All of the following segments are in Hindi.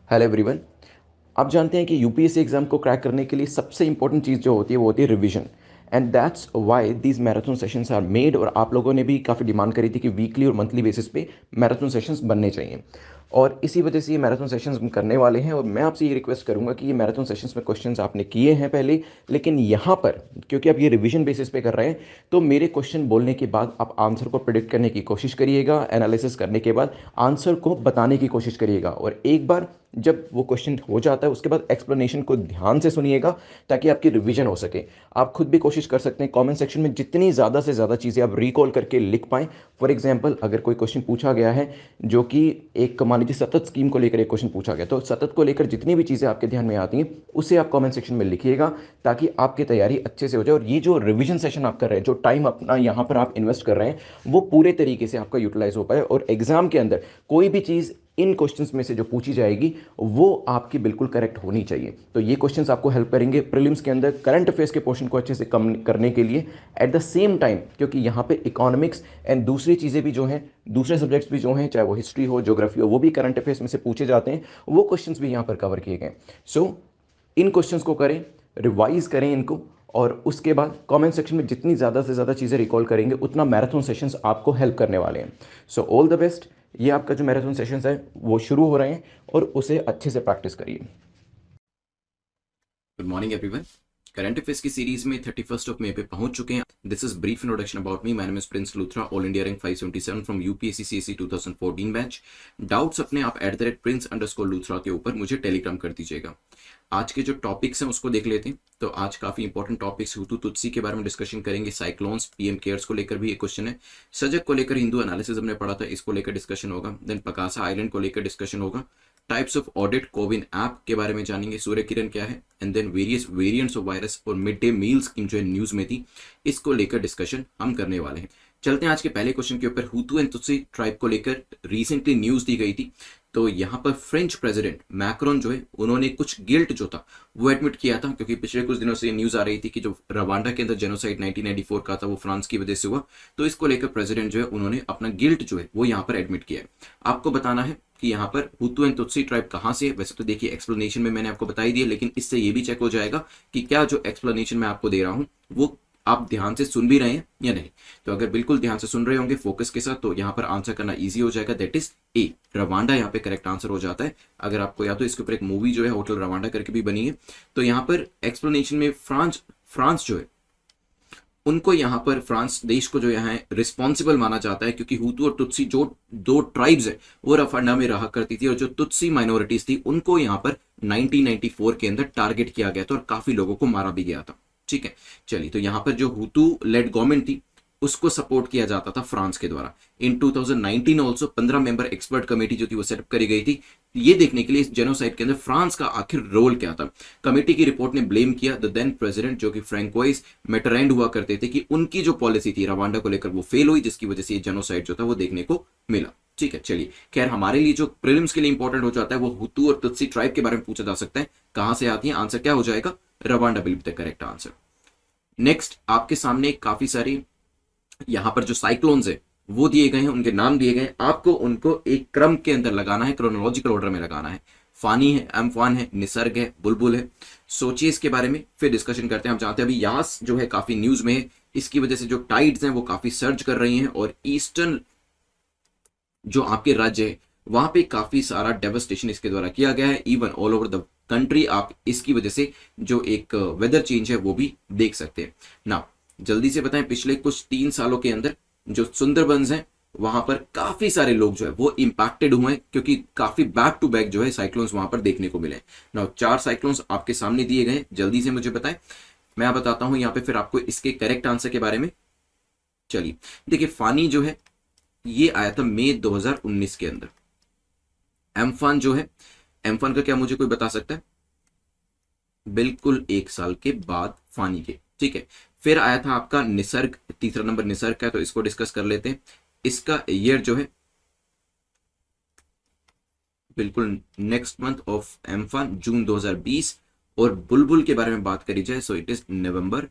Hello everyone. आप जानते हैं कि यूपीएससी एग्जाम को क्रैक करने के लिए सबसे इंपॉर्टेंट चीज़ जो होती है वो होती है revision. And that's why these marathon sessions are made. और आप लोगों ने भी काफ़ी डिमांड करी थी कि वीकली और मंथली बेसिस पे मैराथन सेशंस बनने चाहिए, और इसी वजह से ये मैराथन सेशंस हम करने वाले हैं। और मैं आपसे ये रिक्वेस्ट करूंगा कि ये मैराथन सेशंस में क्वेश्चंस आपने किए हैं पहले, लेकिन यहाँ पर क्योंकि आप ये रिवीजन बेसिस पे कर रहे हैं, तो मेरे क्वेश्चन बोलने के बाद आप आंसर को प्रिडिक्ट करने की कोशिश करिएगा, एनालिसिस करने के बाद आंसर को बताने की कोशिश करिएगा। और एक बार जब वो क्वेश्चन हो जाता है उसके बाद एक्सप्लेनेशन को ध्यान से सुनिएगा, ताकि आपकी रिवीजन हो सके। आप खुद भी कोशिश कर सकते हैं कमेंट सेक्शन में जितनी ज़्यादा से ज़्यादा चीज़ें आप रिकॉल करके लिख पाएँ। फॉर एग्जांपल, अगर कोई क्वेश्चन पूछा गया है जो कि एक मान लीजिए सतत स्कीम को लेकर एक क्वेश्चन पूछा गया, तो सतत को लेकर जितनी भी चीज़ें आपके ध्यान में आती हैं उसे आप कमेंट सेक्शन में लिखिएगा, ताकि आपकी तैयारी अच्छे से हो जाए। और ये जो रिवीजन सेशन आप कर रहे हैं, जो टाइम अपना यहाँ पर आप इन्वेस्ट कर रहे हैं, वो पूरे तरीके से आपका यूटिलाइज हो पाए, और एग्जाम के अंदर कोई भी चीज़ इन क्वेश्चंस में से जो पूछी जाएगी वो आपकी बिल्कुल करेक्ट होनी चाहिए। तो ये क्वेश्चंस आपको हेल्प करेंगे प्रीलिम्स के अंदर करंट अफेयर्स के पोर्शन को अच्छे से कम करने के लिए। एट द सेम टाइम, क्योंकि यहाँ पे इकोनॉमिक्स एंड दूसरी चीज़ें भी जो हैं, दूसरे सब्जेक्ट्स भी जो हैं, चाहे वो हिस्ट्री हो, ज्योग्राफी हो, वो भी करंट अफेयर्स में से पूछे जाते हैं, वो क्वेश्चंस भी यहाँ पर कवर किए गए। सो इन क्वेश्चंस को करें, रिवाइज करें इनको, और उसके बाद कमेंट सेक्शन में जितनी ज़्यादा से ज़्यादा चीज़ें रिकॉल करेंगे उतना मैराथन सेशंस आपको हेल्प करने वाले हैं। So all the best. ये आपका जो मैराथन सेशंस है वो शुरू हो रहे हैं, और उसे अच्छे से प्रैक्टिस करिए। Good morning everyone. Current affairs की सीरीज में 31 ऑफ मई पे पहुंच चुके हैं। This is brief introduction about me. My name is Prince Luthra, all India rank 577 from UPSC CSC 2014 batch. Doubts अपने आप @prince_luthra के ऊपर मुझे टेलीग्राम कर दीजिएगा। आज के जो टॉपिक्स हैं उसको देख लेते हैं। तो आज काफी इंपॉर्टेंट टॉपिक्स हुतू तुत्सी के बारे में डिस्कशन करेंगे। साइक्लोन्स, पीएम केयर्स को लेकर भी एक क्वेश्चन है। सजग को लेकर हिंदू एनालिसिस हमने पढ़ा था, इसको लेकर डिस्कशन होगा। देन पकासा आइलैंड को लेकर डिस्कशन होगा। Types of audit CoWIN app के बारे में जानेंगे, सूर्य किरण क्या है, and then various variants of virus और मिड डे मील स्कीम जो है न्यूज में थी, इसको लेकर डिस्कशन हम करने वाले हैं। चलते हैं आज के पहले क्वेश्चन के ऊपर। हुतू एंड तुत्सी ट्राइब को लेकर रिसेंटली न्यूज दी गई थी। तो यहाँ पर फ्रेंच प्रेसिडेंट मैक्रोन जो है उन्होंने कुछ गिल्ट जो था वो एडमिट किया था, क्योंकि पिछले कुछ दिनों से ये न्यूज आ रही थी कि जो रवांडा के अंदर जेनोसाइड 1994 का था वो फ्रांस की वजह से हुआ। तो इसको लेकर प्रेसिडेंट जो है उन्होंने अपना गिल्ट जो है वो यहाँ पर एडमिट किया है। आपको बताना है कि यहाँ पर हुतू एंड तुत्सी ट्राइब कहाँ से है। वैसे तो देखिए एक्सप्लेनेशन में मैंने आपको बताई दिया, लेकिन इससे ये भी चेक हो जाएगा कि क्या जो एक्सप्लेनेशन मैं आपको दे रहा हूँ वो आप ध्यान से सुन भी रहे हैं या नहीं। तो अगर बिल्कुल ध्यान से सुन रहे होंगे फोकस के साथ, तो यहाँ पर आंसर करना इजी हो जाएगा। दैट इज ए, रवांडा यहाँ पे करेक्ट आंसर हो जाता है। अगर आपको याद हो, इसके ऊपर एक मूवी जो है होटल रवांडा करके भी बनी है। तो यहाँ पर एक्सप्लेनेशन में फ्रांस जो है उनको यहाँ पर फ्रांस देश को जो यहाँ रिस्पॉन्सिबल माना जाता है, क्योंकि हुतू और तुत्सी जो दो ट्राइब्स है वो रवांडा में रहा करती थी, और जो तुत्सी माइनॉरिटीज थी उनको यहाँ पर 1994 के अंदर टारगेट किया गया था और काफी लोगों को मारा भी गया था। ठीक है, चलिए। तो यहाँ पर जो हुतू लेड गवर्नमेंट थी उसको सपोर्ट किया जाता था फ्रांस के द्वारा। इन 2019 ऑल्सो 15 मेंबर एक्सपर्ट कमेटी जो थी वो सेटअप करी गई थी, ये देखने के लिए इस जेनोसाइड के अंदर फ्रांस का आखिर रोल क्या था। कमेटी की रिपोर्ट ने ब्लेम किया द देन प्रेसिडेंट जो कि फ्रैंकोइस मेटरैंड हुआ करते थे, कि उनकी जो पॉलिसी थी रवांडा को लेकर वो फेल हुई, जिसकी वजह से ये जेनोसाइड जो था वो देखने को मिला। ठीक है, चलिए। खैर, हमारे लिए जो प्रीलिम्स के लिए इंपॉर्टेंट हो जाता है वो हुतू और तुत्सी ट्राइब के बारे में पूछा जा सकता है। कहां से आती है? आंसर क्या हो जाएगा? Rwanda will be the correct answer. Next, आपके सामने काफी सारी यहां पर जो साइक्लोन्स है वो दिए गए हैं, उनके नाम दिए गए। आपको उनको एक क्रम के अंदर लगाना है, क्रोनोलॉजिकल ऑर्डर में लगाना है। फानी है, एम्फान है, निसर्ग है, बुलबुल है। सोचिए इसके बारे में, फिर डिस्कशन करते हैं। हम जानते हैं अभी यास जो है काफी न्यूज में है, इसकी वजह से जो टाइड्स हैं वो काफी सर्ज कर रही हैं, और ईस्टर्न जो आपके राज्य है वहां पे काफी सारा डेवस्टेशन इसके द्वारा किया गया है। Even all over the country आप इसकी वजह से जो एक वेदर चेंज है वो भी देख सकते हैं। नाउ जल्दी से बताएं, पिछले कुछ 3 सालों के अंदर जो सुंदरबंस हैं वहां पर काफी सारे लोग जो है वो इंपैक्टेड हुए हैं, क्योंकि काफी बैक टू बैक जो है साइक्लोन्स वहां पर देखने को मिले। नाउ 4 साइक्लोन्स आपके सामने दिए गए, जल्दी से मुझे बताएं। मैं बताता हूं यहाँ पे फिर आपको इसके करेक्ट आंसर के बारे में। चलिए, देखिए, फानी जो है ये आया था मई 2019 के अंदर। एम्फान जो है, एम्फान का क्या मुझे कोई बता सकता है? बिल्कुल 1 साल के बाद फानी के। ठीक है, फिर आया था आपका निसर्ग, तीसरा नंबर निसर्ग का है, तो इसको डिस्कस कर लेते हैं। इसका ईयर जो है बिल्कुल नेक्स्ट मंथ ऑफ एम्फान जून 2020, और बुलबुल के बारे में बात करी जाए सो इट इज नवंबर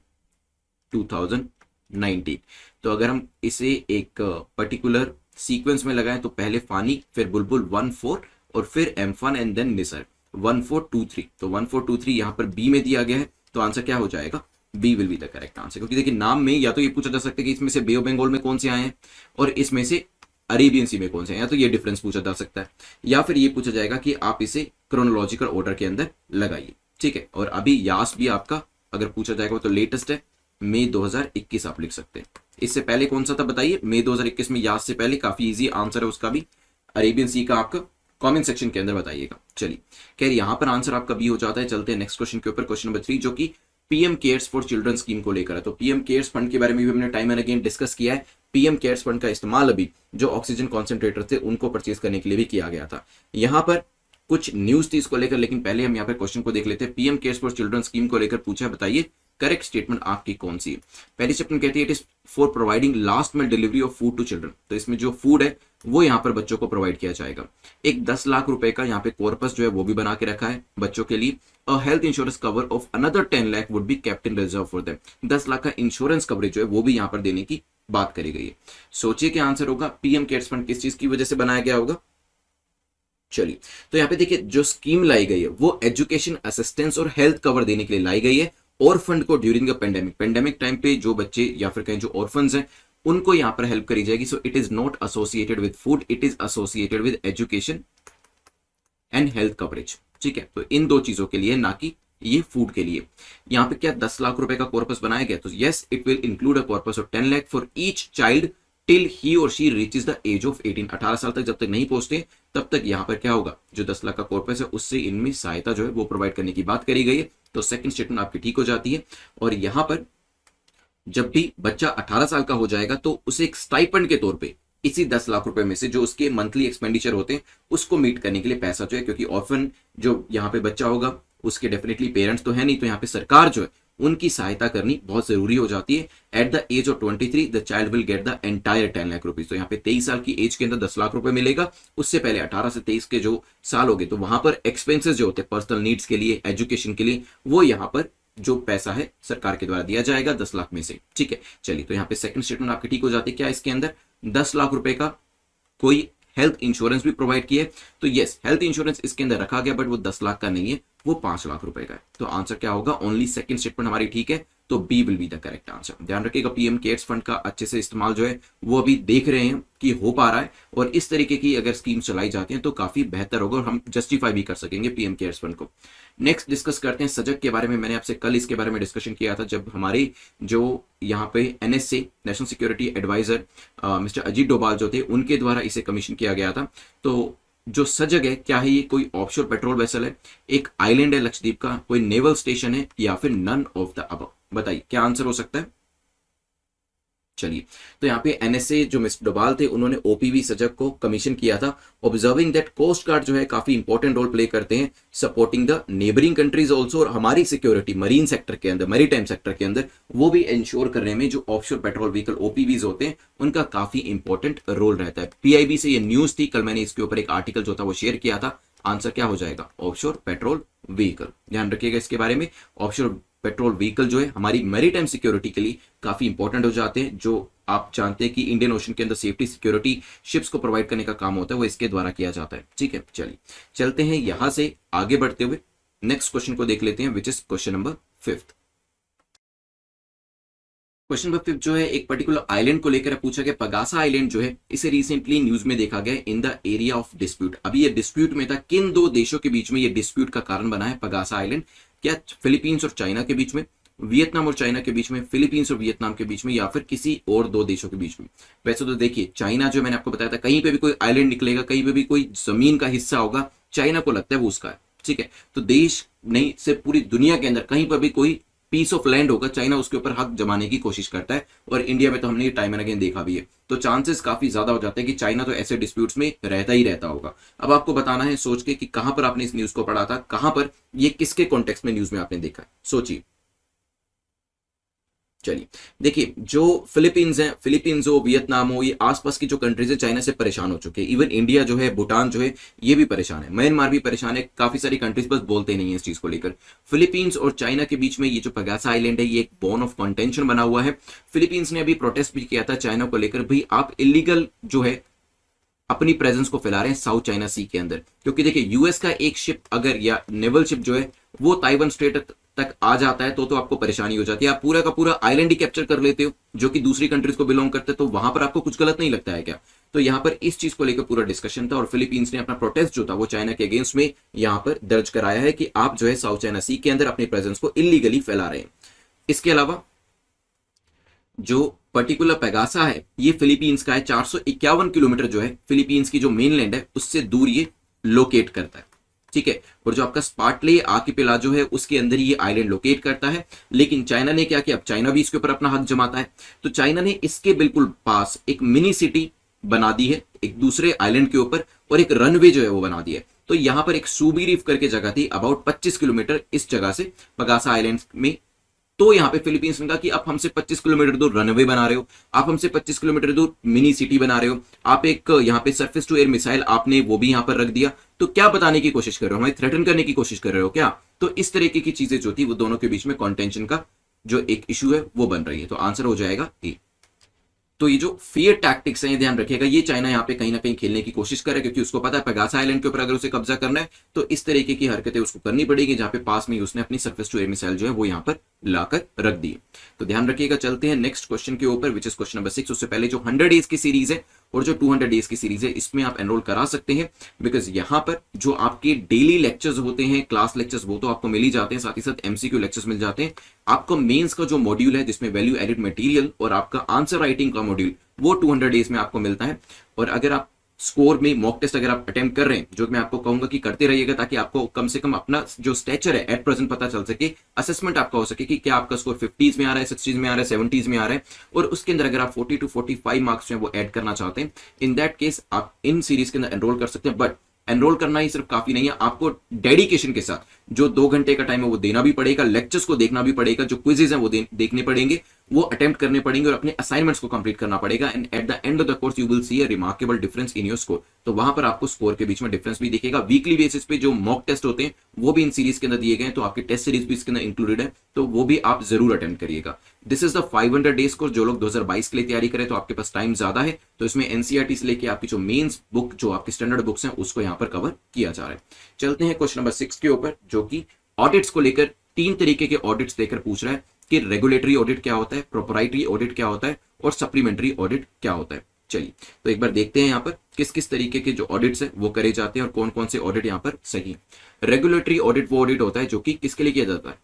2019। तो अगर हम इसे एक पर्टिकुलर सीक्वेंस में लगाएं तो पहले फानी, फिर बुलबुल 1, 4 और फिर एम्फान एंड देन निसर 1423। तो 1423 यहाँ पर बी में दिया गया है, तो आंसर क्या हो जाएगा, B will be the correct answer. क्योंकि देखिए नाम में या तो ये पूछा जा सकता है कि इसमें से बे ऑफ बंगाल में कौन से आए हैं और इसमें से अरेबियन सी में कौन से हैं, या तो ये डिफरेंस पूछा जा सकता है, या फिर ये पूछा जाएगा कि आप इसे क्रोनोलॉजिकल ऑर्डर के अंदर लगाइए, ठीक है। और अभी यास भी आपका अगर पूछा जाएगा तो लेटेस्ट है, मई 2021 आप लिख सकते हैं। इससे पहले कौन सा था बताइए, मई 2021 में यास से पहले, काफी इजी आंसर है उसका भी, अरेबियन सी का आपका कमेंट सेक्शन के अंदर बताइएगा। चलिए खैर यहां पर आंसर आपका बी हो जाता है। चलते हैं नेक्स्ट क्वेश्चन के ऊपर, क्वेश्चन नंबर 3 जो कि PM cares for children scheme को लेकर है। तो पीएम केयर्स फंड के बारे में भी हमने टाइम एंड अगेन डिस्कस किया है। पीएम केयर्स फंड का इस्तेमाल अभी जो ऑक्सीजन कॉन्सेंट्रेटर थे उनको परचेज करने के लिए भी किया गया था। यहां पर कुछ न्यूज थी इसको लेकर, लेकिन पहले हम यहाँ पर क्वेश्चन को देख लेते हैं। PM cares for children scheme को लेकर पूछा है, बताइए करेक्ट स्टेटमेंट आपकी कौन सी है। पहली स्टेटमेंट कहती है it is for providing last mile delivery of food to children. तो इसमें जो फूड है वो यहाँ पर बच्चों को प्रोवाइड किया जाएगा। एक 10 लाख रुपए का यहाँ पे कॉर्पस जो है वो भी बना के रखा है बच्चों के लिए। अ health insurance cover of another 10 lakh would be kept in reserve for them. 10 lakh का इंश्योरेंस कवरेज जो है वो भी यहाँ पर देने की बात करी गई है। सोचिए क्या आंसर होगा, पीएम केयर्स फंड किस चीज की वजह से बनाया गया होगा। चलिए तो यहाँ पे देखिए जो स्कीम लाई गई है वो एजुकेशन असिस्टेंस और हेल्थ कवर देने के लिए लाई गई है। ऑर्फन को ड्यूरिंग द पेंडेमिक टाइम पे जो बच्चे या फिर कहीं जो ऑर्फन्स हैं उनको यहां पर हेल्प करी जाएगी। So it is not associated with food, it is associated with education and health coverage, ठीक है। तो इन दो चीजों के लिए, ना कि ये फूड के लिए। यहां पे क्या 10 लाख रुपए का कॉर्पस बनाया गया, तो yes it will include a corpus of 10 lakh for each child till he और she reaches the age of 18। 18 साल तक जब तक नहीं पहुंचते तब तक यहां पर क्या होगा, जो 10 लाख का कॉर्पस है उससे इनमें सहायता जो है वो प्रोवाइड करने की बात करी गई है। तो सेकंड स्टेटमेंट आपकी ठीक हो जाती है। और यहां पर जब भी बच्चा 18 साल का हो जाएगा तो उसे एक स्टाइपेंड के तौर पे इसी 10 लाख रुपए में से जो उसके मंथली एक्सपेंडिचर होते हैं उसको मीट करने के लिए पैसा जो है, क्योंकि ऑर्फन जो यहाँ पे बच्चा होगा उसके डेफिनेटली पेरेंट्स तो है नहीं, तो यहाँ पे सरकार जो है उनकी सहायता करनी बहुत जरूरी हो जाती है। At the age of 23 the child will get the entire 10 lakh rupees. तो यहाँ पे 23 साल की एज के अंदर 10 लाख रुपए मिलेगा। उससे पहले 18 से 23 के जो साल हो गए तो वहां पर एक्सपेंसेस जो होते हैं पर्सनल नीड्स के लिए, एजुकेशन के लिए, वो यहाँ पर जो पैसा है सरकार के द्वारा दिया जाएगा 10 लाख में से, ठीक है। चलिए तो यहाँ पे सेकंड स्टेटमेंट आपकी ठीक हो जाती है। क्या इसके अंदर 10 लाख रुपए का कोई हेल्थ इंश्योरेंस भी प्रोवाइड किया है, तो यस हेल्थ इंश्योरेंस इसके अंदर रखा गया, बट वो 10 लाख का नहीं है, वो 5 लाख रुपए का है। तो आंसर क्या होगा, ओनली सेकंड स्टेटमेंट हमारी ठीक है, तो B will be the correct answer. ध्यान रखिएगा पीएम केयर्स फंड का अच्छे से इस्तेमाल जो है वो अभी देख रहे हैं कि हो पा रहा है, और इस तरीके की अगर स्कीम चलाई जाती हैं तो काफी बेहतर होगा और हम जस्टिफाई भी कर सकेंगे पीएम केयर्स फंड को। नेक्स्ट डिस्कस करते हैं सजग के बारे में। मैंने आपसे कल इसके बारे में डिस्कशन किया था जब हमारे जो यहाँ पे NSA national security advisor mister Ajit Doval जो थे उनके द्वारा इसे कमीशन किया गया था। तो जो सजग है, क्या है ये कोई ऑफशोर पेट्रोल वेसल है, एक आइलैंड है लक्षद्वीप का, कोई नेवल स्टेशन है, या फिर नन ऑफ द अबव। बताइए क्या आंसर हो सकता है। चलिए तो यहाँ पे एनएसए जो मिस्टर डोभाल थे उन्होंने ओपीवी सजग को कमीशन किया था, ऑब्जर्विंग दैट कोस्ट गार्ड जो है काफी इंपॉर्टेंट रोल प्ले करते हैं supporting the neighbouring countries also, और हमारी सिक्योरिटी मरीन सेक्टर के अंदर, मैरीटाइम सेक्टर के अंदर वो भी इंश्योर करने में जो ऑफशोर पेट्रोल व्हीकल ओपीवीज होते हैं उनका काफी इंपॉर्टेंट रोल रहता है। पीआईबी से ये न्यूज थी, कल मैंने इसके ऊपर एक आर्टिकल जो था वो शेयर किया था। आंसर क्या हो जाएगा, ऑफशोर पेट्रोल व्हीकल। ध्यान रखिएगा इसके बारे में, ऑफशोर पेट्रोल व्हीकल जो है हमारी मैरीटाइम सिक्योरिटी के लिए काफी इंपॉर्टेंट हो जाते हैं। जो आप जानते हैं कि इंडियन ओशन के अंदर सेफ्टी सिक्योरिटी शिप्स को प्रोवाइड करने का काम होता है वो इसके द्वारा किया जाता है, ठीक है। चलिए चलते हैं यहां से आगे बढ़ते हुए नेक्स्ट क्वेश्चन को देख लेते हैं, which is question number 5। Question number 5 जो है एक पर्टिकुलर आइलैंड को लेकर पूछा गया। पगासा आइलैंड जो है इसे रिसेंटली न्यूज में देखा गया in the area of dispute. अभी ये डिस्प्यूट में था, किन दो देशों के बीच में ये डिस्प्यूट का कारण बना है पगासा आइलैंड। क्या फिलीपींस और चाइना के बीच में, वियतनाम और चाइना के बीच में, फिलीपींस और वियतनाम के बीच में, या फिर किसी और दो देशों के बीच में। वैसे तो देखिए चाइना जो मैंने आपको बताया था, कहीं पे भी कोई आइलैंड निकलेगा, कहीं पे भी कोई जमीन का हिस्सा होगा, चाइना को लगता है वो उसका है, ठीक है। तो देश नहीं से पूरी दुनिया के अंदर कहीं पर भी कोई पीस ऑफ लैंड होगा, चाइना उसके ऊपर हक जमाने की कोशिश करता है, और इंडिया में तो हमने ये टाइम एंड अगेन देखा भी है। तो चांसेस काफी ज्यादा हो जाते हैं कि चाइना तो ऐसे डिस्प्यूट्स में रहता ही रहता होगा। अब आपको बताना है सोच के कि कहां पर आपने इस न्यूज को पढ़ा था, कहां पर ये किसके कॉन्टेक्स्ट में न्यूज में आपने देखा है, सोचिए। चलिए देखिए जो फिलीपींस हैं, फिलीपींस हो, वियतनाम हो, ये आसपास की जो कंट्रीज है चाइना से परेशान हो चुके हैं। इवन इंडिया जो है, भूटान जो है, ये भी परेशान है, म्यांमार भी परेशान है, काफी सारी कंट्रीज बस बोलते नहीं है इस चीज को लेकर। फिलीपींस और चाइना के बीच में ये जो पगासा आइलैंड है ये एक बोन ऑफ कंटेंशन बना हुआ है। फिलीपींस ने अभी प्रोटेस्ट भी किया था चाइना को लेकर, भाई आप इलीगल जो है अपनी प्रेजेंस को फैला रहे हैं साउथ चाइना सी के अंदर। क्योंकि देखिए यूएस का एक शिप अगर या नेवल शिप जो है वो ताइवान स्ट्रेट तक आ जाता है तो आपको परेशानी हो जाती है। आप पूरा का पूरा आइलैंड ही कैप्चर कर लेते हो जो कि दूसरी कंट्रीज को बिलोंग करते हैं, तो वहां पर आपको कुछ गलत नहीं लगता है क्या? तो यहां पर इस चीज को लेकर पूरा डिस्कशन था और फिलीपींस ने अपना प्रोटेस्ट जो था वो चाइना के अगेंस्ट में यहां पर दर्ज कराया है कि आप जो है साउथ चाइना सी के अंदर अपनी प्रेजेंस को इलीगली फैला रहे हैं। इसके अलावा जो पर्टिकुलर पेगासा है ये फिलीपींस का है, 451 किलोमीटर जो है फिलीपींस की जो मेनलैंड है उससे दूर ये लोकेट करता है, ठीक है। और जो आपका स्पार्टले आर्किपेलागो है उसके अंदर ही ये आइलैंड लोकेट करता है। लेकिन चाइना ने क्या किया, अब चाइना भी इसके ऊपर अपना हक जमाता है, तो चाइना ने इसके बिल्कुल पास एक मिनी सिटी बना दी है एक दूसरे आइलैंड के ऊपर और एक रनवे जो है वो बना दिया है। तो यहां पर एक सूबी रीफ करके जगह थी अबाउट 25 किलोमीटर इस जगह से पगासा आइलैंड में। तो यहां पे फिलीपींस ने कहा कि आप हमसे 25 किलोमीटर दूर रनवे बना रहे हो, आप हमसे 25 किलोमीटर दूर मिनी सिटी बना रहे हो, आप एक यहां पे सरफेस टू एयर मिसाइल आपने वो भी यहां पर रख दिया। तो क्या बताने की कोशिश कर रहे हो, हमें थ्रेटन करने की कोशिश कर रहे हो क्या? तो इस तरीके की चीजें जो थी वो दोनों के बीच में कॉन्टेंशन का जो एक इशू है वो बन रही है। तो आंसर हो जाएगा ए। तो ये जो फियर टैक्टिक्स है ये ध्यान रखिएगा, ये चाइना यहाँ पे कहीं ना कहीं खेलने की कोशिश करे क्योंकि उसको पता है पेगासा आइलैंड के ऊपर अगर उसे कब्जा करना है तो इस तरीके की हरकतें उसको करनी पड़ेगी जहां पे पास में उसने अपनी सरफेस टू एयर मिसाइल जो है वो यहाँ पर लाकर रख दी। तो ध्यान रखिएगा। चलते हैं नेक्स्ट क्वेश्चन के ऊपर विच इज क्वेश्चन नंबर 6। उससे पहले जो 100 डेज की सीरीज है और जो 200 डेज की सीरीज है इसमें आप एनरोल करा सकते हैं बिकॉज यहाँ पर जो आपके डेली लेक्चर्स होते हैं क्लास लेक्चर्स वो तो आपको मिल ही जाते हैं, साथ ही साथ एमसीक्यू लेक्चर्स मिल जाते हैं। आपको मेंस का जो मॉड्यूल है जिसमें वैल्यू एडिड मटेरियल और आपका आंसर राइटिंग का मॉड्यूल वो 200 डेज में आपको मिलता है। और अगर आप स्कोर में मॉक टेस्ट अगर आप अटेम्प्ट कर रहे हैं जो मैं आपको कहूंगा कि करते रहिएगा ताकि आपको कम से कम अपना जो स्टेचर है एट प्रेजेंट पता चल सके, असेसमेंट आपका हो सके कि क्या आपका स्कोर 50s में आ रहा है, 60s में आ रहा है, 70s में आ रहा है। और उसके अंदर अगर आप 40 to 45 मार्क्स जो है वो ऐड करना चाहते हैं इन दैट केस आप इन सीरीज के अंदर एनरोल कर सकते हैं। बट एनरोल करना ही सिर्फ काफी नहीं है, आपको डेडिकेशन के साथ जो 2 घंटे का टाइम है वो देना भी पड़ेगा, लेक्चर्स को देखना भी पड़ेगा, जो क्विजेज हैं वो देखने पड़ेंगे, वो अटेम्प्ट करने पड़ेंगे और अपने असाइनमेंट्स को कंप्लीट करना पड़ेगा। And at the end of the course you will see a remarkable difference in your score. तो वहां पर आपको स्कोर के बीच में डिफरेंस भी दिखेगा। वीकली बेसिस पे जो मॉक टेस्ट होते हैं वो भी इन सीरीज के अंदर दिए गए, तो आपके टेस्ट सीरीज भी इसके अंदर इंक्लूडेड है, तो वो भी आप जरूर अटेम्प्ट करिएगा। This is the 500 days course. जो लोग 2022 के लिए तैयारी करें तो आपके पास टाइम ज्यादा है, तो इसमें एनसीईआरटी से लेके आपकी जो मेंस बुक जो आपकी स्टैंडर्ड बुक्स हैं उसको यहाँ पर कवर किया जा रहा है। चलते हैं क्वेश्चन नंबर 6 के ऊपर जो कि ऑडिट्स को लेकर 3 तरीके के ऑडिट्स देकर पूछ रहा है कि रेगुलेटरी ऑडिट क्या होता है, प्रोप्राइटरी ऑडिट क्या होता है और सप्लीमेंट्री ऑडिट क्या होता है। चलिए तो एक बार देखते हैं यहाँ पर किस किस तरीके के जो ऑडिट्स है वो करे जाते हैं और कौन कौन से ऑडिट यहाँ पर सही। रेगुलेटरी ऑडिट वो ऑडिट होता है जो कि किसके लिए किया जाता है,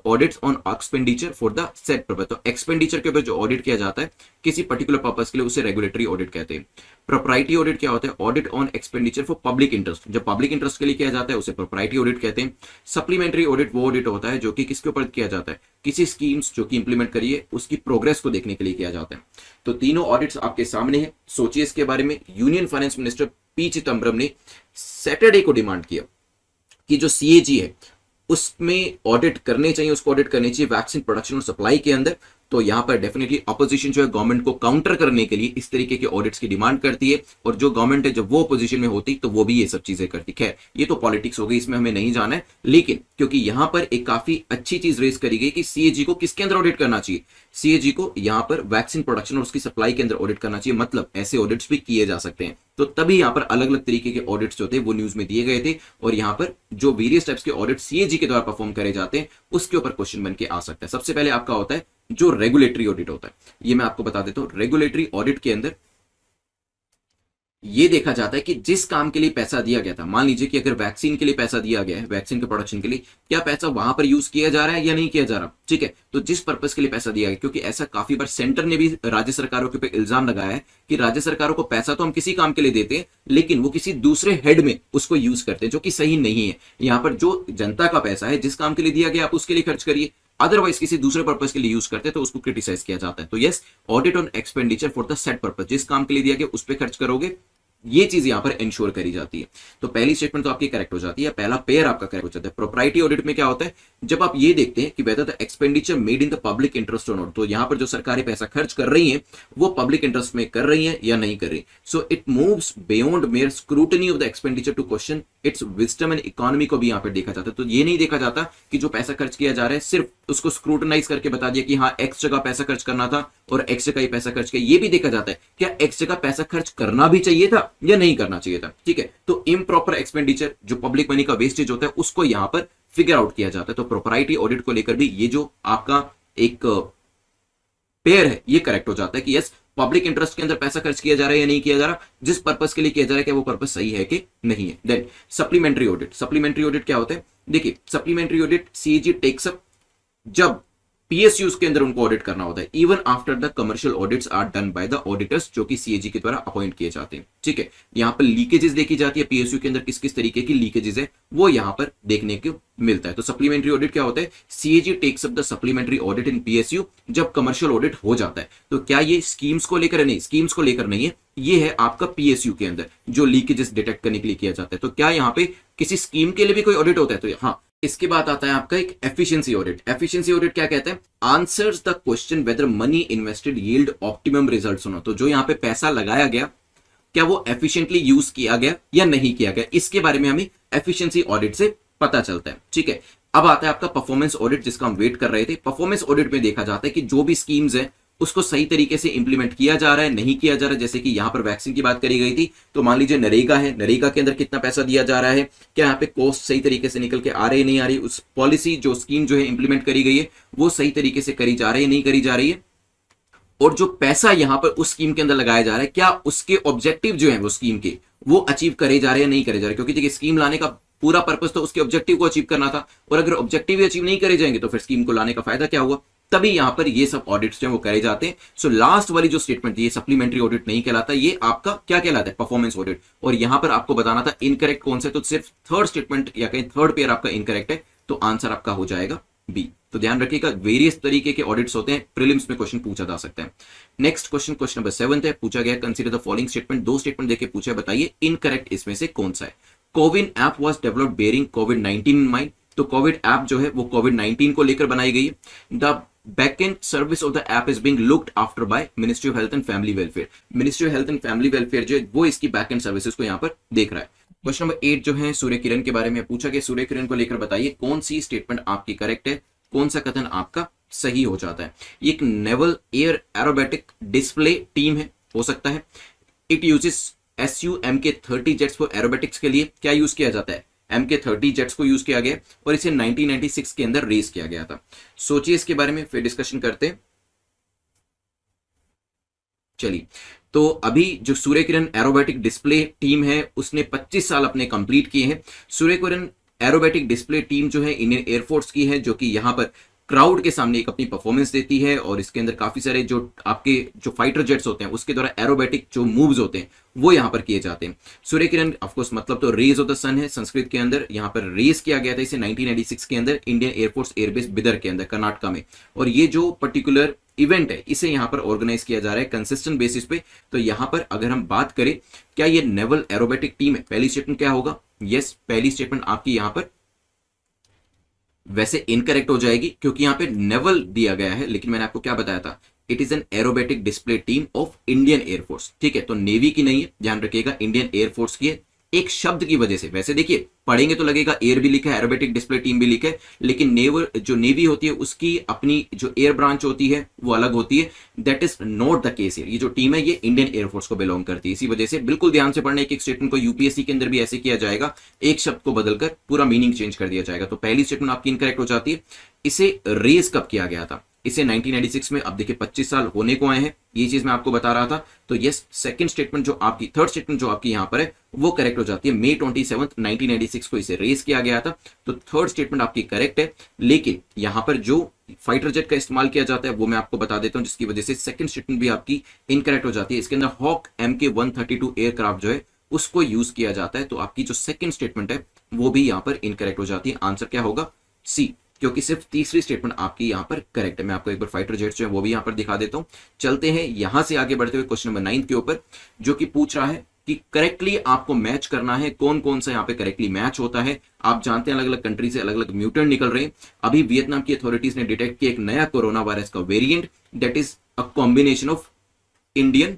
audits on expenditure for the set purpose. तो एक्सपेंडिचर के ऊपर जो ऑडिट किया जाता है किसी पर्टिकुलर पर्पस के लिए उसे रेगुलेटरी ऑडिट कहते हैं। प्रोप्राइटरी ऑडिट क्या होता है, audit on expenditure for public interest, जब पब्लिक इंटरेस्ट के लिए किया जाता है उसे प्रोप्राइटरी ऑडिट कहते हैं। सप्लीमेंट्री ऑडिट वो ऑडिट होता है जो कि किसके ऊपर किया जाता है, किसी स्कीम्स जो कि इंप्लीमेंट करिए उसकी प्रोग्रेस को देखने के लिए किया जाता है। तो तीनों ऑडिट्स आपके सामने है, सोचिए इसके बारे में। Union finance minister P Chidambaram ने सैटरडे को डिमांड किया कि जो सीएजी है उसमें ऑडिट करने चाहिए, उसको ऑडिट करनी चाहिए वैक्सीन प्रोडक्शन और सप्लाई के अंदर। तो यहां पर डेफिनेटली अपोजिशन जो है गवर्नमेंट को काउंटर करने के लिए इस तरीके के ऑडिट्स की डिमांड करती है और जो गवर्नमेंट है जब वो अपोजिशन में होती तो वो भी ये सब चीजें करती। खैर ये तो पॉलिटिक्स हो गई, इसमें हमें नहीं जाना है, लेकिन क्योंकि यहां पर एक काफी अच्छी चीज रेज करी गई कि सीएजी को किसके अंदर ऑडिट करना चाहिए, सीएजी को यहां पर वैक्सीन प्रोडक्शन और उसकी सप्लाई के अंदर ऑडिट करना चाहिए। मतलब ऐसे ऑडिट्स भी किए जा सकते हैं। तो तभी यहां पर अलग अलग तरीके के ऑडिट्स जो थे वो न्यूज में दिए गए थे और यहां पर जो वेरियस टाइप्स के ऑडिट सीएजी के द्वारा परफॉर्म करे जाते हैं उसके ऊपर क्वेश्चन बन के आ सकता है। सबसे पहले आपका होता है जो रेगुलेटरी ऑडिट होता है, ये मैं आपको बता देता हूं। रेगुलेटरी ऑडिट के अंदर ये देखा जाता है कि जिस काम के लिए पैसा दिया गया था, मान लीजिए कि अगर वैक्सीन के लिए पैसा दिया गया है, वैक्सीन के प्रोडक्शन के लिए, क्या पैसा वहां पर यूज किया जा रहा है या नहीं किया जा रहा, ठीक है। तो जिस पर्पस के लिए पैसा दिया गया, क्योंकि ऐसा काफी बार सेंटर ने भी राज्य सरकारों के ऊपर इल्जाम लगाया है कि राज्य सरकारों को पैसा तो हम किसी काम के लिए देते हैं लेकिन वो किसी दूसरे हेड में उसको यूज करते हैं, जो कि सही नहीं है। यहां पर जो जनता का पैसा है जिस काम के लिए दिया गया आप उसके लिए खर्च करिए, अदरवाइज किसी दूसरे पर्पस के लिए यूज करते हैं तो उसको क्रिटिसाइज किया जाता है। तो yes, audit on expenditure for the set purpose, जिस काम के लिए दिया गया उस पर खर्च करोगे, ये चीज यहां पर इंश्योर करी जाती है। तो पहली स्टेटमेंट तो आपकी करेक्ट हो जाती है, पहला पेयर आपका करेक्ट हो जाता है। प्रोप्राइटरी ऑडिट में क्या होता है, जब आप ये देखते हैं कि whether the expenditure made in the public interest और नॉट, तो यहां पर जो सरकारें पैसा खर्च कर रही हैं वो पब्लिक इंटरेस्ट में कर रही हैं या नहीं कर रही। So it moves beyond mere scrutiny of the expenditure to question its wisdom and economy को भी यहां पर देखा जाता है। तो ये नहीं देखा जाता कि जो पैसा खर्च किया जा रहा है सिर्फ उसको स्क्रूटनाइज करके बता दिया कि हाँ एक्स जगह पैसा खर्च करना था और एक्स जगह ही पैसा खर्च किया। ये भी देखा जाता है क्या एक्स जगह पैसा खर्च करना भी चाहिए था या नहीं करना चाहिए था, ठीक है। तो इम्प्रॉपर एक्सपेंडिचर, जो पब्लिक मनी का वेस्टेज होता है, उसको यहां पर फिगर आउट किया जाता है। तो प्रोपराइटी ऑडिट को लेकर भी ये जो आपका एक पेयर है ये करेक्ट हो जाता है कि यस, पब्लिक इंटरेस्ट के अंदर पैसा खर्च किया जा रहा है या नहीं किया जा रहा, जिस पर्पस के लिए किया जा रहा है क्या वो पर्पस सही है कि नहीं है। Then supplementary audit, supplementary audit क्या होता है? देखिए, supplementary audit CAG takes up जब पीएसयूज के अंदर उनको ऑडिट करना होता है, even after the commercial audits are done by the auditors, जो कि सीएजी के द्वारा अपॉइंट किए जाते हैं, ठीक है। यहां पर लीकेजेस देखी जाती है, पीएसयू के अंदर किस किस तरीके की लीकेजेस है वो यहां पर देखने को मिलता है। तो सप्लीमेंट्री ऑडिट क्या होता है? CAG takes up the supplementary audit in PSU जब कमर्शियल ऑडिट हो जाता है। तो क्या ये स्कीम्स को लेकर नहीं, स्कीम्स को लेकर नहीं है, ये है आपका पीएसयू के अंदर जो लीकेजेस डिटेक्ट करने के लिए किया जाता है। तो क्या यहां पे किसी स्कीम के लिए भी कोई ऑडिट होता है? तो हाँ। इसके बाद आता है आपका एक एफिशिएंसी ऑडिट। एफिशिएंसी ऑडिट क्या कहते हैं? Answers the question whether money invested yield optimum results हो। तो जो यहां पे पैसा लगाया गया क्या वो एफिशिएंटली यूज किया गया या नहीं किया गया, इसके बारे में हमें एफिशिएंसी ऑडिट से पता चलता है, ठीक है। अब आता है आपका परफॉर्मेंस ऑडिट, जिसका हम वेट कर रहे थे। परफॉर्मेंस ऑडिट में देखा जाता है कि जो भी स्कीम्स है उसको सही तरीके से इंप्लीमेंट किया जा रहा है, नहीं किया जा रहा है। जैसे कि यहां पर वैक्सीन की बात करी गई थी, तो मान लीजिए नरेगा है, नरेगा के अंदर कितना पैसा दिया जा रहा है, क्या यहाँ पे कॉस्ट सही तरीके से निकल के आ रही है नहीं आ रही, उस पॉलिसी जो स्कीम जो है इंप्लीमेंट करी गई है वो सही तरीके से करी जा रही है नहीं करी जा रही है, और जो पैसा यहां पर उस स्कीम के अंदर लगाया जा रहा है क्या उसके ऑब्जेक्टिव जो है वो स्कीम के वो अचीव करे जा रहे हैं नहीं करे जा रहे। क्योंकि देखिए, स्कीम लाने का पूरा पर्पस तो उसके ऑब्जेक्टिव को अचीव करना था, और अगर ऑब्जेक्टिव अचीव नहीं करे जाएंगे तो फिर स्कीम को लाने का फायदा क्या हुआ। तभी यहां पर ये सब ऑडिट्स जो वो करे जाते हैं। सो लास्ट वाली जो स्टेटमेंट, ये सप्लीमेंट्री ऑडिट नहीं कहलाता, ये आपका क्या कहलाता है? Performance audit. और यहां पर आपको बताना था इनकरेक्ट कौन सा, तो सिर्फ थर्ड स्टेटमेंट या कहीं थर्ड पेयर आपका इनकरेक्ट है, तो आंसर आपका हो जाएगा बी। तो ध्यान रखिएगा, वेरियस तरीके के ऑडिट्स होते हैं, प्रीलिम्स में क्वेश्चन पूछा जा सकता है। नेक्स्ट क्वेश्चन, क्वेश्चन नंबर 7 है, पूछा गया कंसीडर द फॉलोइंग स्टेटमेंट। दो स्टेटमेंट देके पूछा, बताइए इनकरेक्ट इसमें से कौन सा है। CoWIN app was developed bearing covid in mind. तो कोविड ऐप जो है वो कोविड-19 को लेकर बनाई गई है। The backend service of the app is being looked after bye ministry of health and family welfare. Ministry of health and family welfare जो है वो इसकी बैकएंड सर्विसेज को यहां पर देख रहा है। क्वेश्चन नंबर 8 जो है सूर्य किरण के बारे में पूछा गया। सूर्य किरण को लेकर बताइए कौन सी स्टेटमेंट आपकी करेक्ट है, कौन सा कथन आपका सही हो जाता है। ये एक naval air aerobatic display team है, हो सकता है। It uses SU-MK-30 jets for aerobatics के लिए क्या यूज किया जाता है? MK-30 जेट्स को यूज किया गया और इसे 1996 के अंदर रेस किया गया था। सोचिए इसके बारे में, फिर डिस्कशन करते हैं। चलिए, तो अभी जो Surya Kiran aerobatic display team है उसने 25 साल अपने कंप्लीट किए हैं। Surya Kiran aerobatic display team जो है इंडियन एयरफोर्स की है, जो कि यहां पर क्राउड के सामने एक अपनी परफॉर्मेंस देती है, और इसके अंदर काफी सारे जो आपके जो फाइटर जेट्स होते हैं उसके द्वारा एरोबेटिक जो मूव्स होते हैं वो यहां पर किए जाते हैं। सूर्य किरण ऑफकोर्स मतलब तो रेज ऑफ द सन है संस्कृत के अंदर। यहां पर रेस किया गया था इसे 1996 के अंदर इंडियन एयरफोर्स एयरबेस बिदर के अंदर कर्नाटका में, और ये जो पर्टिकुलर इवेंट है इसे यहां पर ऑर्गेनाइज किया जा रहा है कंसिस्टेंट बेसिस पे। तो यहां पर अगर हम बात करें क्या ये नेवल एरोबेटिक टीम है, पहली स्टेटमेंट क्या होगा? यस, पहली स्टेटमेंट आपकी यहां पर वैसे इनकरेक्ट हो जाएगी क्योंकि यहां पे नेवल दिया गया है, लेकिन मैंने आपको क्या बताया था, it is an aerobatic display team of Indian air force, ठीक है। तो नेवी की नहीं है, ध्यान रखिएगा, इंडियन एयरफोर्स की है। एक शब्द की वजह से, वैसे देखिए पढ़ेंगे तो लगेगा एयर भी लिखा है, एरोबेटिक डिस्प्ले टीम भी लिखा है, लेकिन जो नेवी होती है उसकी अपनी जो एयर ब्रांच होती है वो अलग होती है। That is not the case here. ये जो टीम है ये इंडियन एयरफोर्स को बिलोंग करती है, इसी वजह से बिल्कुल ध्यान से पढ़ने। एक स्टेटमेंट को यूपीएससी के अंदर भी ऐसे किया जाएगा, एक शब्द को बदलकर पूरा मीनिंग चेंज कर दिया जाएगा। तो पहली स्टेटमेंट आपकी इनकरेक्ट हो जाती है। इसे रेस कब किया गया था? इसे 1996 में, अब देखिए 25 साल होने को आए हैं, ये चीज मैं आपको बता रहा था। तो यस, सेकंड स्टेटमेंट जो आपकी, थर्ड स्टेटमेंट जो आपकी यहां पर है वो करेक्ट हो जाती है। May 27, 1996 को इसे रेस किया गया था, तो थर्ड स्टेटमेंट आपकी करेक्ट है। लेकिन यहां पर जो फाइटर जेट का इस्तेमाल किया जाता है वो मैं आपको बता देता हूं, जिसकी वजह से सेकंड स्टेटमेंट भी आपकी इनकरेक्ट हो जाती है। इसके अंदर हॉक MK-132 एयरक्राफ्ट जो है उसको यूज किया जाता है, तो आपकी जो सेकंड स्टेटमेंट है वो भी यहां पर इनकरेक्ट हो जाती है। आंसर क्या होगा? सी, क्योंकि सिर्फ तीसरी स्टेटमेंट आपकी यहां पर करेक्ट है। मैं आपको एक बार फाइटर जेट्स जो है वो भी यहां पर दिखा देता हूं। चलते हैं यहां से आगे बढ़ते हुए क्वेश्चन नंबर 9 के ऊपर, जो कि पूछ रहा है कि करेक्टली आपको मैच करना है कौन कौन सा यहां पे करेक्टली मैच होता है। आप जानते हैं अलग अलग कंट्री से अलग अलग म्यूटेंट निकल रहे हैं। अभी वियतनाम की अथॉरिटीज ने डिटेक्ट किया एक नया कोरोना वायरस का variant, that is a combination of Indian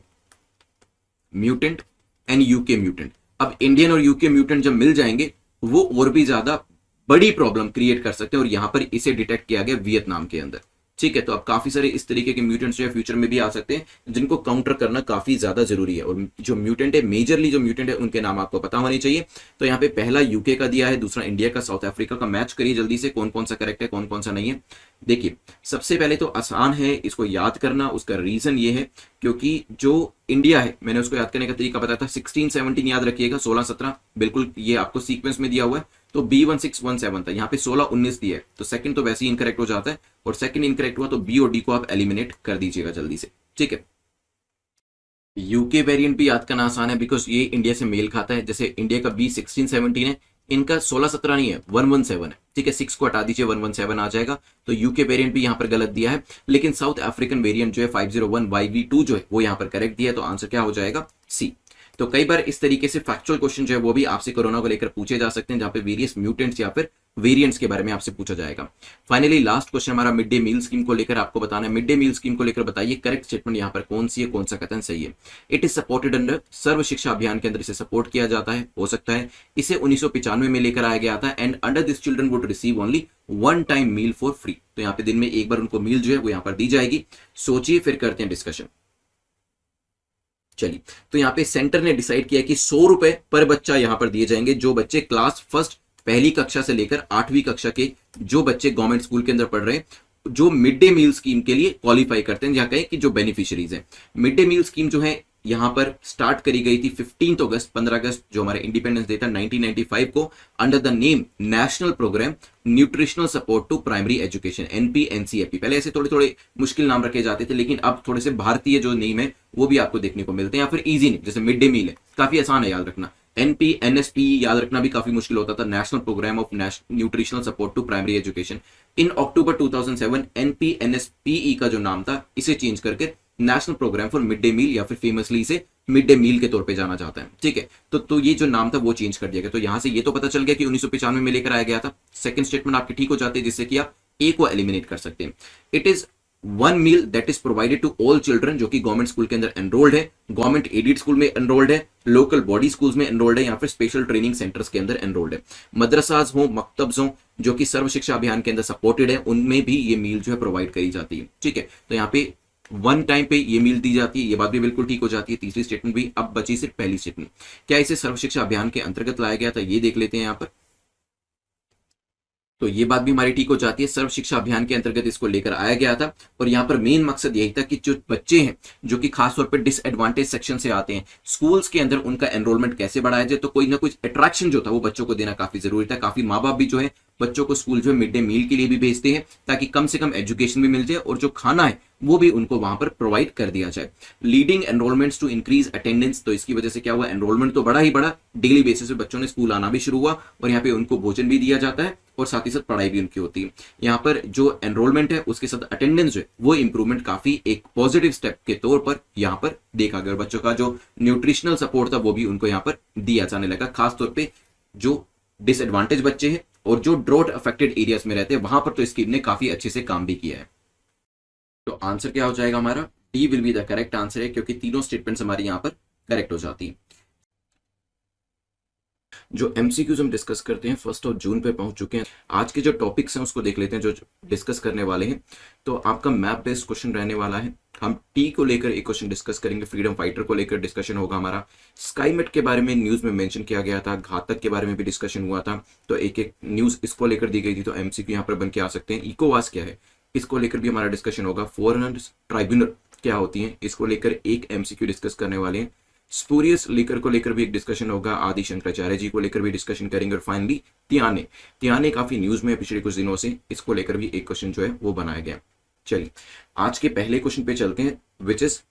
mutant and UK mutant. अब इंडियन और यूके म्यूटेंट जब मिल जाएंगे वो और भी ज्यादा बड़ी प्रॉब्लम क्रिएट कर सकते हैं, और यहां पर इसे डिटेक्ट किया गया वियतनाम के अंदर, ठीक है, तो अब काफी सारे इस तरीके के म्यूटेंट्स जो है फ्यूचर में भी आ सकते हैं जिनको काउंटर करना काफी ज्यादा जरूरी है। और जो म्यूटेंट है, मेजरली जो म्यूटेंट है उनके नाम आपको पता होने चाहिए। तो यहाँ पे पहला यूके का दिया है, दूसरा इंडिया का, साउथ अफ्रीका का। मैच करिए जल्दी से कौन कौन सा करेक्ट है, कौन कौन सा नहीं है। देखिए, सबसे पहले तो आसान है इसको याद करना। उसका रीजन ये है क्योंकि जो इंडिया है, मैंने उसको याद करने का तरीका बताया था, 16-17 याद रखिएगा, 16-17 बिल्कुल ये आपको सीक्वेंस में दिया हुआ है। तो B1617 था, यहाँ पे 16-19 दिया है, तो सेकंड तो वैसे ही इनकरेक्ट हो जाता है, और सेकंड इनकरेक्ट हुआ तो बी और डी को आप एलिमिनेट कर दीजिएगा जल्दी से। ठीक है, यूके वेरिएंट भी याद करना आसान है बिकॉज ये इंडिया से मेल खाता है। जैसे इंडिया का B1617 है, इनका 16-17 नहीं है, 117 है। ठीक है, 6 को हटा दीजिए, 117 आ जाएगा। तो यूके वेरिएंट भी यहाँ पर गलत दिया है, लेकिन साउथ अफ्रीकन वेरिएंट जो है 501 YV2 जो है वो यहाँ पर करेक्ट दिया है। तो आंसर क्या हो जाएगा? सी। तो कई बार इस तरीके से फैक्चुअल क्वेश्चन जो है वो भी आपसे कोरोना को लेकर पूछे जा सकते हैं, जहां पे वेरियस म्यूटेंट्स या फिर वेरिएंट्स के बारे में आपसे पूछा जाएगा। फाइनली लास्ट क्वेश्चन हमारा मिड डे मील स्कीम को लेकर आपको बताना है। मिड डे मील स्कीम को लेकर बताइए करेक्ट स्टेटमेंट यहाँ पर कौन सी है, कौन सा कथन सही है। इट इज सपोर्टेड अंडर, सर्व शिक्षा अभियान के अंदर इसे सपोर्ट किया जाता है, हो सकता है इसे 1995 में लेकर आया गया था। And under this children would receive only one time meal for free. तो यहाँ पे दिन में एक बार उनको मील जो है वो यहाँ पर दी जाएगी। सोचिए, फिर करते हैं डिस्कशन। चलिए, तो यहाँ पे सेंटर ने डिसाइड किया कि 100 रुपए पर बच्चा यहाँ पर दिए जाएंगे जो बच्चे क्लास फर्स्ट, पहली कक्षा से लेकर 8वीं कक्षा के जो बच्चे गवर्नमेंट स्कूल के अंदर पढ़ रहे हैं, जो मिड डे मील स्कीम के लिए क्वालिफाई करते हैं, जहां कहें कि जो बेनिफिशियरीज हैं। मिड डे मील स्कीम जो है यहां पर स्टार्ट करी गई थी 15 अगस्त, 15 अगस्त जो हमारे इंडिपेंडेंस डे था 1995 को, under the name national programme nutritional support to primary education, NP-NCEP। पहले ऐसे थोड़े थोड़े मुश्किल नाम रखे जाते थे, लेकिन अब थोड़े से भारतीय जो नेम है वो भी आपको देखने को मिलते हैं, या फिर इजी नेम, जैसे मिड डे मील है, काफी आसान है याद रखना। NP, NSP याद रखना भी काफी मुश्किल होता था, national programme of nutritional support to primary education. In October 2007 NP-NSPE का जो नाम था इसे चेंज करके national programme for mid day meal, या फिर फेमसली इसे मिड डे मील के तौर पे जाना जाता है। ठीक है, तो ये जो नाम था वो चेंज कर दिया गया। तो यहां से ये तो पता चल गया कि 1995 में लेकर आया गया था। सेकंड स्टेटमेंट आपकी ठीक हो जाती है, जिससे कि आप ए को एलिमिनेट कर सकते हैं। It is one meal that is provided to all children, जो कि गवर्नमेंट स्कूल के अंदर एनरोल्ड है, गवर्नमेंट एडेड स्कूल में एनरोल्ड है, लोकल बॉडी स्कूल्स में एनरोल्ड है, या फिर स्पेशल ट्रेनिंग सेंटर्स के अंदर एनरोल्ड है। मदरसाज हो, मकतब्स हो, जो कि सर्व शिक्षा अभियान के अंदर सपोर्टेड है, उनमें भी ये मील जो है प्रोवाइड करी जाती है। ठीक है, तो यहाँ पे वन टाइम पे ये मील दी जाती है, ये बात भी बिल्कुल ठीक हो जाती है। तीसरी स्टेटमेंट भी। अब बची सिर्फ पहली स्टेटमेंट, क्या इसे सर्व शिक्षा अभियान के अंतर्गत लाया गया था, ये देख लेते हैं यहाँ पर। तो ये बात भी हमारी ठीक हो जाती है, सर्व शिक्षा अभियान के अंतर्गत इसको लेकर आया गया था। और यहाँ पर मेन मकसद यही था कि जो बच्चे हैं जो कि खासतौर पर डिसएडवांटेज सेक्शन से आते हैं, स्कूल्स के अंदर उनका एनरोलमेंट कैसे बढ़ाया जाए। तो कोई ना कोई अट्रैक्शन जो था वो बच्चों को देना काफी जरूरी था। काफी माँ बाप भी जो है बच्चों को स्कूल जो है मिड डे मील के लिए भी भेजते हैं, ताकि कम से कम एजुकेशन भी मिल जाए और जो खाना है वो भी उनको वहां पर प्रोवाइड कर दिया जाए। Leading enrolments to increase attendance, तो इसकी वजह से क्या हुआ, एनरोलमेंट तो बड़ा ही बड़ा, डेली बेसिस पे बच्चों ने स्कूल आना भी शुरू हुआ, और यहाँ पे उनको भोजन भी दिया जाता है और साथ ही साथ पढ़ाई भी उनकी होती है। यहाँ पर जो एनरोलमेंट है उसके साथ अटेंडेंस है वो इंप्रूवमेंट काफी एक पॉजिटिव स्टेप के तौर पर यहाँ पर देखा गया। बच्चों का जो न्यूट्रिशनल सपोर्ट था वो भी उनको यहाँ पर दिया जाने लगा, खासतौर पर जो डिसएडवांटेज बच्चे हैं और जो ड्रॉट अफेक्टेड एरियाज में रहते हैं वहां पर तो स्कीम ने काफी अच्छे से काम भी किया है। तो आंसर क्या हो जाएगा हमारा? D will be the correct answer है, क्योंकि तीनों स्टेटमेंट्स हमारी यहां पर करेक्ट हो जाती है। जो एमसीक्यूज हम डिस्कस करते हैं 1 जून पे पहुंच चुके हैं। आज के जो टॉपिक्स हैं उसको देख लेते हैं जो डिस्कस करने वाले हैं। तो आपका मैप बेस्ड क्वेश्चन रहने वाला है। हम टी को लेकर एक क्वेश्चन डिस्कस करेंगे, फ्रीडम फाइटर को लेकर डिस्कशन होगा हमारा, स्काईमेट के बारे में न्यूज में मेंशन किया गया था, घातक के बारे में भी डिस्कशन हुआ था, तो एक एक न्यूज इसको लेकर दी गई थी, तो एमसीक्यू यहाँ पर बन के आ सकते हैं। इकोवास क्या है इसको लेकर भी हमारा डिस्कशन होगा। फॉरेनर ट्राइब्यूनल क्या होती है इसको लेकर एक एमसीक्यू डिस्कस करने वाले हैं। स्पूरियस लीकर को लेकर भी एक डिस्कशन होगा, आदि शंकराचार्य जी को लेकर भी डिस्कशन करेंगे। और फाइनली तियाने काफी न्यूज में पिछले कुछ दिनों से, इसको लेकर भी एक क्वेश्चन जो है वो बनाया गया। चलिए आज के पहले क्वेश्चन पे चलते हैं, which is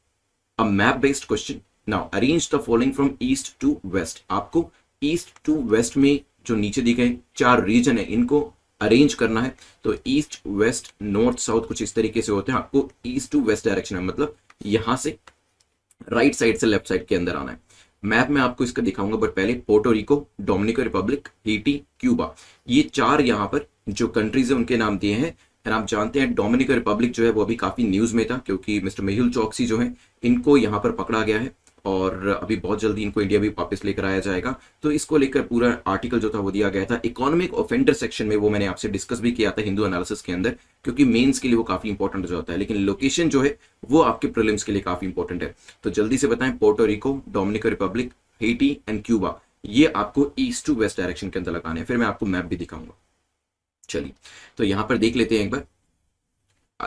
a map based question. Now arrange the following from east to west. आपको ईस्ट टू वेस्ट में जो नीचे दी गए 4 रीजन है इनको अरेंज करना है। तो ईस्ट वेस्ट नॉर्थ साउथ कुछ इस तरीके से होते हैं। आपको ईस्ट टू वेस्ट डायरेक्शन है, मतलब यहां से राइट साइड से लेफ्ट साइड के अंदर आना है। मैप में आपको इसका दिखाऊंगा, बट पहले Puerto Rico, Dominican Republic, Hattie, Cuba, ये 4 यहाँ पर जो कंट्रीज है उनके नाम दिए हैं। और आप जानते हैं डोमिनिकन रिपब्लिक जो है वो अभी काफी न्यूज में था, क्योंकि मिस्टर मेहुल चौकसी जो है इनको यहाँ पर पकड़ा गया है और अभी बहुत जल्दी इनको इंडिया भी वापस लेकर आया जाएगा। तो इसको लेकर पूरा आर्टिकल जो था वो दिया गया था इकोनॉमिक ऑफेंडर सेक्शन में, वो मैंने आपसे डिस्कस भी किया था हिंदू एनालिसिस के अंदर, क्योंकि मेंस के लिए वो काफी इंपॉर्टेंट हो जाता है, लेकिन लोकेशन जो है वो आपके प्रीलिम्स के लिए काफी इंपॉर्टेंट है। तो जल्दी से बताएं, Puerto Rico, Dominican Republic, Hattie and Cuba, ये आपको ईस्ट टू वेस्ट डायरेक्शन के अंदर लगाने हैं। फिर मैं आपको मैप भी दिखाऊंगा। चलिए तो यहां पर देख लेते हैं एक बार।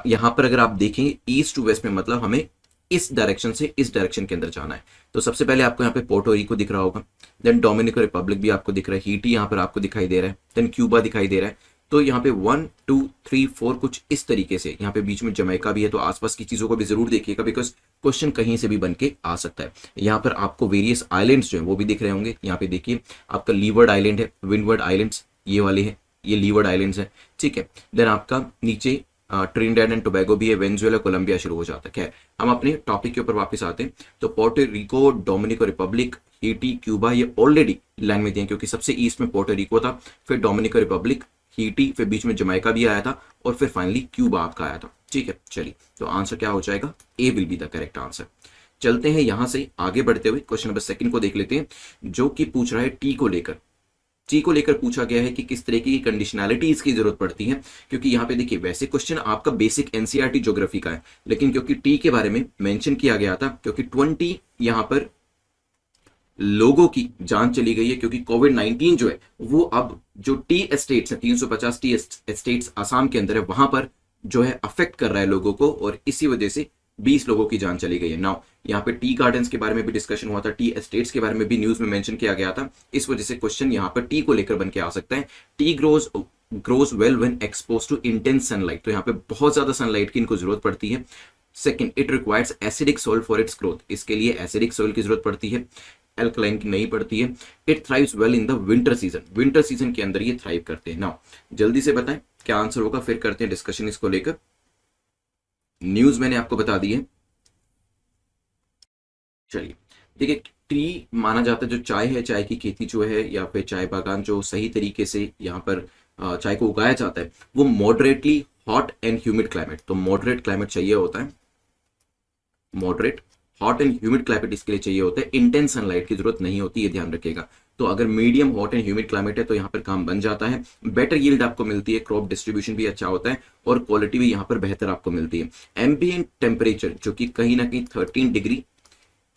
यहां पर अगर आप देखेंगे ईस्ट टू वेस्ट में मतलब हमें इस डायरेक्शन से इस डायरेक्शन के अंदर जाना है। तो सबसे पहले आपको यहाँ पे पोर्टो रिको दिख रहा होगा, देन डोमिनिकन रिपब्लिक भी आपको दिख रहा है, हीटी यहाँ पर आपको दिखाई दे रहा है, देन क्यूबा दिखाई दे रहा है। तो यहाँ पे 1 2 3 4 कुछ इस तरीके से, यहाँ पे बीच में जमैका भी है, तो आसपास की चीजों को भी जरूर देखिएगा, बिकॉज क्वेश्चन कहीं से भी बन के आ सकता है। यहाँ पर आपको वेरियस आइलैंड्स जो है वो भी दिख रहे होंगे। यहाँ पे देखिए आपका लीवर्ड आइलैंड है, विंडवर्ड आइलैंड्स ये वाले हैं, ये लीवर्ड आइलैंड्स है, ठीक है। देन आपका नीचे ट्रिनिडाड एंड टोबैगो भी है, वेनेजुएला, कोलंबिया शुरू हो जाता है। खैर हम अपने टॉपिक के ऊपर वापस आते हैं। तो Puerto Rico, Dominican Republic, Hattie, Cuba ये ऑलरेडी लाइन में दिए, क्योंकि सबसे ईस्ट में पोर्टो रिको था, फिर डोमिनिकन रिपब्लिक, हेटी, फिर बीच में जमैका भी आया था, और फिर फाइनली क्यूबा आपका आया था, ठीक है। चलिए तो आंसर क्या हो जाएगा, A will be the correct answer. चलते हैं यहां से आगे बढ़ते हुए क्वेश्चन नंबर सेकंड को देख लेते हैं, जो कि पूछ रहा है टी को लेकर। टी को लेकर पूछा गया है कि किस तरह की कंडीशनैलिटीज की जरूरत पड़ती है, क्योंकि यहाँ पे देखिए वैसे क्वेश्चन आपका बेसिक एनसीईआरटी ज्योग्राफी का है, लेकिन क्योंकि टी के बारे में मेंशन किया गया था, क्योंकि 20 यहाँ पर लोगों की जान चली गई है, क्योंकि कोविड-19 जो है वो अब जो टी एस्टेट्स है, 350 टी एस्टेट्स आसाम के अंदर है, वहां पर जो है अफेक्ट कर रहा है लोगों को, और इसी वजह से 20 लोगों की जान चली गई है। नाउ यहाँ पे टी गार्डन्स के बारे में भी डिस्कशन हुआ था, टी एस्टेट्स के बारे में भी न्यूज में मेंशन किया गया था, इस वजह से क्वेश्चन यहाँ पर टी को लेकर बन के आ सकता है। Tea grows well when expose to intense sunlight, तो यहाँ पे बहुत ज्यादा सनलाइट की इनको जरूरत पड़ती है। Second, it requires acidic soil for its growth, इसके लिए एसिडिक सॉइल की जरूरत पड़ती है, एल्कलाइन की नहीं पड़ती है। It thrives well in the winter season, winter season के अंदर ये थ्राइव करते हैं। नाउ जल्दी से बताएं क्या आंसर होगा, फिर करते हैं डिस्कशन इसको लेकर। न्यूज मैंने आपको बता दी है। चलिए देखिए, टी माना जाता है जो चाय है, चाय की खेती जो है या फिर चाय बागान जो सही तरीके से यहाँ पर चाय को उगाया जाता है, वो moderately hot and humid climate, तो मॉडरेट क्लाइमेट चाहिए होता है, moderate hot and humid climate इसके लिए चाहिए होता है, इंटेंस सनलाइट की जरूरत नहीं होती, ये ध्यान रखिएगा। तो अगर medium hot and humid climate है तो यहाँ पर काम बन जाता है, बेटर यील्ड आपको मिलती है, क्रॉप डिस्ट्रीब्यूशन भी अच्छा होता है, और क्वालिटी भी यहाँ पर बेहतर आपको मिलती है। एम्बिएंट टेम्परेचर जो कि कहीं ना कहीं 13 डिग्री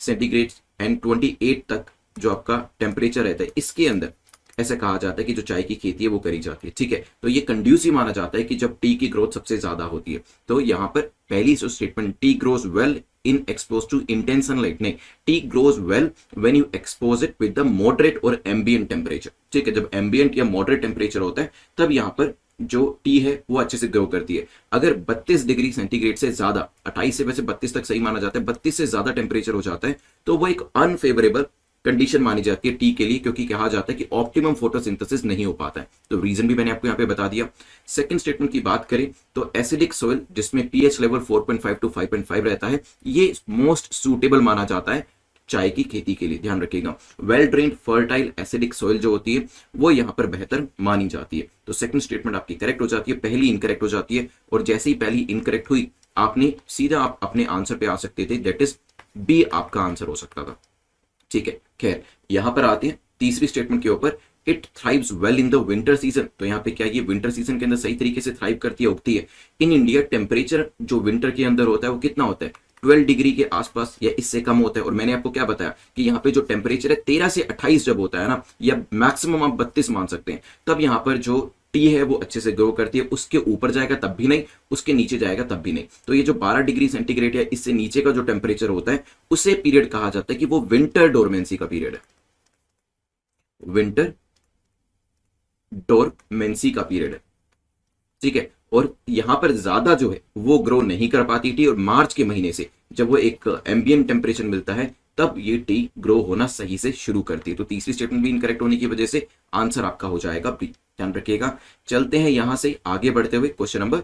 सेंटीग्रेड एंड 28 तक जो आपका टेम्परेचर रहता है, इसके अंदर ऐसा कहा जाता है कि जो चाय की खेती है वो करी जाती है, ठीक है। तो ये कंड्यूसिव माना जाता है कि जब टी की ग्रोथ सबसे ज्यादा होती है। तो यहाँ पर पहली जो statement, tea grows well in expose to intense sunlight, नहीं, tea grows well when you expose it with the moderate और एम्बिएंट टेम्परेचर, ठीक है। जब एम्बिएंट या मॉडरेट टेम्परेचर होता है तब यहाँ पर जो टी है वो अच्छे से ग्रो करती है। अगर 32 डिग्री सेंटीग्रेड से ज्यादा, 28 से वैसे 32 तक सही माना जाता है, 32 से ज्यादा टेम्परेचर हो जाता है तो वो एक अनफेवरेबल कंडीशन मानी जाती है टी के लिए, क्योंकि कहा जाता है कि ऑप्टिमम फोटोसिंथेसिस नहीं हो पाता है। तो रीजन भी मैंने आपको यहाँ पे बता दिया। सेकंड स्टेटमेंट की बात करें तो एसिडिक सोइल जिसमें पीएच लेवल 4.5 टू 5.5 रहता है, ये मोस्ट सूटेबल माना जाता है चाय की खेती के लिए, ध्यान रखिएगा। Well drained fertile acidic soil जो होती है वो यहाँ पर बेहतर मानी जाती है। तो सेकंड स्टेटमेंट आपकी करेक्ट हो जाती है, पहली इनकरेक्ट हो जाती है, और जैसे ही पहली इनकरेक्ट हुई आपने सीधा आप अपने आंसर पे आ सकते थे, दैट इज बी आपका आंसर हो सकता था, ठीक है। खैर यहां पर आते हैं तीसरी स्टेटमेंट के ऊपर, it thrives well in the winter season. तो यहाँ पे क्या ये विंटर सीजन के अंदर सही तरीके से थ्राइव करती है, उगती है। इन इंडिया टेम्परेचर जो विंटर के अंदर होता है वो कितना होता है, 12 डिग्री के आसपास या इससे कम होता है। और मैंने आपको क्या बताया कि यहाँ पे जो टेम्परेचर है 13 से 28 जब होता है ना, या मैक्सिमम आप 32 मान सकते हैं, तब यहाँ पर जो टी है वो अच्छे से ग्रो करती है। उसके ऊपर जाएगा तब भी नहीं, उसके नीचे जाएगा तब भी नहीं। तो ये जो 12 डिग्री सेंटीग्रेड या इससे नीचे का जो टेम्परेचर होता है उसे पीरियड कहा जाता है कि वो विंटर डोरमेंसी का पीरियड है, विंटर डोरमेंसी का पीरियड है, ठीक है। और यहां पर ज्यादा जो है वो ग्रो नहीं कर पाती टी, और मार्च के महीने से जब वो एक एम्बिएंट टेम्परेचर मिलता है तब ये टी ग्रो होना सही से शुरू करती है। तो तीसरी स्टेटमेंट भी इनकरेक्ट होने की वजह से आंसर आपका हो जाएगा बी, ध्यान रखिएगा। चलते हैं यहां से आगे बढ़ते हुए क्वेश्चन नंबर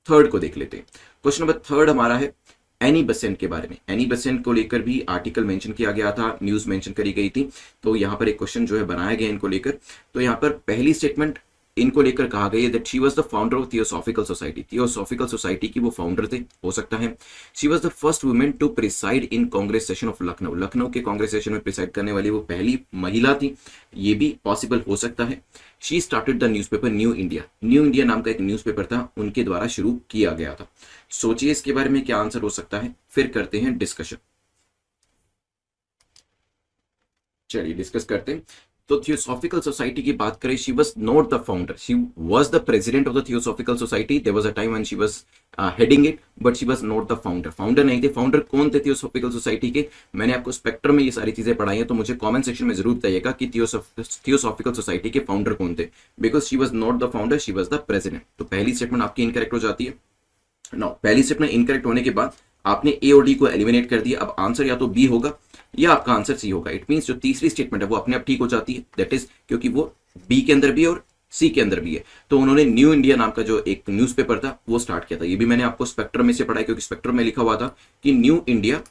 थर्ड को देख लेते हैं। क्वेश्चन नंबर थर्ड हमारा है एनी बेसेंट के बारे में। एनी बेसेंट को लेकर भी आर्टिकल मेंशन किया गया था, न्यूज मेंशन करी गई थी। तो यहाँ पर एक क्वेश्चन जो है बनाया गया इनको लेकर। तो यहाँ पर पहली स्टेटमेंट इनको लेकर कहा गया that she was the founder of theosophical society, theosophical society की वो फाउंडर थे, हो सकता है। She was the first women to preside in Congress session of Lucknow, Lucknow के कांग्रेस सेशन में प्रिसाइड करने वाली वो पहली महिला थी, ये भी पॉसिबल हो सकता है। She started the newspaper new India, new India नाम का एक न्यूज़पेपर था, उनके द्वारा शुरू किया गया था। सोचिए इसके बारे में क्या आंसर हो सकता है, फिर करते हैं डिस्कशन। चलिए डिस्कस करते हैं। तो थियोसॉफिकल सोसाइटी की बात करें, she was not the founder, she was the president of the theosophical society, there was a time when she was heading it, but she was not the founder, founder नहीं थे। फाउंडर कौन थे थियोसॉफिकल सोसाइटी के, मैंने आपको स्पेक्ट्रम में ये सारी चीजें पढ़ाई हैं, तो मुझे कमेंट सेक्शन में जरूर बताइएगा कि थियोसॉफिकल सोसाइटी के फाउंडर कौन थे, because she was not the founder, she was the president. तो पहली स्टेटमेंट आपकी इनकरेक्ट हो जाती है। नो, पहली स्टेटमेंट इनकरेक्ट होने के बाद आपने ए और डी को एलिमिनेट कर दिया, अब आंसर या तो बी होगा या आपका आंसर सी होगा। इट मींस जो तीसरी स्टेटमेंट है वो अपने आप ठीक हो जाती है, दैट इज क्योंकि वो बी के अंदर भी और सी के अंदर भी है। तो उन्होंने न्यू इंडिया नाम का जो एक न्यूज़पेपर था वो स्टार्ट किया था, ये भी मैंने आपको स्पेक्ट्रम में से पढ़ा है, क्योंकि स्पेक्ट्रम में लिखा हुआ था कि न्यू इंडिया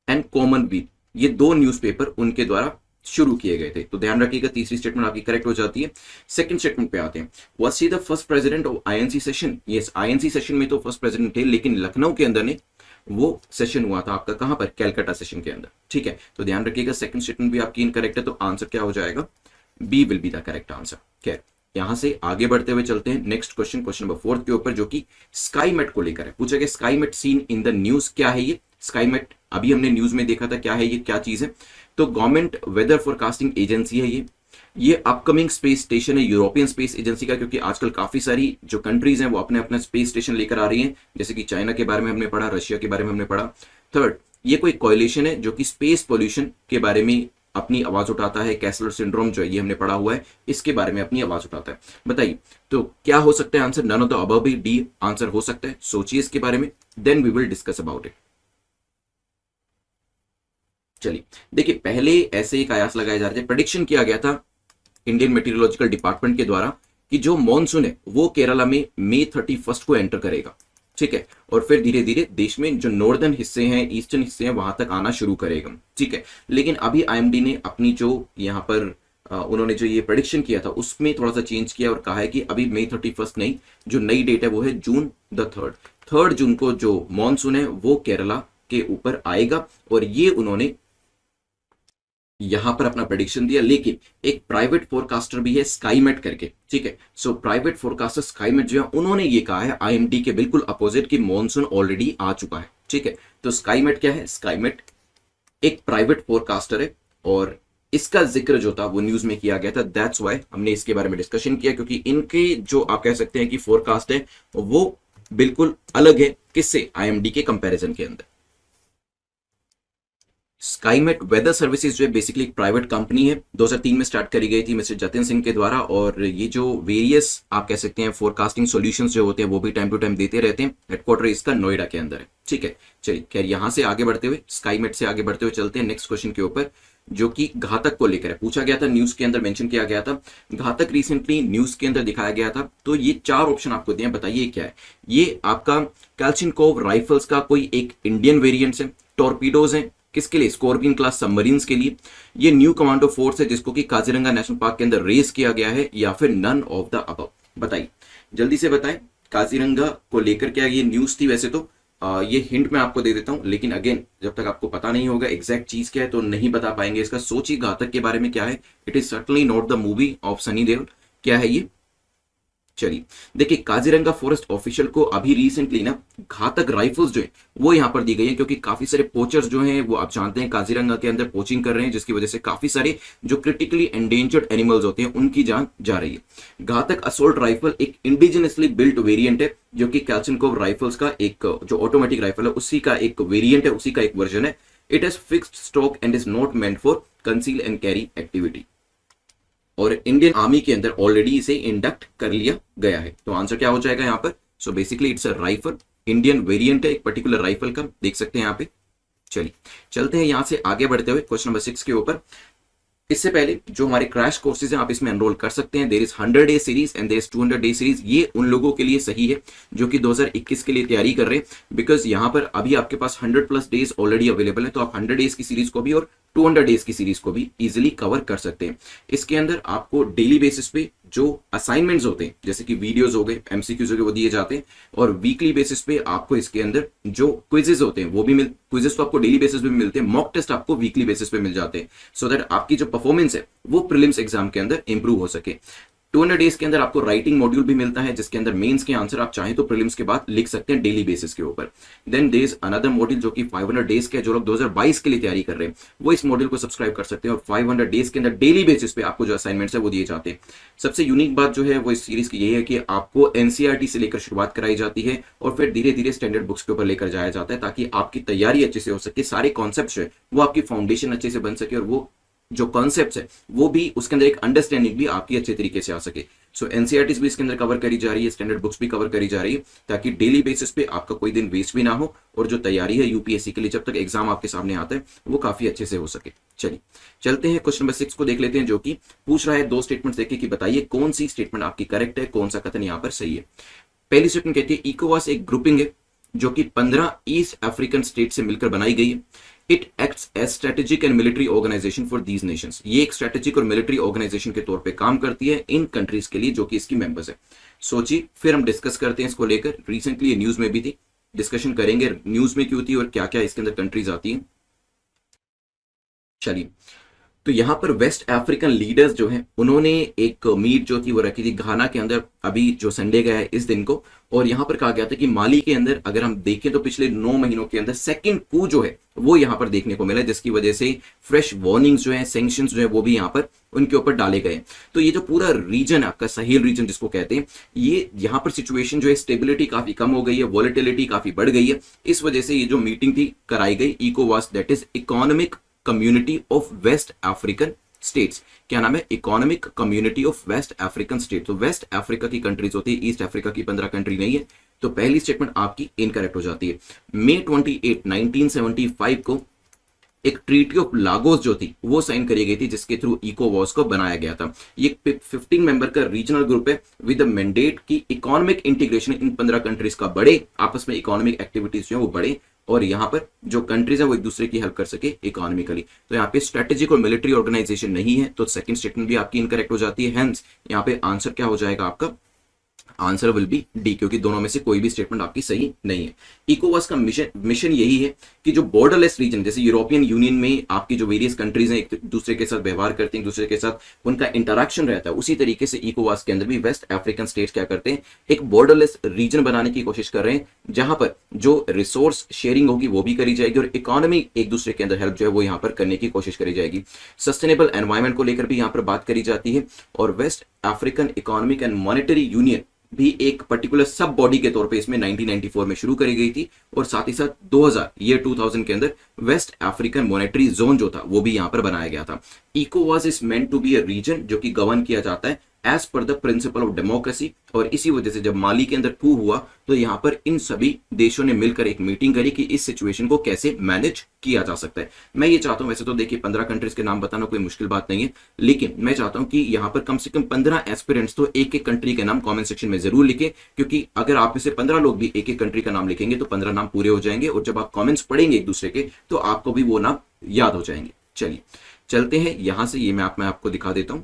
एंड कॉमनवेल्थ, ये दो न्यूज़पेपर उनके द्वारा शुरू किए गए थे। तो ध्यान रखिएगा, तीसरी स्टेटमेंट आपकी करेक्ट हो जाती है। सेकंड स्टेटमेंट पे आते हैं, was he the first president of INC session, yes INC session में तो फर्स्ट प्रेसिडेंट थे, लेकिन लखनऊ के अंदर ने वो सेशन हुआ था आपका, कहां पर, कैलकाटा सेशन के अंदर, ठीक है। तो ध्यान रखिएगा सेकंड स्टेटमेंट भी आपकी इनकरेक्ट है, तो आंसर क्या हो जाएगा, B will be the correct answer. खैर यहां से आगे बढ़ते हुए चलते हैं नेक्स्ट क्वेश्चन, क्वेश्चन नंबर 4 के ऊपर, जो कि स्काईमेट को लेकर है। पूछा गया Skymet scene in the news, क्या है ये स्काईमेट, अभी हमने न्यूज में देखा था, क्या है ये, क्या चीज है। तो गवर्नमेंट वेदर फोरकास्टिंग एजेंसी है ये अपकमिंग स्पेस स्टेशन है यूरोपियन स्पेस एजेंसी का, क्योंकि आजकल काफी सारी जो कंट्रीज हैं वो अपने अपने स्पेस स्टेशन लेकर आ रही हैं, जैसे कि चाइना के बारे में हमने पढ़ा, रशिया के बारे में हमने पढ़ा। थर्ड, ये कोई कोएलिशन है जो कि स्पेस पोल्यूशन के बारे में अपनी आवाज उठाता है, कैसलर सिंड्रोम जो है ये हमने पढ़ा हुआ है, इसके बारे में अपनी आवाज उठाता है। बताइए तो क्या हो सकता है answer, none of the above भी डी आंसर हो सकता है। सोचिए इसके बारे में, then we will discuss about it. चलिए देखिए, पहले ऐसे एक आयास लगाए जा रहे थे, प्रेडिक्शन किया गया था इंडियन मेटीरियोलॉजिकल डिपार्टमेंट के द्वारा कि जो मॉनसून है वो केरला में मई 31 को एंटर करेगा, ठीक है, और फिर धीरे धीरे देश में जो नॉर्दर्न हिस्से हैं, ईस्टर्न हिस्से हैं, वहां तक आना शुरू करेगा, ठीक है। लेकिन अभी आईएमडी ने अपनी जो यहाँ पर उन्होंने जो ये प्रेडिक्शन किया था उसमें थोड़ा सा चेंज किया और कहा है कि अभी मई 31 नहीं, जो नई डेट है वो है जून द 3rd जून को जो मॉनसून है वो केरला के ऊपर आएगा, और ये उन्होंने यहां पर अपना प्रेडिक्शन दिया। लेकिन एक प्राइवेट फोरकास्टर भी है स्काईमेट करके, ठीक है। सो प्राइवेट फोरकास्टर स्काईमेट जो है उन्होंने ये कहा है आईएमडी के बिल्कुल अपोजिट कि मॉनसून ऑलरेडी आ चुका है, ठीक है। तो स्काईमेट क्या है, स्काईमेट एक प्राइवेट फोरकास्टर है और इसका जिक्र जो था वो न्यूज में किया गया था, दैट्स व्हाई हमने इसके बारे में डिस्कशन किया, क्योंकि इनके जो आप कह सकते हैं कि फोरकास्ट है वो बिल्कुल अलग है, किससे, आईएमडी के कंपैरिजन के अंदर। स्काईमेट वेदर सर्विसेज जो है बेसिकली एक प्राइवेट कंपनी है, 2003 में स्टार्ट करी गई थी मिस्टर जतिन सिंह के द्वारा, और ये जो वेरियस आप कह सकते हैं फोरकास्टिंग सॉल्यूशंस जो होते हैं वो भी टाइम टू टाइम देते रहते हैं। हेडक्वार्टर इसका नोएडा के अंदर है, ठीक है। चलिए खैर यहां से आगे बढ़ते हुए, स्काईमेट से आगे बढ़ते हुए चलते हैं नेक्स्ट क्वेश्चन के ऊपर, जो कि घातक को लेकर है। पूछा गया था, न्यूज के अंदर मेंशन किया गया था, घातक रिसेंटली न्यूज के अंदर दिखाया गया था। तो ये 4 ऑप्शन आपको दिए, बताइए क्या है ये। आपका कैल्चिनकोव राइफल्स का कोई एक इंडियन वेरिएंट है, टॉर्पीडोज हैं, किसके लिए, स्कॉर्पियन क्लास सबमरीन्स के लिए, ये न्यू कमांडो फोर्स है जिसको कि काजीरंगा नेशनल पार्क के अंदर रेस किया गया है, या फिर नन ऑफ द अबव। बताइए जल्दी से बताएं, काजीरंगा को लेकर क्या ये न्यूज थी, वैसे तो ये हिंट मैं आपको दे देता हूं, लेकिन अगेन जब तक आपको पता नहीं होगा एग्जैक्ट चीज क्या है तो नहीं बता पाएंगे इसका। सोचिए घातक के बारे में क्या है, it is certainly not the movie of Sunny Deol, क्या है ये। चलिए देखिए, काजीरंगा फॉरेस्ट ऑफिशियल को अभी रिसेंटली ना घातक राइफल्स जो है वो यहां पर दी गई है, क्योंकि काफी सारे पोचर्स जो हैं वो आप जानते हैं काजीरंगा के अंदर पोचिंग कर रहे हैं, जिसकी वजह से काफी सारे जो क्रिटिकली एंडेंजर्ड एनिमल्स होते हैं उनकी जान जा रही है। घातक असोल्ट राइफल एक इंडिजिनसली बिल्ट वेरिएंट है, जो कि कैल्चिनकोव राइफल्स का एक जो ऑटोमेटिक राइफल है उसी का एक वेरिएंट है, उसी का एक वर्जन है। It has fixed stock and is not meant for conceal and carry activity, और इंडियन आर्मी के अंदर ऑलरेडी इसे इंडक्ट कर लिया गया है। तो आंसर क्या हो जाएगा यहाँ पर, so basically it's a rifle, Indian variant है एक पर्टिकुलर राइफल का, देख सकते हैं यहाँ पे। चलिए चलते हैं यहाँ से आगे बढ़ते हुए क्वेश्चन नंबर 6 के ऊपर। इससे पहले जो हमारे क्रैश कोर्सेज हैं आप इसमें एनरोल कर सकते हैं। There is 100 day series and there is 200 day series. ये उन लोगों के लिए सही है जो कि 2021 के लिए तैयारी कर रहे हैं, बिकॉज यहाँ पर अभी आपके पास 100+ डेज ऑलरेडी अवेलेबल है, तो आप 100 डेज की सीरीज को भी और 200 डेज की सीरीज को भी इजीली कवर कर सकते हैं। इसके अंदर आपको डेली बेसिस पे जो असाइनमेंट्स होते हैं जैसे कि वीडियोस हो गए, एमसीक्यूज हो गए, वो दिए जाते हैं। और वीकली बेसिस पे आपको इसके अंदर जो क्विजेस होते हैं वो भी क्विजेस तो आपको डेली बेसिस पे भी मिलते हैं, मॉक टेस्ट आपको वीकली बेसिस पे मिल जाते हैं, सो दैट आपकी जो परफॉर्मेंस है वो प्रीलिम्स एग्जाम के अंदर इंप्रूव हो सके। 200 डेज के अंदर आपको राइटिंग मॉड्यूल भी मिलता है जिसके अंदर मेंस के आंसर आप चाहें तो प्रीलिम्स के बाद लिख सकते हैं डेली बेसिस के ऊपर। Then there is another module जो कि 500 डेज के, जो लोग 2022 के लिए तैयारी कर रहे हैं वो इस मॉड्यूल को सब्सक्राइब कर सकते हैं, और 500 डेज के अंदर डेली बेसिस पे आपको जो असाइनमेंट्स है वो दिए जाते हैं। सबसे यूनिक बात जो है वो इस सीरीज की यही है कि आपको एनसीईआरटी से लेकर शुरुआत कराई जाती है और फिर धीरे धीरे स्टैंडर्ड बुक्स के ऊपर लेकर जाया जाता है, ताकि आपकी तैयारी अच्छे से हो सके, सारे कॉन्सेप्ट्स है वो आपकी फाउंडेशन अच्छे से बन सके, और वो जो कॉन्सेप्ट्स है वो भी उसके अंदर एक अंडरस्टैंडिंग भी आपकी अच्छे तरीके से आ सके। सो एनसीईआरटीज भी इसके अंदर कवर करी जा रही है, स्टैंडर्ड बुक्स भी कवर करी जा रही है, ताकि डेली बेसिस पे आपका कोई दिन वेस्ट भी ना हो, और जो तैयारी है यूपीएससी के लिए जब तक एग्जाम आपके सामने आता है वो काफी अच्छे से हो सके। चलिए चलते हैं क्वेश्चन नंबर 6 को देख लेते हैं, जो कि पूछ रहा है 2 स्टेटमेंट्स देखे कि बताइए कौन सी स्टेटमेंट आपकी करेक्ट है, कौन सा कथन यहाँ पर सही है। पहली स्टेटमेंट कहती है इकोवास एक ग्रुपिंग है जो कि 15 ईस्ट अफ्रीकन स्टेट से मिलकर बनाई गई है। It acts as strategic and military organisation for these nations. ये एक स्ट्रेटेजिक और मिलिट्री ऑर्गेनाइजेशन के तौर पे काम करती है इन कंट्रीज के लिए जो कि इसकी मेंबर्स है। सोचिए, फिर हम डिस्कस करते हैं इसको लेकर। रिसेंटली ये न्यूज में भी थी, डिस्कशन करेंगे न्यूज में क्यों थी और क्या क्या इसके अंदर कंट्रीज आती हैं। चलिए, तो यहां पर वेस्ट अफ्रीकन लीडर्स जो हैं उन्होंने एक मीट जो थी वो रखी थी घाना के अंदर, अभी जो संडे गया है इस दिन को। और यहां पर कहा गया था कि माली के अंदर अगर हम देखें तो पिछले 9 महीनों के अंदर सेकंड कू जो है वो यहां पर देखने को मिला, जिसकी वजह से फ्रेश वार्निंग्स जो है, सैंक्शंस जो है वो भी यहां पर उनके ऊपर डाले गए। तो ये जो पूरा रीजन है आपका साहेल रीजन जिसको कहते हैं, ये यहां पर सिचुएशन जो है स्टेबिलिटी काफी कम हो गई है, वॉलेटिलिटी काफी बढ़ गई है। इस वजह से ये जो मीटिंग थी कराई गई इकोवास, that is Economic Community of West African States. क्या नाम है? Economic Community of West African State. तो वेस्ट अफ्रीका की कंट्रीज होती है, ईस्ट अफ्रीका की 15 कंट्री नहीं है। तो पहली स्टेटमेंट आपकी इनकरेक्ट हो जाती है। मई 28, 1975 को एक ट्रीटी ऑफ लागोस जो थी वो साइन करी गई थी, जिसके थ्रू इकोवॉस को बनाया गया था। ये 15 मेंबर का रीजनल ग्रुप है विद द मैंडेट की इकोनॉमिक इंटीग्रेशन इन 15 कंट्रीज का बढ़े, आपस में इकोनॉमिक एक्टिविटीज जो है वो बढ़े, और यहां पर जो कंट्रीज है वो एक दूसरे की हेल्प कर सके इकोनॉमिकली। तो यहाँ पे स्ट्रेटेजिक और मिलिट्री ऑर्गेनाइजेशन नहीं है, तो सेकंड स्टेटमेंट भी आपकी इनकरेक्ट हो जाती है। हेंस यहाँ पे आंसर क्या हो जाएगा आपका? आंसर विल बी डी, क्योंकि दोनों में से कोई भी स्टेटमेंट आपकी सही नहीं है। इकोवास का मिशन यही है कि जो बॉर्डरलेस रीजन, जैसे यूरोपियन यूनियन में आपकी जो वेरियस कंट्रीज हैं एक दूसरे के साथ व्यवहार करती हैं, एक दूसरे के साथ उनका इंटरेक्शन रहता है, उसी तरीके से इकोवास के अंदर भी वेस्ट अफ्रीकन स्टेट्स क्या करते हैं, एक बॉर्डरलेस रीजन बनाने की कोशिश कर रहे हैं, जहां पर जो रिसोर्स शेयरिंग होगी वो भी करी जाएगी, और इकोनॉमी एक दूसरे के अंदर हेल्प जो है वो यहाँ पर करने की कोशिश करी जाएगी। सस्टेनेबल एनवायरमेंट को लेकर भी यहाँ पर बात करी जाती है, और West African economic and monetary union भी एक पर्टिकुलर सब बॉडी के तौर पे इसमें 1994 में शुरू करी गई थी, और साथ ही साथ 2000 के अंदर वेस्ट अफ्रीकन मॉनेटरी जोन जो था वो भी यहां पर बनाया गया था। इकोवास is meant to be a region जो कि गवर्न किया जाता है as per the principle of democracy, और इसी वजह से जब माली के अंदर कू हुआ तो यहां पर इन सभी देशों ने मिलकर एक मीटिंग करी कि इस सिचुएशन को कैसे मैनेज किया जा सकता है। मैं ये चाहता हूं, वैसे तो देखिए 15 कंट्रीज के नाम बताना कोई मुश्किल बात नहीं है, लेकिन मैं चाहता हूं कि यहां पर कम से कम 15 एस्पिरेंट्स तो एक एक कंट्री के नाम कमेंट सेक्शन में जरूर लिखें, क्योंकि अगर आप में से 15 लोग भी एक एक कंट्री का नाम लिखेंगे तो 15 नाम पूरे हो जाएंगे, और जब आप कमेंट्स पढ़ेंगे एक दूसरे के तो आपको भी वो नाम याद हो जाएंगे। चलिए चलते हैं यहां से, ये मैप मैं आपको दिखा देता हूं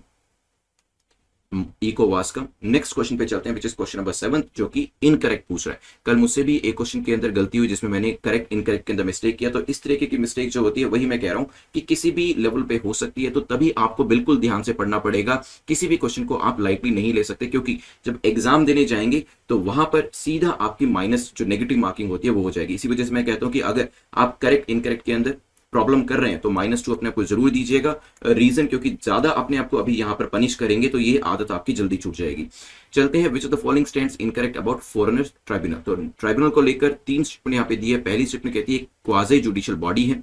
इकोवास का। नेक्स्ट क्वेश्चन पे चलते हैं, विच इज क्वेश्चन नंबर 7, जो कि इनकरेक्ट पूछ रहा है। कल मुझसे भी एक क्वेश्चन के अंदर गलती हुई जिसमें मैंने करेक्ट इनकरेक्ट के अंदर मिस्टेक किया, तो इस तरीके की मिस्टेक जो होती है वही मैं कह रहा हूं कि किसी भी लेवल पे हो सकती है, तो तभी आपको बिल्कुल ध्यान से पढ़ना पड़ेगा। किसी भी क्वेश्चन को आप लाइटली नहीं ले सकते, क्योंकि जब एग्जाम देने जाएंगे तो वहां पर सीधा आपकी माइनस जो नेगेटिव मार्किंग होती है वो हो जाएगी। इसी वजह से मैं कहता हूं कि अगर आप करेक्ट इनकरेक्ट के अंदर प्रॉब्लम कर रहे हैं तो -2 अपने आप को जरूर दीजिएगा। रीजन क्योंकि ज्यादा अपने आप को अभी यहां पर पनिश करेंगे तो ये आदत आपकी जल्दी छूट जाएगी। चलते हैं, which of the following stands incorrect about foreigner tribunal. तो ट्राइब्यूनल को लेकर 3 स्टेटमेंट यहाँ पे दी है। पहली स्टेटमेंट कहती है क्वाजी जुडिशियल बॉडी है।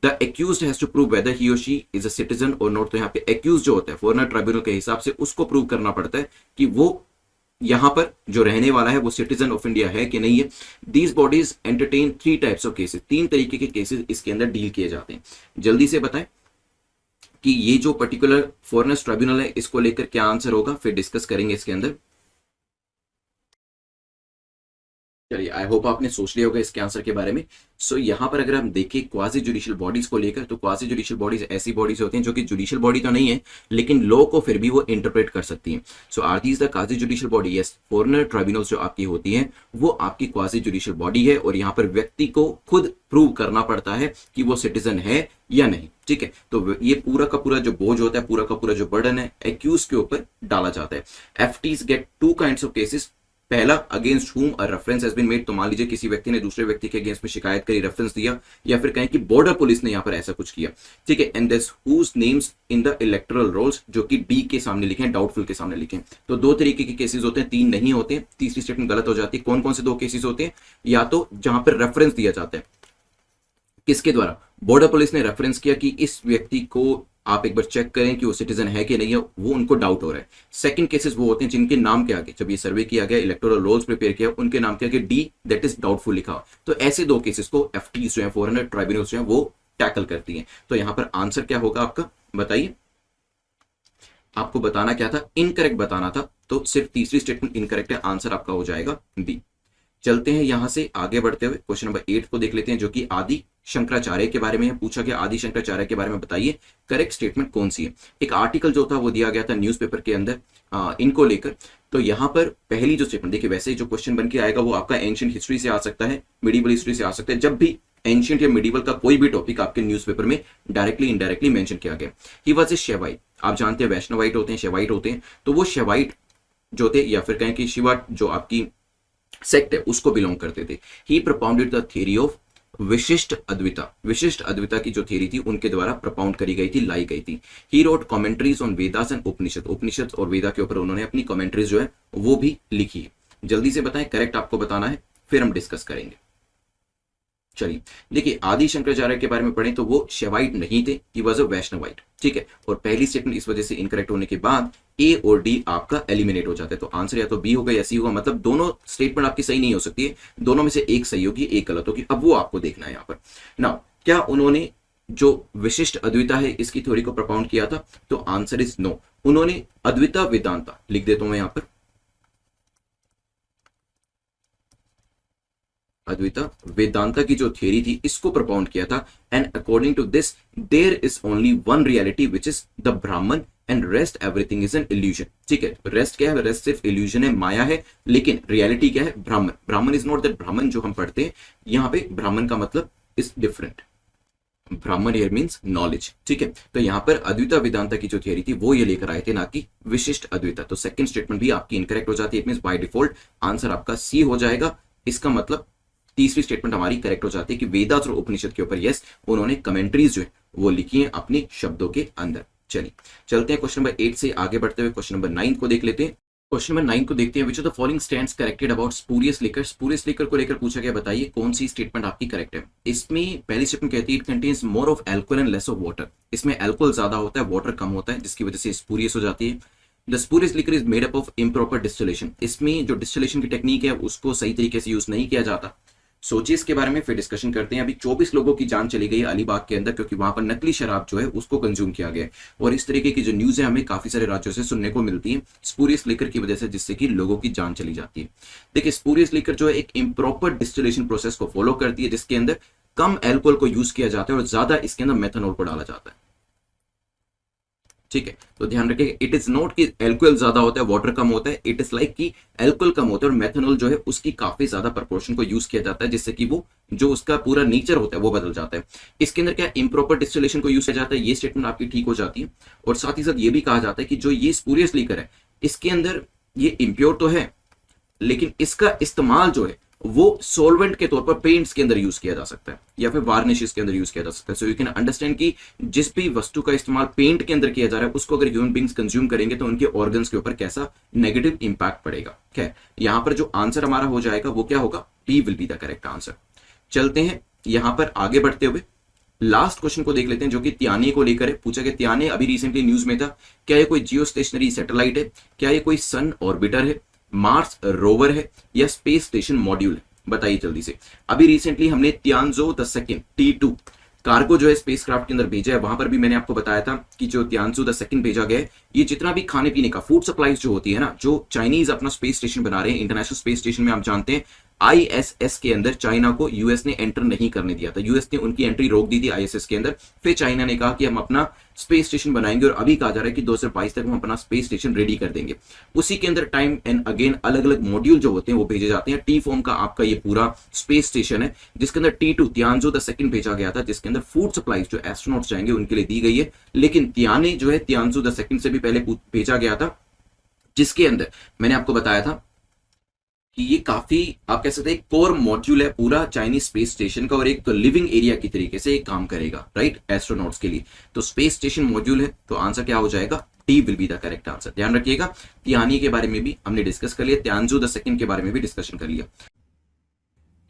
The accused has to prove whether he और she is a citizen or not. तो यहाँ पे एक्यूज जो होता है फॉरेनर ट्राइब्यूनल के हिसाब से उसको प्रूव करना पड़ता है कि वो यहां पर जो रहने वाला है वो सिटीजन ऑफ इंडिया है कि नहीं है। These bodies entertain 3 types of cases. 3 तरीके के केसेस इसके अंदर डील किए जाते हैं। जल्दी से बताएं कि ये जो पर्टिकुलर फॉरेनर्स ट्राइब्यूनल है इसको लेकर क्या आंसर होगा, फिर डिस्कस करेंगे इसके अंदर। चलिए, आई होप आपने सोच लिया होगा इसके आंसर के बारे में। सो यहाँ पर अगर हम देखें क्वासी जुडिशियल बॉडीज को लेकर, तो क्वासी जुडिशियल बॉडीज ऐसी बॉडीज होती हैं जो कि जुडिशियल बॉडी तो नहीं है, लेकिन लॉ को फिर भी वो इंटरप्रेट कर सकती हैं। So are these the quasi judicial body? Yes, foreigner tribunals जो आपकी होती हैं वो आपकी क्वासी जुडिशियल बॉडी है, और यहाँ पर व्यक्ति को खुद प्रूव करना पड़ता है कि वो सिटीजन है या नहीं। ठीक है, तो ये पूरा का पूरा जो बोझ होता है, पूरा का पूरा जो बर्डन है, एक्यूज के ऊपर डाला जाता है। FTs get two kinds of cases. पहला, against whom a reference has been made, तो मान लीजिए किसी व्यक्ति ने दूसरे व्यक्ति के अगेंस्ट में शिकायत करी, रेफरेंस दिया, या फिर कहें कि बॉर्डर पुलिस ने यहां पर ऐसा कुछ किया। ठीक है, and this whose names in the electoral rolls, जो कि डी के सामने लिखे हैं, डाउटफुल के सामने लिखे हैं। तो दो तरीके के केसेस होते हैं, तीन नहीं होते। तीसरी स्टेटमेंट गलत हो जाती है। कौन कौन से दो केसेस होते हैं? या तो जहां पर रेफरेंस दिया जाता है, किसके द्वारा? बॉर्डर पुलिस ने रेफरेंस किया कि इस व्यक्ति को आप एक बार चेक करें कि वो सिटीजन है कि नहीं है, वो उनको डाउट हो रहा है। सेकंड केसेस वो होते हैं जिनके नाम के आगे, जब ये सर्वे किया गया, इलेक्टोरल रोल्स प्रिपेयर किया, उनके नाम के आगे डी दैट इज डाउटफुल लिखा। तो ऐसे दो केसेस को एफटी जो है, फॉरेनर ट्राइब्यूनल्स जो है, वो टैकल करती हैं। तो यहां पर आंसर क्या होगा आपका, बताइए। आपको बताना क्या था? इनकरेक्ट बताना था, तो सिर्फ तीसरी स्टेटमेंट इनकरेक्ट है, आंसर आपका हो जाएगा बी। चलते हैं यहां से आगे बढ़ते हुए क्वेश्चन नंबर 8 को देख लेते हैं, जो कि आदि शंकराचार्य के बारे में है। पूछा गया आदि शंकराचार्य के बारे में बताइए करेक्ट स्टेटमेंट कौन सी है। एक आर्टिकल जो था वो दिया गया था न्यूज़पेपर के अंदर इनको लेकर। तो यहां पर पहली जो स्टेटमेंट देखिए, वैसे जो क्वेश्चन बन के आएगा वो आपका एंशिएंट हिस्ट्री से आ सकता है, मिडिवल हिस्ट्री से आ सकता है। जब भी एंशिएंट या मिडिवल का कोई भी टॉपिक आपके न्यूज़पेपर में डायरेक्टली इनडायरेक्टली मेंशन किया गया। He was a Shaivite. आप जानते हैं वैष्णवाइट होते हैं, शैवाइट होते हैं। तो वो शैवाइट जो थे, या फिर कहें कि शिवा जो आपकी सेक्ट है, उसको बिलोंग करते थे। ही प्रोपाउंडेड द थ्योरी ऑफ विशिष्ट अद्विता। विशिष्ट अद्विता की जो थ्योरी थी उनके द्वारा प्रोपाउंड करी गई थी, लाई गई थी। He wrote commentaries on Vedas and Upanishad. Upanishad और वेदा के ऊपर उन्होंने अपनी कमेंट्रीज जो है वो भी लिखी है। जल्दी से बताएं, करेक्ट आपको बताना है, फिर हम डिस्कस करेंगे। चलिए देखिए, आदि शंकराचार्य के बारे में पढ़ें तो वो शैवाइट नहीं थे, ही वाज अ वैष्णवाइट। ठीक है, और पहली स्टेटमेंट इस वजह से इनकरेक्ट होने के बाद ए और डी आपका एलिमिनेट हो जाता है। तो आंसर या तो बी होगा या सी होगा, मतलब दोनों स्टेटमेंट आपकी सही नहीं हो सकती है, दोनों में से एक सही होगी, एक गलत होगी। अब वो आपको देखना है यहाँ पर। नाउ, क्या उन्होंने जो विशिष्ट अद्विता है इसकी थ्योरी को प्रोपाउंड किया था? तो आंसर इज नो। उन्होंने अद्विता वेदांता लिख देता हूं मैं यहाँ पर, अद्वैता वेदांता की जो थियरी थी इसको प्रोपाउंड किया था। And according to this there is only one reality which is the Brahman, and rest everything is an illusion. ठीक है, रेस्ट क्या है? रेस्ट सिर्फ इल्यूजन है, माया है, लेकिन रियलिटी क्या है? ब्राह्मण। ब्राह्मण इज नॉट दैट ब्राह्मण जो हम पढ़ते हैं, यहाँ पे ब्राह्मण का मतलब इज डिफरेंट। ब्राह्मण हियर मीन्स नॉलेज। ठीक है, तो यहाँ पर अद्वैता वेदांता की जो थियरी थी वो ये लेकर आए थे, ना कि विशिष्ट अद्वैता। तो सेकंड स्टेटमेंट भी आपकी इनकरेक्ट हो जाती है। It means by default answer आपका सी हो जाएगा। इसका मतलब तीसरी स्टेटमेंट हमारी करेक्ट हो जाती है कि वेदास और उपनिषद के ऊपर यस उन्होंने कमेंट्रीज जो है वो लिखी हैं अपने शब्दों के अंदर। चलिए चलते हैं क्वेश्चन नंबर 8 से आगे बढ़ते हुए क्वेश्चन नंबर 9 को देख लेते हैं। क्वेश्चन नंबर 9 को देखते हैं। Which of the following stands corrected about spurious liquor. Spurious liquor को लेकर पूछा गया, बताइए कौन सी स्टेटमेंट आपकी करेक्ट है। इसमें पहली स्टेटमेंट कहती है it contains more of alcohol and less of water. इसमें एल्कोहल ज्यादा होता है, वाटर कम होता है, जिसकी वजह से स्पूरियस हो जाती है। The spurious liquor is made up of improper distillation. इसमें जो डिस्टिलेशन की टेक्निक है उसको सही तरीके से यूज नहीं किया जाता। सोचिए इसके बारे में, फिर डिस्कशन करते हैं। अभी 24 लोगों की जान चली गई है अलीबाग के अंदर, क्योंकि वहां पर नकली शराब जो है उसको कंज्यूम किया गया है। और इस तरीके की जो न्यूज है हमें काफी सारे राज्यों से सुनने को मिलती है स्पूरियस लिकर की वजह से, जिससे कि लोगों की जान चली जाती है। देखिए, स्पूरियस लिकर जो है एक इम्प्रॉपर डिस्टिलेशन प्रोसेस को फॉलो करती है, जिसके अंदर कम एल्कोहल को यूज किया जाता है और ज्यादा इसके अंदर मेथनॉल को डाला जाता है। ठीक है, तो ध्यान रखिए, इट इज नॉट कि एल्कोहल ज्यादा होता है वाटर कम होता है। इट इज लाइक कि एल्कोहल कम होता है और मेथनॉल जो है उसकी काफी ज्यादा प्रपोर्शन को यूज किया जाता है, जिससे कि वो जो उसका पूरा नेचर होता है वो बदल जाता है। इसके अंदर क्या इम्प्रॉपर डिस्टिलेशन को यूज किया जाता है, ये स्टेटमेंट आपकी ठीक हो जाती है। और साथ ही साथ ये भी कहा जाता है कि जो ये स्पूरियस लिकर है इसके अंदर ये इम्प्योर तो है, लेकिन इसका इस्तेमाल जो है वो सॉल्वेंट के तौर पर पेंट्स के अंदर यूज किया जा सकता है, या फिर वार्निशेस के अंदर यूज किया जा सकता है। सो यू कैन अंडरस्टैंड कि जिस भी वस्तु का इस्तेमाल पेंट के अंदर किया जा रहा है उसको अगर ह्यूमन बींग्स कंज्यूम करेंगे तो उनके ऑर्गन्स के ऊपर कैसा नेगेटिव इंपैक्ट पड़ेगा। क्या यहां पर जो आंसर हमारा हो जाएगा वो क्या होगा? B will be the correct answer. चलते हैं यहां पर आगे बढ़ते हुए लास्ट क्वेश्चन को देख लेते हैं, जो कि त्याने को लेकर है। पूछा गया त्याने अभी रिसेंटली न्यूज में था, क्या ये कोई जियो स्टेशनरी सैटेलाइट है, क्या ये कोई सन ऑर्बिटर है, मार्स रोवर है, या स्पेस स्टेशन मॉड्यूल है? बताइए जल्दी से। अभी रिसेंटली हमने तियानजो द सेकंड T2 कार्गो जो है स्पेसक्राफ्ट के अंदर भेजा है। वहां पर भी मैंने आपको बताया था कि जो तियानजो द सेकंड भेजा गया है, ये जितना भी खाने पीने का फूड सप्लाईज जो होती है ना, जो चाइनीज अपना स्पेस स्टेशन बना रहे हैं, इंटरनेशनल स्पेस स्टेशन में आप जानते हैं आईएसएस के अंदर चाइना को यूएस ने एंटर नहीं करने दिया था, यूएस ने उनकी एंट्री रोक दी थी आईएसएस के अंदर। फिर चाइना ने कहा कि हम अपना स्पेस स्टेशन बनाएंगे और अभी कहा जा रहा है कि 2022 तक हम अपना स्पेस स्टेशन रेडी कर देंगे। उसी के अंदर टाइम एंड अगेन अलग अलग मॉड्यूल जो होते हैं वो भेजे जाते हैं। टी फॉर्म का आपका ये पूरा स्पेस स्टेशन है, जिसके अंदर T2 तियानजो द सेकंड भेजा गया था, जिसके अंदर फूड सप्लाईज जो एस्ट्रोनॉट्स जाएंगे उनके लिए दी गई है। लेकिन तियाने जो है तियानजो द सेकंड से भी पहले भेजा गया था, जिसके अंदर मैंने आपको बताया था कि ये काफी आप कह सकते हैं कोर मॉड्यूल है पूरा चाइनीज स्पेस स्टेशन का, और एक लिविंग एरिया की तरीके से एक काम करेगा, राइट, एस्ट्रोनॉट्स के लिए। तो स्पेस स्टेशन मॉड्यूल है, तो आंसर क्या हो जाएगा, D will be the correct answer. ध्यान रखिएगा, तियानी के बारे में भी हमने डिस्कस कर लिया, तियानजो द सेकंड के बारे में भी डिस्कशन कर लिया।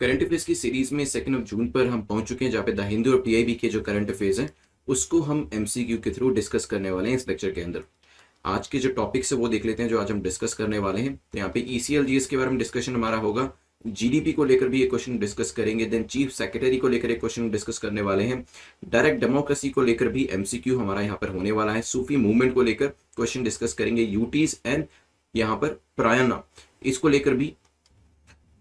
करंट अफेयर्स की सीरीज में 2 जून पर हम पहुंच चुके हैं, जहां पे द हिंदू और पीआईबी के जो करंट अफेयर्स हैं उसको हम एमसीक्यू के थ्रू डिस्कस करने वाले हैं इस लेक्चर के अंदर। आज के जो टॉपिक्स है वो देख लेते हैं जो आज हम डिस्कस करने वाले हैं। तो यहाँ पे ईसीएल जीएस के बारे में डिस्कशन हमारा होगा, जीडीपी को लेकर भी एक क्वेश्चन डिस्कस करेंगे, देन चीफ सेक्रेटरी को लेकर एक क्वेश्चन डिस्कस करने वाले हैं, डायरेक्ट डेमोक्रेसी को लेकर भी एमसीक्यू हमारा यहाँ पर होने वाला है, सूफी मूवमेंट को लेकर क्वेश्चन डिस्कस करेंगे, यूटीज एंड यहाँ पर प्रायना इसको लेकर भी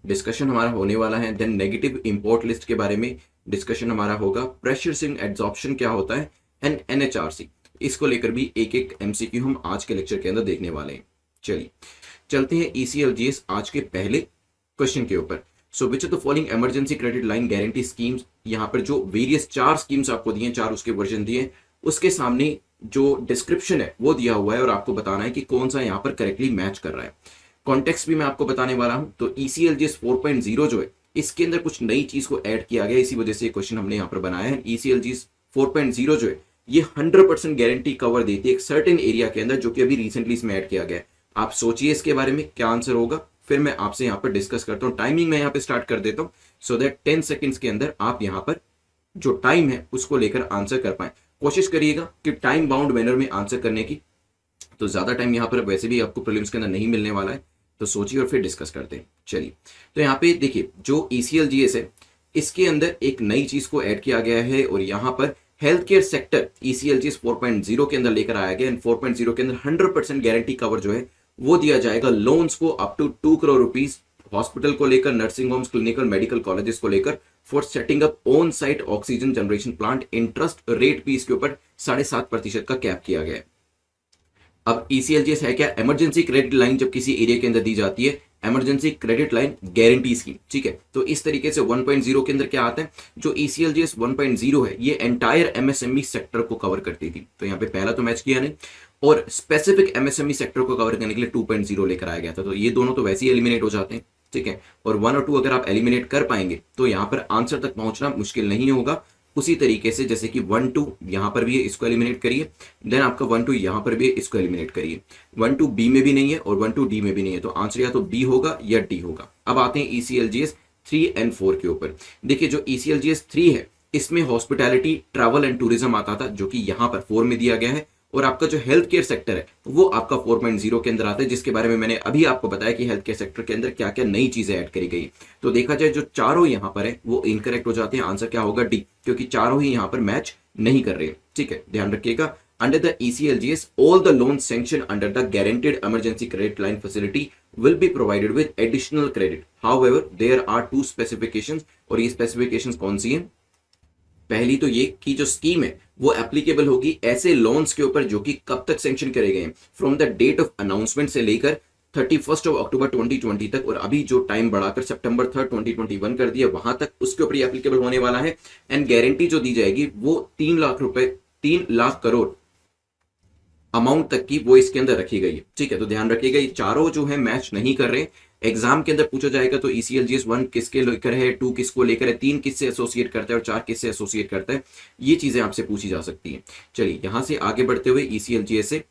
डिस्कशन हमारा होने वाला है, देन नेगेटिव इंपोर्ट लिस्ट के बारे में डिस्कशन हमारा होगा, प्रेशर स्विंग एड्सॉर्प्शन क्या होता है, एंड एनएचआरसी इसको लेकर भी एक एक एमसीक्यू हम आज के लेक्चर के अंदर देखने वाले हैं। चलिए चलते हैं ईसीएलजीएस आज के पहले क्वेश्चन के ऊपर। So which of the following emergency credit line guarantee schemes, यहाँ पर जो वेरियस 4 स्कीम्स आपको दिए, 4 उसके वर्जन दिए, उसके सामने जो डिस्क्रिप्शन है वो दिया हुआ है और आपको बताना है कि कौन सा यहाँ पर करेक्टली मैच कर रहा है। कॉन्टेक्स्ट भी मैं आपको बताने वाला हूं। तो ईसीएलजीएस 4.0 जो है इसके अंदर कुछ नई चीज को ऐड किया गया, इसी वजह से क्वेश्चन हमने यहाँ पर बनाया है। ईसीएलजीएस 4.0 जो है ये 100% गारंटी कवर देती है एक सर्टेन एरिया के अंदर, जो कि अभी रिसेंटली इसमें ऐड किया गया है। आप सोचिए इसके बारे में क्या आंसर होगा, फिर मैं आपसे यहाँ पर डिस्कस करता हूँ। टाइमिंग मैं यहाँ पे स्टार्ट कर देता हूँ सो दैट 10 सेकेंड्स के अंदर आप यहाँ पर जो टाइम है उसको लेकर आंसर कर पाए। कोशिश करिएगा कि टाइम बाउंड मैनर में आंसर करने की, तो ज्यादा टाइम यहाँ पर वैसे भी आपको प्रीलिम्स के अंदर नहीं मिलने वाला है, तो सोचिए और फिर डिस्कस करते हैं। चलिए तो यहाँ पे देखिए जो ईसीएलजीएस है इसके अंदर एक नई चीज को ऐड किया गया है, और यहाँ पर हेल्थ केयर सेक्टर ईसीएलजीएस 4.0 के अंदर लेकर आया गया। एंड 4.0 के अंदर 100% गारंटी कवर जो है वो दिया जाएगा लोन्स को up to 2 crore rupees, hospital को लेकर, nursing homes, clinical medical colleges को लेकर, for setting up on site oxygen generation plant. Interest rate भी इसके ऊपर 7.5% का कैप किया गया है। अब ईसीएलजीएस है क्या, इमरजेंसी क्रेडिट लाइन जब किसी एरिया के अंदर दी जाती है, emergency credit line guarantee scheme, ठीक है। तो इस तरीके से 1.0 के अंदर क्या आता है, जो ईसीएलजीएस 1.0 है ये एंटायर एमएसएमई सेक्टर को कवर करती थी, तो यहाँ पे पहला तो मैच किया नहीं, और स्पेसिफिक एमएसएमई सेक्टर को कवर करने के लिए 2.0 लेकर आया गया था। तो ये दोनों तो वैसे ही एलिमिनेट हो जाते हैं, ठीक है, और 1 और 2 अगर आप एलिमिनेट कर पाएंगे तो यहाँ पर आंसर तक पहुंचना मुश्किल नहीं होगा। उसी तरीके से जैसे कि 1 2 यहां पर भी है, इसको एलिमिनेट करिए, देन आपका 1 2 यहां पर भी है, इसको एलिमिनेट करिए। 1 2 बी में भी नहीं है और 1 2 डी में भी नहीं है, तो आंसर या तो बी होगा या डी होगा। अब आते हैं ईसीएलजीएस 3 एंड 4 के ऊपर। देखिए जो ईसीएलजीएस 3 है इसमें हॉस्पिटैलिटी, ट्रैवल एंड टूरिज्म आता था, जो कि यहां पर 4 में दिया गया है, और आपका जो हेल्थ केयर सेक्टर है वो आपका 4.0 के अंदर आता है, जिसके बारे में मैंने अभी आपको बताया कि हेल्थ केयर सेक्टर के अंदर क्या क्या नई चीजें ऐड करी गई। तो देखा जाए जो चारों यहां पर है वो इनकरेक्ट हो जाते हैं, आंसर क्या होगा डी, क्योंकि चारों ही यहां पर मैच नहीं कर रहे हैं, ठीक है, ध्यान रखिएगा। Under the ECLGS all the loans sanctioned under the guaranteed emergency credit line facility will be provided with additional credit. However, there are 2 specifications, और ये स्पेसिफिकेशंस कौन सी हैं? पहली तो ये कि जो स्कीम है वो एप्लीकेबल होगी ऐसे लोन्स के ऊपर जो कि कब तक सैंक्शन करे गए हैं, from the date of announcement से लेकर 31 अक्टूबर 2020 तक, और अभी जो टाइम बढ़ाकर सितंबर 3 2021 कर दिया वहां तक उसके ऊपर ये एप्लीकेबल होने वाला है। एंड गारंटी जो दी जाएगी वो 3 लाख रुपए, 3 लाख करोड़ अमाउंट तक की वो इसके अंदर रखी गई है, ठीक है। तो ध्यान रखिएगा ये चारों जो है मैच नहीं कर रहे। एग्जाम के अंदर पूछा जाएगा तो ECLGS 1 किसके लेकर है, 2 किसको लेकर है, 3 किससे एसोसिएट करता है और 4 किससे एसोसिएट करता है, ये चीजें आपसे पूछी जा सकती हैं। चलिए यहां से आगे बढ़ते हुए ECLGS से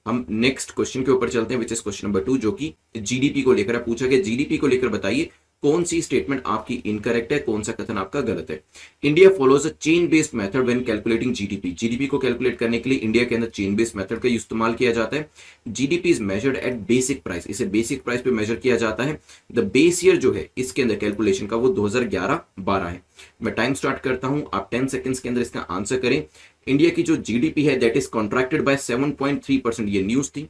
हम नेक्स्ट क्वेश्चन के ऊपर चलते हैं, विच इज क्वेश्चन नंबर 2, जो कि जीडीपी को लेकर पूछा गया। जीडीपी को लेकर बताइए कौन सी स्टेटमेंट आपकी इनकरेक्ट है, कौन सा कथन आपका गलत है। India follows a chain based method when calculating GDP. GDP को कैलकुलेट करने के लिए इंडिया के अंदर चेन बेस्ड मेथड का इस्तेमाल किया जाता है। GDP is measured eight basic price, इसे बेसिक प्राइस पे मेजर किया जाता है। द बेस ईयर जो है इसके अंदर कैलकुलेशन का वो 2011-12 है। मैं टाइम स्टार्ट करता हूं, आप 10 सेकंड्स के अंदर इसका आंसर करें। इंडिया की जो जीडीपी है दैट इज कॉन्ट्रैक्टेड बाय 7.3%, ये न्यूज थी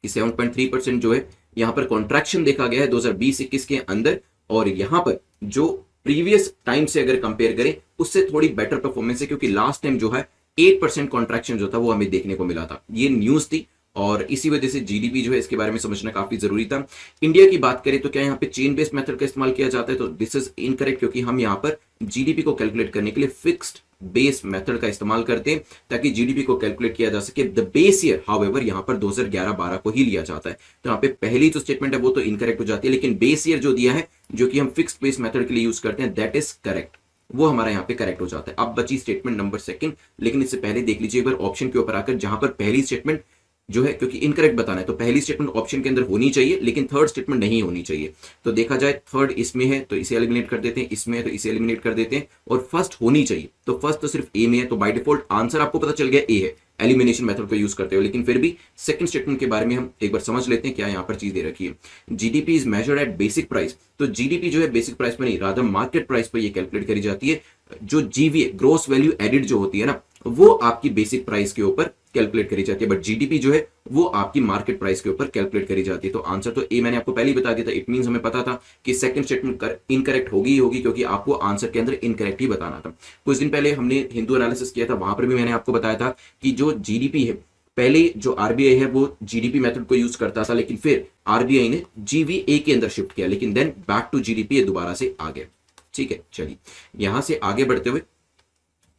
कि 7.3% जो है यहां पर कॉन्ट्रैक्शन देखा गया है 2020-21 के अंदर, और यहां पर जो प्रीवियस टाइम से अगर कंपेयर करें उससे थोड़ी बेटर परफॉर्मेंस है, क्योंकि लास्ट टाइम जो है 8% कॉन्ट्रैक्शन जो था वो हमें देखने को मिला था। ये न्यूज थी और इसी वजह से जीडीपी जो है इसके बारे में समझना काफी जरूरी था। इंडिया की बात करें तो क्या यहाँ पे चेन बेस्ड मेथड का इस्तेमाल किया जाता है, तो दिस इज इनकरेक्ट, क्योंकि हम यहाँ पर जीडीपी को कैलकुलेट करने के लिए फिक्स्ड बेस मेथड का इस्तेमाल करते हैं ताकि जीडीपी को कैलकुलेट किया जा सके। द बेस ईयर हाउएवर यहाँ पर 2011-12 को ही लिया जाता है, तो यहाँ पे पहली जो स्टेटमेंट है वो तो इनकरेक्ट हो जाती है, लेकिन बेस ईयर जो दिया है जो कि हम फिक्स्ड बेस मेथड के लिए यूज करते हैं दैट इज करेक्ट, वो हमारा यहाँ पे करेक्ट हो जाता है। अब बची स्टेटमेंट नंबर सेकंड, लेकिन इससे पहले देख लीजिए एक बार ऑप्शन के ऊपर आकर, जहां पर पहली स्टेटमेंट जो है, क्योंकि इनकरेक्ट बताना है तो पहली स्टेटमेंट ऑप्शन के अंदर होनी चाहिए लेकिन थर्ड स्टेटमेंट नहीं होनी चाहिए। तो देखा जाए थर्ड इसमें है तो इसे एलिमिनेट कर देते हैं, इसमें है तो इसे एलिमिनेट कर देते हैं, और फर्स्ट होनी चाहिए तो फर्स्ट तो सिर्फ ए में है, तो बाय डिफॉल्ट आंसर आपको पता चल गया ए है एलिमिनेशन मेथड को यूज करते हो। लेकिन फिर भी सेकंड स्टेटमेंट के बारे में हम एक बार समझ लेते हैं क्या यहाँ पर चीज दे रखी है। GDP is measured eight basic price, तो जीडीपी जो है बेसिक प्राइस पर नहीं, रादर मार्केट प्राइस पर ये कैलकुलेट करी जाती है। जो जीवीए ग्रोस वैल्यू एडिड जो होती है ना, वो आपकी बेसिक प्राइस के ऊपर कैलकुलेट करी जाती है, बट जीडीपी जो है वो आपकी मार्केट प्राइस के ऊपर कैलकुलेट करी जाती है। तो आंसर तो ए मैंने आपको पहले ही बता दिया था, इट मींस हमें पता था कि सेकंड स्टेटमेंट इनकरेक्ट होगी ही होगी, क्योंकि आपको आंसर के अंदर इनकरेक्ट ही बताना था। कुछ दिन पहले हमने हिंदू एनालिसिस किया था, वहां पर भी मैंने आपको बताया था कि जो जीडीपी है, पहले जो आरबीआई है वो जीडीपी मेथड को यूज करता था, लेकिन फिर आरबीआई ने जीवीए के अंदर शिफ्ट किया, लेकिन देन बैक टू जीडीपी दोबारा से आ गया। ठीक है, चलिए यहां से आगे बढ़ते हुए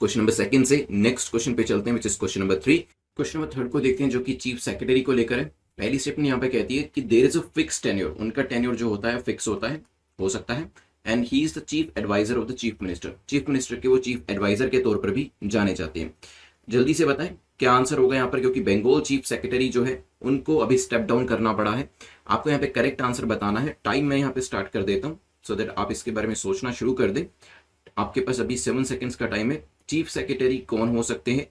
क्वेश्चन नंबर सेकंड से नेक्स्ट क्वेश्चन पे चलते हैं, which is question number 3। Question number third को देखते हैं जो कि चीफ सेक्रेटरी को लेकर है। पहली स्टेटमेंट यहाँ पे कहती है कि there is a fix tenure, उनका टेन्योर जो होता है फिक्स होता है, हो सकता है, and he is the chief advisor of the chief minister, chief minister के वो चीफ एडवाइजर के तौर पर भी जाने जाते हैं। जल्दी से बताएं क्या आंसर होगा यहाँ पर, क्योंकि बंगाल चीफ सेक्रेटरी जो है उनको अभी स्टेप डाउन करना पड़ा है। आपको यहाँ पे करेक्ट आंसर बताना है। टाइम मैं यहाँ पे स्टार्ट कर देता हूँ सो दैट आप इसके बारे में सोचना शुरू कर दें। आपके पास अभी 7 सेकेंड्स का टाइम है। चीफ सेक्रेटरी कौन हो सकते हैं,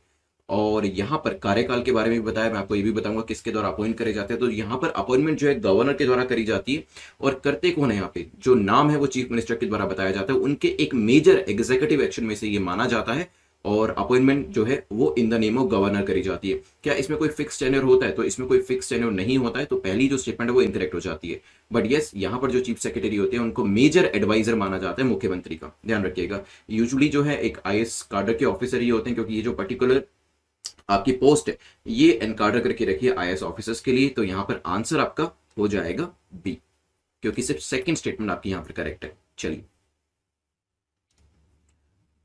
और यहाँ पर कार्यकाल के बारे में भी बताया, मैं आपको ये भी बताऊंगा किसके द्वारा अपॉइंट करे जाते हैं। तो यहाँ पर अपॉइंटमेंट जो है गवर्नर के द्वारा करी जाती है, और करते कौन है यहाँ पे, जो नाम है वो चीफ मिनिस्टर के द्वारा बताया जाता है। उनके एक मेजर एग्जीक्यूटिव एक्शन में से ये माना जाता है, और अपॉइंटमेंट जो है वो in the name of governor करी जाती है। क्या इसमें कोई फिक्स टेन्योर होता है, तो इसमें कोई फिक्स टेन्योर नहीं होता है, तो पहली जो स्टेटमेंट है वो इनकरेक्ट हो जाती है। बट यस, यहाँ पर जो चीफ सेक्रेटरी होते हैं उनको मेजर एडवाइजर माना जाता है मुख्यमंत्री का, ध्यान रखिएगा। यूजुअली जो है एक आईएएस कार्डर के ऑफिसर ही होते हैं, क्योंकि ये जो पर्टिकुलर आपकी पोस्ट है ये एनकार्डर करके रखिए आईएएस ऑफिसर्स के लिए। तो यहाँ पर आंसर आपका हो जाएगा बी, क्योंकि सिर्फ सेकंड स्टेटमेंट आपकी यहाँ पर करेक्ट है। चलिए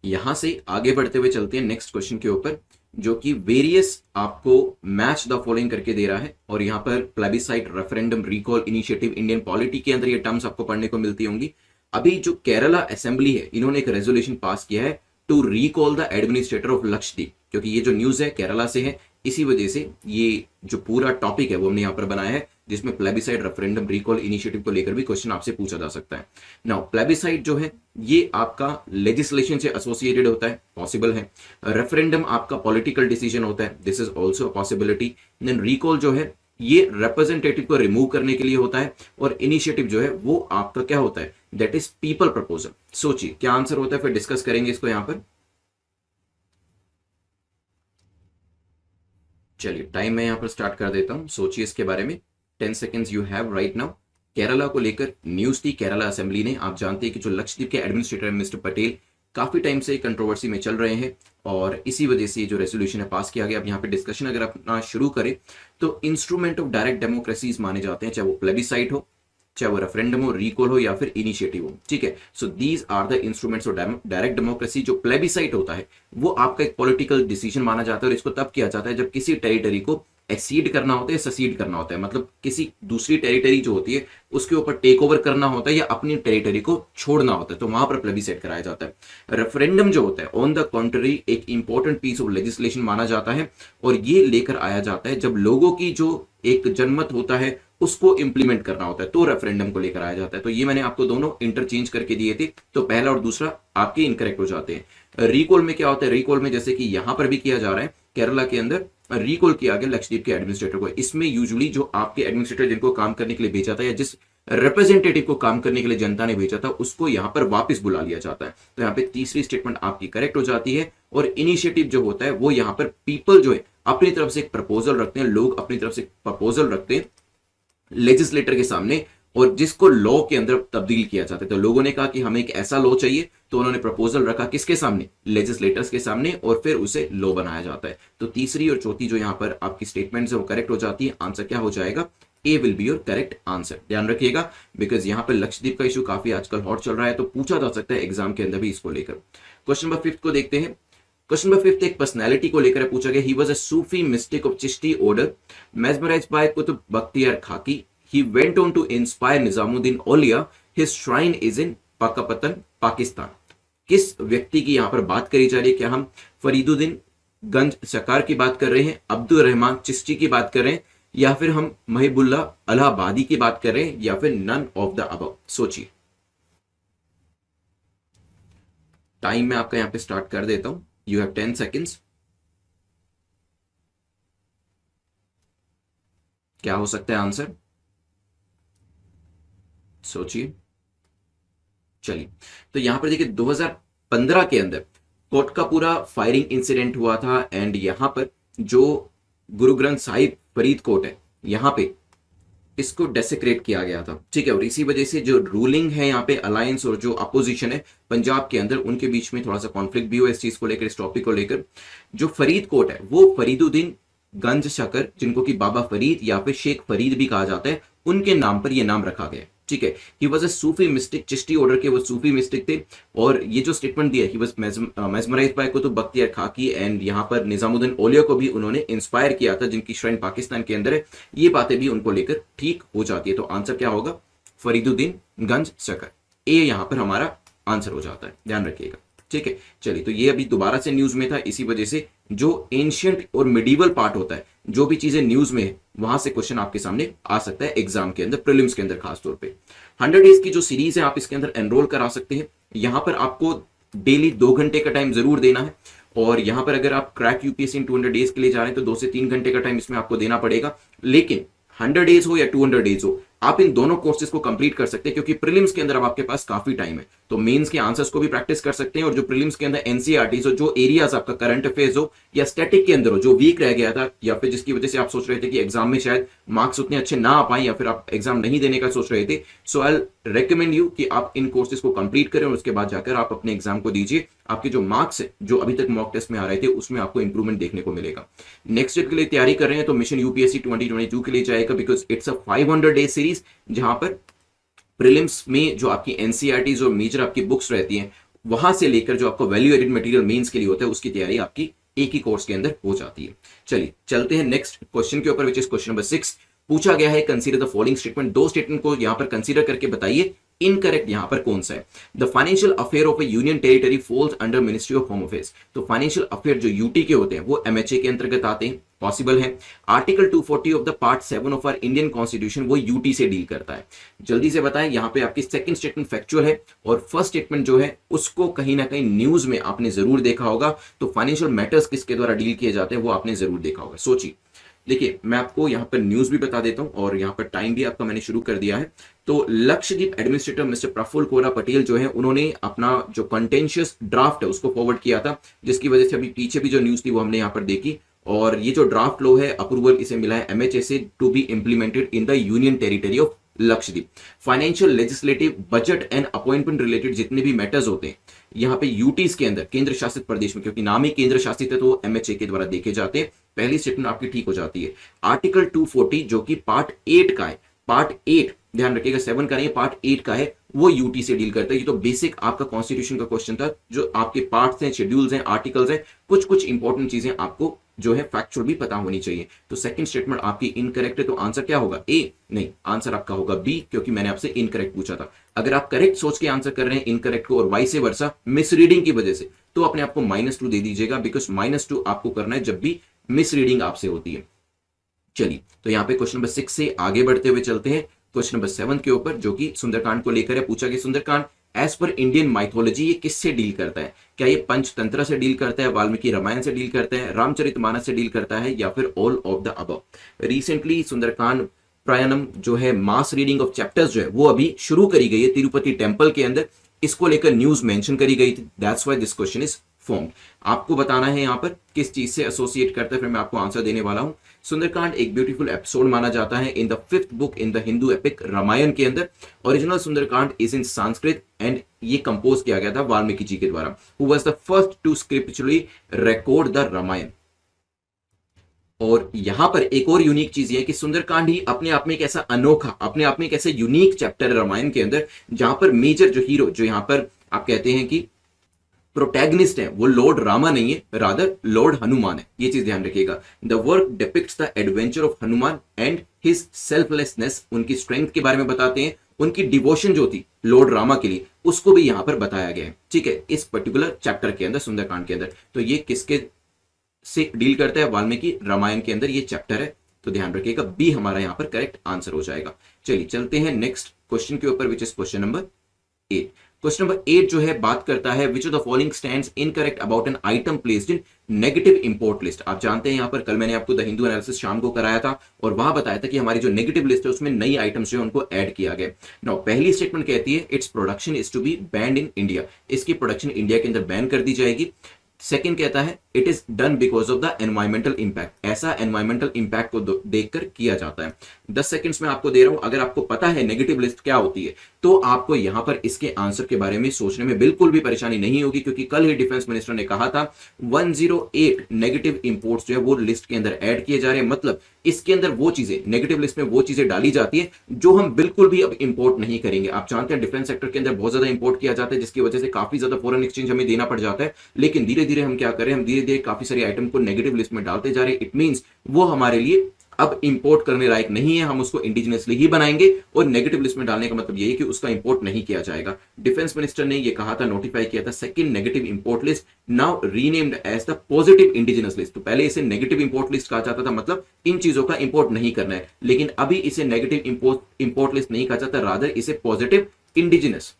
यहां से आगे बढ़ते हुए चलते हैं नेक्स्ट क्वेश्चन के ऊपर, जो कि वेरियस आपको मैच द फॉलोइंग करके दे रहा है, और यहां पर plebiscite, referendum, recall, initiative, Indian polity के अंदर ये टर्म्स आपको पढ़ने को मिलती होंगी। अभी जो केरला असेंबली है इन्होंने एक रेजोल्यूशन पास किया है to recall the administrator of Lakshadweep, क्योंकि ये जो न्यूज है केरला से है, इसी वजह से ये जो पूरा टॉपिक है वो हमने यहाँ पर बनाया है, जिसमें प्लेबिसाइड, रेफरेंडम, रिकॉल, इनिशिएटिव को लेकर भी क्वेश्चन आपसे पूछा जा सकता है। नाउ प्लेबिसाइड जो है ये आपका लेजिस्लेशन से एसोसिएटेड होता है, पॉसिबल है। रेफरेंडम आपका पॉलिटिकल डिसीजन होता है, this is also possibility. Then recall जो है ये रिप्रेजेंटेटिव को रिमूव करने के लिए होता है, और इनिशिएटिव जो है वो आपका क्या होता है, दैट इज पीपल प्रपोजल। सोचिए क्या आंसर होता है, फिर डिस्कस करेंगे इसको यहां पर। चलिए टाइम मैं यहां पर स्टार्ट कर देता हूं, सोचिए इसके बारे में। 10 seconds you have right now. Kerala को लेकर न्यूज थी केरला असेंबली ने। आप जानते हैं कि जो लक्षद्वीप के एडमिनिस्ट्रेटर मिस्टर पटेल काफी टाइम से कंट्रोवर्सी में चल रहे हैं, और इसी वजह से जो रेजोल्यूशन है पास किया गया। अब यहाँ पे डिस्कशन अगर अपना शुरू करें तो इंस्ट्रूमेंट ऑफ डायरेक्ट डेमोक्रेसीज माने जाते हैं, चाहे वो प्लेबिसाइट हो, चाहे वो रेफरेंडम हो, रिकॉल हो, या फिर इनिशिएटिव हो। ठीक है, so these are the instruments of direct democracy. जो प्लेबिसाइट होता है वो आपका एक पॉलिटिकल डिसीजन माना जाता है, और इसको तब किया जाता है जब किसी टेरिटरी को एक्सीड करना होता है, ससीड करना होता है, मतलब किसी दूसरी टेरिटरी जो होती है उसके ऊपर टेक ओवर करना होता है, या अपनी टेरिटरी को छोड़ना होता है, तो वहां पर प्लेबिसाइट कराया जाता है। रेफरेंडम जो होता है ऑन द कॉन्ट्ररी एक इंपॉर्टेंट पीस ऑफ लेजिस्लेशन माना जाता है, और ये लेकर आया जाता है जब लोगों की जो एक जनमत होता है उसको इंप्लीमेंट करना होता है, तो रेफरेंडम को लेकर आया जाता है। तो ये मैंने आपको दोनों इंटरचेंज करके दिए थे, तो पहला और दूसरा आपके इनकरेक्ट हो जाते हैं। रिकॉल में क्या होता है, रिकॉल में जैसे कि यहां पर भी किया जा रहा है केरला के अंदर, रिकॉल किया गया लक्षद्वीप के एडमिनिस्ट्रेटर को। इसमें यूजुअली जो आपके एडमिनिस्ट्रेटर जिनको काम करने के लिए भेजा था, या जिस रिप्रेजेंटेटिव को काम करने के लिए जनता ने भेजा था, उसको यहां पर वापस बुला लिया जाता है। तो यहाँ पे तीसरी स्टेटमेंट आपकी करेक्ट हो जाती है। और इनिशिएटिव जो होता है वो यहाँ पर पीपल जो है अपनी तरफ से एक प्रपोजल रखते हैं, लोग अपनी तरफ से प्रपोजल रखते हैं लेजिस्लेटर के सामने, और जिसको लॉ के अंदर तब्दील किया जाता है। तो लोगों ने कहा कि हमें एक ऐसा लॉ चाहिए, तो उन्होंने प्रपोजल रखा किसके सामने, लेजिस्लेटर्स के सामने, और फिर उसे लॉ बनाया जाता है। तो तीसरी और चौथी जो यहाँ पर आपकी स्टेटमेंट है वो करेक्ट हो जाती है। आंसर क्या हो जाएगा, A will be your correct answer. ध्यान रखिएगा बिकॉज यहाँ पर लक्षद्वीप का इशू काफी आजकल हॉट चल रहा है, तो पूछा जा सकता है एग्जाम के अंदर भी इसको लेकर। क्वेश्चन नंबर 5 को देखते हैं। क्वेश्चन नंबर 5 एक पर्सनैलिटी को लेकर पूछा गया। He was a Sufi mystic of Chishti order, mesmerised by Qutub Bakhtiyar Khaki. He went on to inspire Nizamuddin Auliya. His shrine is in Pakpattan, Pakistan. किस व्यक्ति की यहां पर बात करी जा रही है? क्या हम फरीदुद्दीन गंज शकार की बात कर रहे हैं, अब्दुल रहमान चिश्ती की बात कर रहे हैं, या फिर हम महिबुल्ला अलाहाबादी की बात कर रहे हैं, या फिर नन ऑफ द अबव? सोचिए। टाइम मैं आपका यहां पे स्टार्ट कर देता हूं। You have 10 seconds. क्या हो सकता है आंसर? सोचिए। चलिए, तो यहां पर देखिए 2015 के अंदर कोटकपूरा फायरिंग इंसिडेंट हुआ था, एंड यहां पर जो गुरु ग्रंथ साहिब फरीद कोट है, यहां पे इसको डेसिक्रेट किया गया था, ठीक है। और इसी वजह से जो रूलिंग है यहाँ पे अलायंस और जो अपोजिशन है पंजाब के अंदर, उनके बीच में थोड़ा सा कॉन्फ्लिक्ट भी हुआ इस चीज को लेकर, इस टॉपिक को लेकर। जो फरीद कोट है वो फरीदुद्दीन गंज शकर, जिनको कि बाबा फरीद या फिर शेख फरीद भी कहा जाता है, उनके नाम पर यह नाम रखा गया, ठीक है। ही was a Sufi mistake, Chishti order के वो सूफी मिस्टिक थे। और ये जो स्टेटमेंट दिया, he was mesmerised by Qutub Bakhtiyar Kaki, and यहाँ पर निजामुद्दीन औलिया को भी उन्होंने इंस्पायर किया था, जिनकी श्राइन पाकिस्तान के अंदर है। ये बातें भी उनको लेकर ठीक हो जाती है। तो आंसर क्या होगा, फरीदुद्दीन गंज शकर। ए यहाँ पर हमारा आंसर हो जाता है, ध्यान रखिएगा, ठीक है। चलिए, तो ये अभी दोबारा से न्यूज में था, इसी वजह से जो एंशियंट और मिडिवल पार्ट होता है, जो भी चीजें न्यूज में है, वहां से क्वेश्चन आपके सामने आ सकता है एग्जाम के अंदर, प्रीलिम्स के अंदर खासतौर पे। 100 डेज की जो सीरीज है, आप इसके अंदर एनरोल करा सकते हैं। यहां पर आपको डेली 2 घंटे का टाइम जरूर देना है, और यहां पर अगर आप क्रैक यूपीएससी इन 200 डेज के लिए जा रहे हैं तो 2 से 3 घंटे का टाइम इसमें आपको देना पड़ेगा। लेकिन 100 डेज हो या 200 डेज हो, आप इन दोनों कोर्सेज को कंप्लीट कर सकते हैं, क्योंकि प्रीलिम्स के अंदर अब आपके पास काफी टाइम है। तो मेंस के आंसर्स को भी प्रैक्टिस कर सकते हैं, और जो प्रीलिम्स के अंदर एनसीईआरटीज हो, जो एरियाज आपका करंट अफेयर्स हो या स्टैटिक के अंदर हो, जो वीक रह गया था, या फिर जिसकी वजह से आप सोच रहे थे कि एग्जाम में शायद मार्क्स उतने अच्छे ना आ पाए, या फिर आप एग्जाम नहीं देने का सोच रहे थे, सो आई रेकमेंड यू कि आप इन कोर्सेज को कंप्लीट करें, और उसके बाद जाकर आप अपने एग्जाम को दीजिए। आपके जो मार्क्स है, जो अभी तक मॉक टेस्ट में आ रहे थे, उसमें आपको इंप्रूवमेंट देखने को मिलेगा। नेक्स्ट ईयर के लिए तैयारी कर रहे हैं तो मिशन यूपीएससी 2022 के लिए जाएगा, because it's a 500 days series, जहां पर प्रीलिम्स में जो आपकी एनसीईआरटीज और मेजर आपकी बुक्स रहती हैं, वहां से लेकर जो आपको वैल्यू एडेड मटेरियल मेंस के लिए होता है, उसकी तैयारी आपकी एक ही कोर्स के अंदर हो जाती है। चलिए, चलते हैं नेक्स्ट क्वेश्चन के ऊपर, विच इज क्वेश्चन नंबर 6। पूछा गया है consider the following statement. 2 statement को यहां पर कंसीडर करके बताइए इनकरेक्ट यहां पर कौन सा है। The financial affair of a union territory falls under ministry of home affairs. तो फाइनेंशियल अफेयर जो यूटी के होते हैं वो एमएचए के अंतर्गत आते हैं, पॉसिबल है। Article 240 of the part 7 of our Indian constitution वो यूटी से डील करता है। जल्दी से बताएं, यहां पे आपकी सेकंड स्टेटमेंट फैक्चुअल है, और फर्स्ट स्टेटमेंट जो है उसको कहीं ना कहीं न्यूज में आपने जरूर देखा होगा। तो फाइनेंशियल मैटर्स किसके द्वारा डील किए जाते हैं वो आपने जरूर देखा होगा। सोचिए, देखिए मैं आपको यहां पर न्यूज भी बता देता हूं, और यहां पर टाइम भी आपका मैंने शुरू कर दिया है। तो लक्षद्वीप एडमिनिस्ट्रेटर मिस्टर प्रफुल्ल कोरा पटेल जो है, उन्होंने अपना जो कंटेंशियस ड्राफ्ट है उसको फॉरवर्ड किया था, जिसकी वजह से अभी पीछे भी जो न्यूज थी वो हमने यहां पर देखी। और ये जो ड्राफ्ट लॉ है, अप्रूवल इसे मिला है एमएचए से to be implemented in the union territory of Lakshadweep. Financial, legislative, budget and appointment related जितने भी मैटर्स होते हैं यहाँ पे यूटीज के अंदर, केंद्र शासित प्रदेश में, क्योंकि नाम ही केंद्र शासित है तो एमएचए के द्वारा देखे जाते हैं। पहली स्टेटमेंट आपकी ठीक हो जाती है। आर्टिकल 240 जो कि पार्ट 8 का है, पार्ट 8 ध्यान रखिएगा, 7 का नहीं, पार्ट 8 का है, वो यूटी से डील करता है। ये तो बेसिक आपका कॉन्स्टिट्यूशन का क्वेश्चन था, जो आपके पार्ट्स हैं, शेड्यूल्स हैं, आर्टिकल्स हैं, कुछ कुछ इंपॉर्टेंट चीजें आपको जो है फैक्चुअल भी पता होनी चाहिए। तो सेकंड स्टेटमेंट आपकी इनकरेक्ट है, तो आंसर क्या होगा? ए नहीं, आंसर आपका होगा बी, क्योंकि मैंने आपसे इनकरेक्ट पूछा था। अगर आप करेक्ट सोच के आंसर कर रहे हैं इनकरेक्ट को, और वाइस वर्सा मिसरीडिंग की वजह से, तो अपने आपको -2 दे दीजिएगा, बिकॉज -2 आपको करना है जब भी मिसरीडिंग आपसे होती है। चलिए, तो यहाँ पे क्वेश्चन नंबर 6 से आगे बढ़ते हुए चलते हैं क्वेश्चन नंबर 7 के ऊपर, जो कि सुंदरकांड को लेकर है। पूछा गया Sundarkand as per Indian mythology ये किससे डील करता है? क्या ये पंचतंत्र से डील करता है, वाल्मीकि रामायण से डील करता है, रामचरितमानस से डील करता है, या फिर all of the above? Recently Sundarkand Parayanam जो है, मास रीडिंग ऑफ चैप्टर्स जो है वो अभी शुरू करी गई है तिरुपति टेम्पल के अंदर। इसको लेकर न्यूज मेंशन करी गई थी, that's why this question is formed। आपको बताना है यहाँ पर किस चीज से एसोसिएट करता है, फिर मैं आपको आंसर देने वाला हूं। सुंदरकांड एक ब्यूटीफुल एपिसोड माना जाता है in the 5th book in the Hindu epic Ramayana के अंदर। Original Sundarkand is in Sanskrit and ये कंपोज किया गया था वाल्मीकि जी के द्वारा, who was the first to scripturally record the Ramayana. और यहां पर एक और यूनिक चीज ये है कि सुंदरकांड ही अपने आप में एक ऐसा अनोखा, अपने आप में एक ऐसा यूनिक चैप्टर है रामायण के अंदर, जहां पर मेजर जो हीरो, जो यहां पर आप कहते हैं कि प्रोटैगनिस्ट है, वो लॉर्ड रामा नहीं है, रादर लॉर्ड हनुमान है। ये चीज ध्यान रखिएगा। The work depicts the adventure of Hanuman and his selflessness, उनकी स्ट्रेंथ के बारे में बताते हैं, उनकी डिवोशन जो थी लॉर्ड रामा के लिए, उसको भी यहां पर बताया गया है। ठीक है, इस पर्टिकुलर चैप्टर के अंदर, सुंदरकांड के अंदर। तो ये किसके से डील करता है? वाल्मीकि रामायण के अंदर ये चैप्टर है। तो ध्यान रखिएगा, बी हमारा यहां पर करेक्ट आंसर हो जाएगा। चलिए चलते हैं नेक्स्ट क्वेश्चन के ऊपर, which is question number 8। Question number 8 जो है बात करता है विच of the following stands incorrect about an item placed in negative import list. आप जानते हैं यहां पर कल मैंने आपको द हिंदू एनालिसिस शाम को कराया था और वहां बताया था कि हमारी जो नेगेटिव लिस्ट है उसमें नई आइटम्स जो है उनको ऐड किया गया। नाउ पहली स्टेटमेंट कहती है its production is to be banned in India, इसकी प्रोडक्शन इंडिया के अंदर बैन कर दी जाएगी। सेकंड कहता है it is done because of the environmental impact, ऐसा एनवायरमेंटल इंपैक्ट को देखकर किया जाता है। 10 सेकंड्स में आपको दे रहा हूं, अगर आपको पता है नेगेटिव लिस्ट क्या होती है तो आपको यहां पर इसके आंसर के बारे में सोचने में बिल्कुल भी परेशानी नहीं होगी, क्योंकि कल ही डिफेंस मिनिस्टर ने कहा था 108 नेगेटिव इंपोर्ट्स जो है वो लिस्ट के अंदर ऐड किए जा रहे हैं। मतलब इसके अंदर वो चीजें, नेगेटिव लिस्ट में वो चीजें डाली जाती है जो हम बिल्कुल भी अब इंपोर्ट नहीं करेंगे। आप जानते हैं डिफेंस सेक्टर के अंदर बहुत ज्यादा इंपोर्ट किया जाता है, जिसकी वजह से काफी ज्यादा फॉरेन एक्सचेंज हमें देना पड़ जाता है। लेकिन धीरे धीरे हम क्या करें, हम धीरे धीरे काफी सारी आइटम को नेगेटिव लिस्ट में डालते जा रहे हैं। इट मींस वो हमारे लिए अब इंपोर्ट करने लायक नहीं है, हम उसको इंडिजिनियसली ही बनाएंगे और नेगेटिव लिस्ट में डालने का मतलब यही कि उसका इंपोर्ट नहीं किया जाएगा। डिफेंस मिनिस्टर ने यह कहा था, नोटिफाई किया था, second negative import list now renamed as the positive indigenous list. तो पहले इसे नेगेटिव इंपोर्ट लिस्ट कहा जाता था, मतलब इन चीजों का इंपोर्ट नहीं करना है, लेकिन अभी इसे नेगेटिव इंपोर्ट लिस्ट नहीं कहा जाता, रादर इसे पॉजिटिव इंडिजिनस